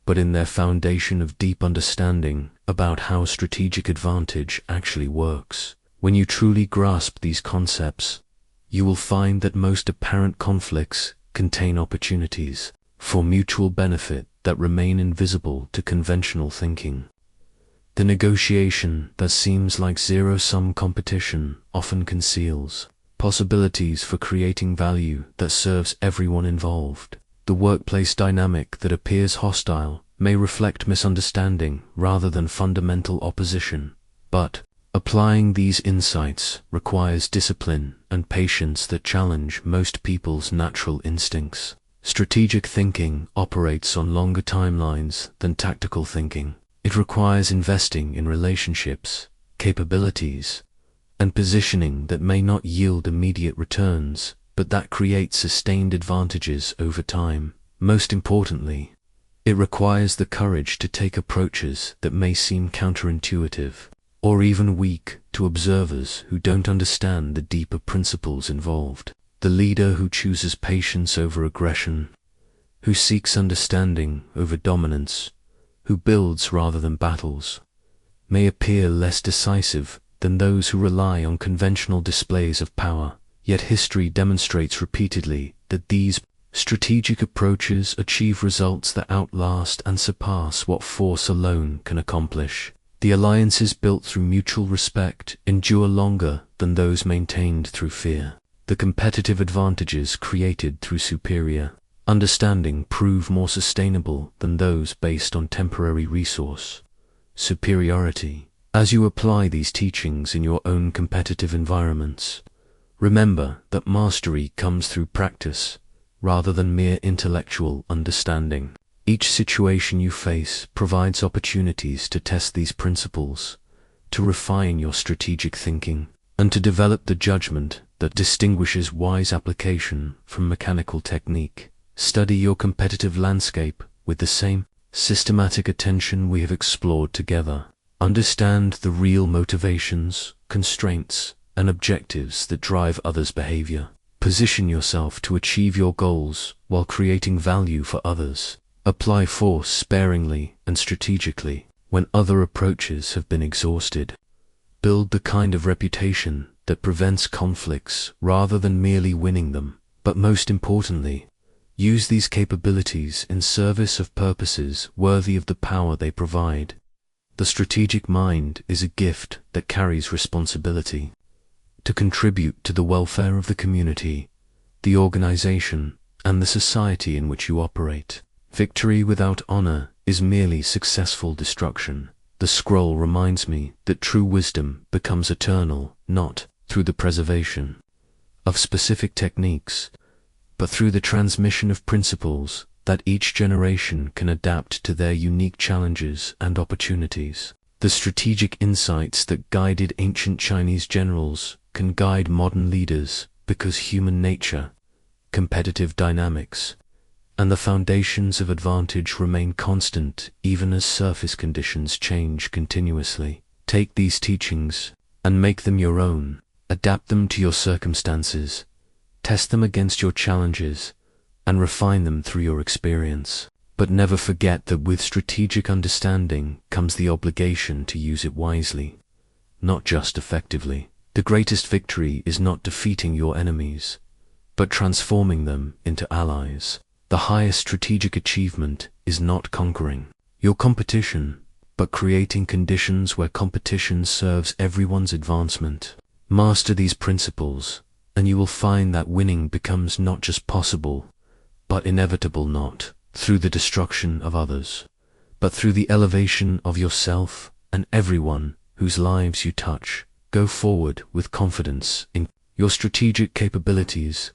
but in their foundation of deep understanding about how strategic advantage actually works. When you truly grasp these concepts, you will find that most apparent conflicts contain opportunities for mutual benefit that remain invisible to conventional thinking. The negotiation that seems like zero-sum competition often conceals possibilities for creating value that serves everyone involved. The workplace dynamic that appears hostile may reflect misunderstanding rather than fundamental opposition, but applying these insights requires discipline and patience that challenge most people's natural instincts. Strategic thinking operates on longer timelines than tactical thinking. It requires investing in relationships, capabilities, and positioning that may not yield immediate returns, but that create sustained advantages over time. Most importantly, it requires the courage to take approaches that may seem counterintuitive or even weak to observers who don't understand the deeper principles involved. The leader who chooses patience over aggression, who seeks understanding over dominance, who builds rather than battles, may appear less decisive than those who rely on conventional displays of power. Yet history demonstrates repeatedly that these strategic approaches achieve results that outlast and surpass what force alone can accomplish. The alliances built through mutual respect endure longer than those maintained through fear. The competitive advantages created through superior understanding prove more sustainable than those based on temporary resource superiority. As you apply these teachings in your own competitive environments, remember that mastery comes through practice rather than mere intellectual understanding. Each situation you face provides opportunities to test these principles, to refine your strategic thinking, and to develop the judgment that distinguishes wise application from mechanical technique. Study your competitive landscape with the same systematic attention we have explored together. Understand the real motivations, constraints, and objectives that drive others' behavior. Position yourself to achieve your goals while creating value for others. Apply force sparingly and strategically when other approaches have been exhausted. Build the kind of reputation that prevents conflicts rather than merely winning them. But most importantly, use these capabilities in service of purposes worthy of the power they provide. The strategic mind is a gift that carries responsibility to contribute to the welfare of the community, the organization, and the society in which you operate. Victory without honor is merely successful destruction. The scroll reminds me that true wisdom becomes eternal, not through the preservation of specific techniques, but through the transmission of principles that each generation can adapt to their unique challenges and opportunities. The strategic insights that guided ancient Chinese generals can guide modern leaders because human nature, competitive dynamics, and the foundations of advantage remain constant even as surface conditions change continuously. Take these teachings and make them your own. Adapt them to your circumstances, test them against your challenges, and refine them through your experience. But never forget that with strategic understanding comes the obligation to use it wisely, not just effectively. The greatest victory is not defeating your enemies, but transforming them into allies. The highest strategic achievement is not conquering your competition, but creating conditions where competition serves everyone's advancement. Master these principles, and you will find that winning becomes not just possible, but inevitable, not through the destruction of others, but through the elevation of yourself and everyone whose lives you touch. Go forward with confidence in your strategic capabilities,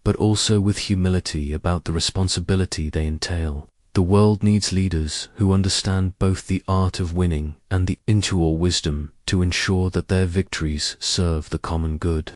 but also with humility about the responsibility they entail. The world needs leaders who understand both the art of winning and the intuitive wisdom to ensure that their victories serve the common good.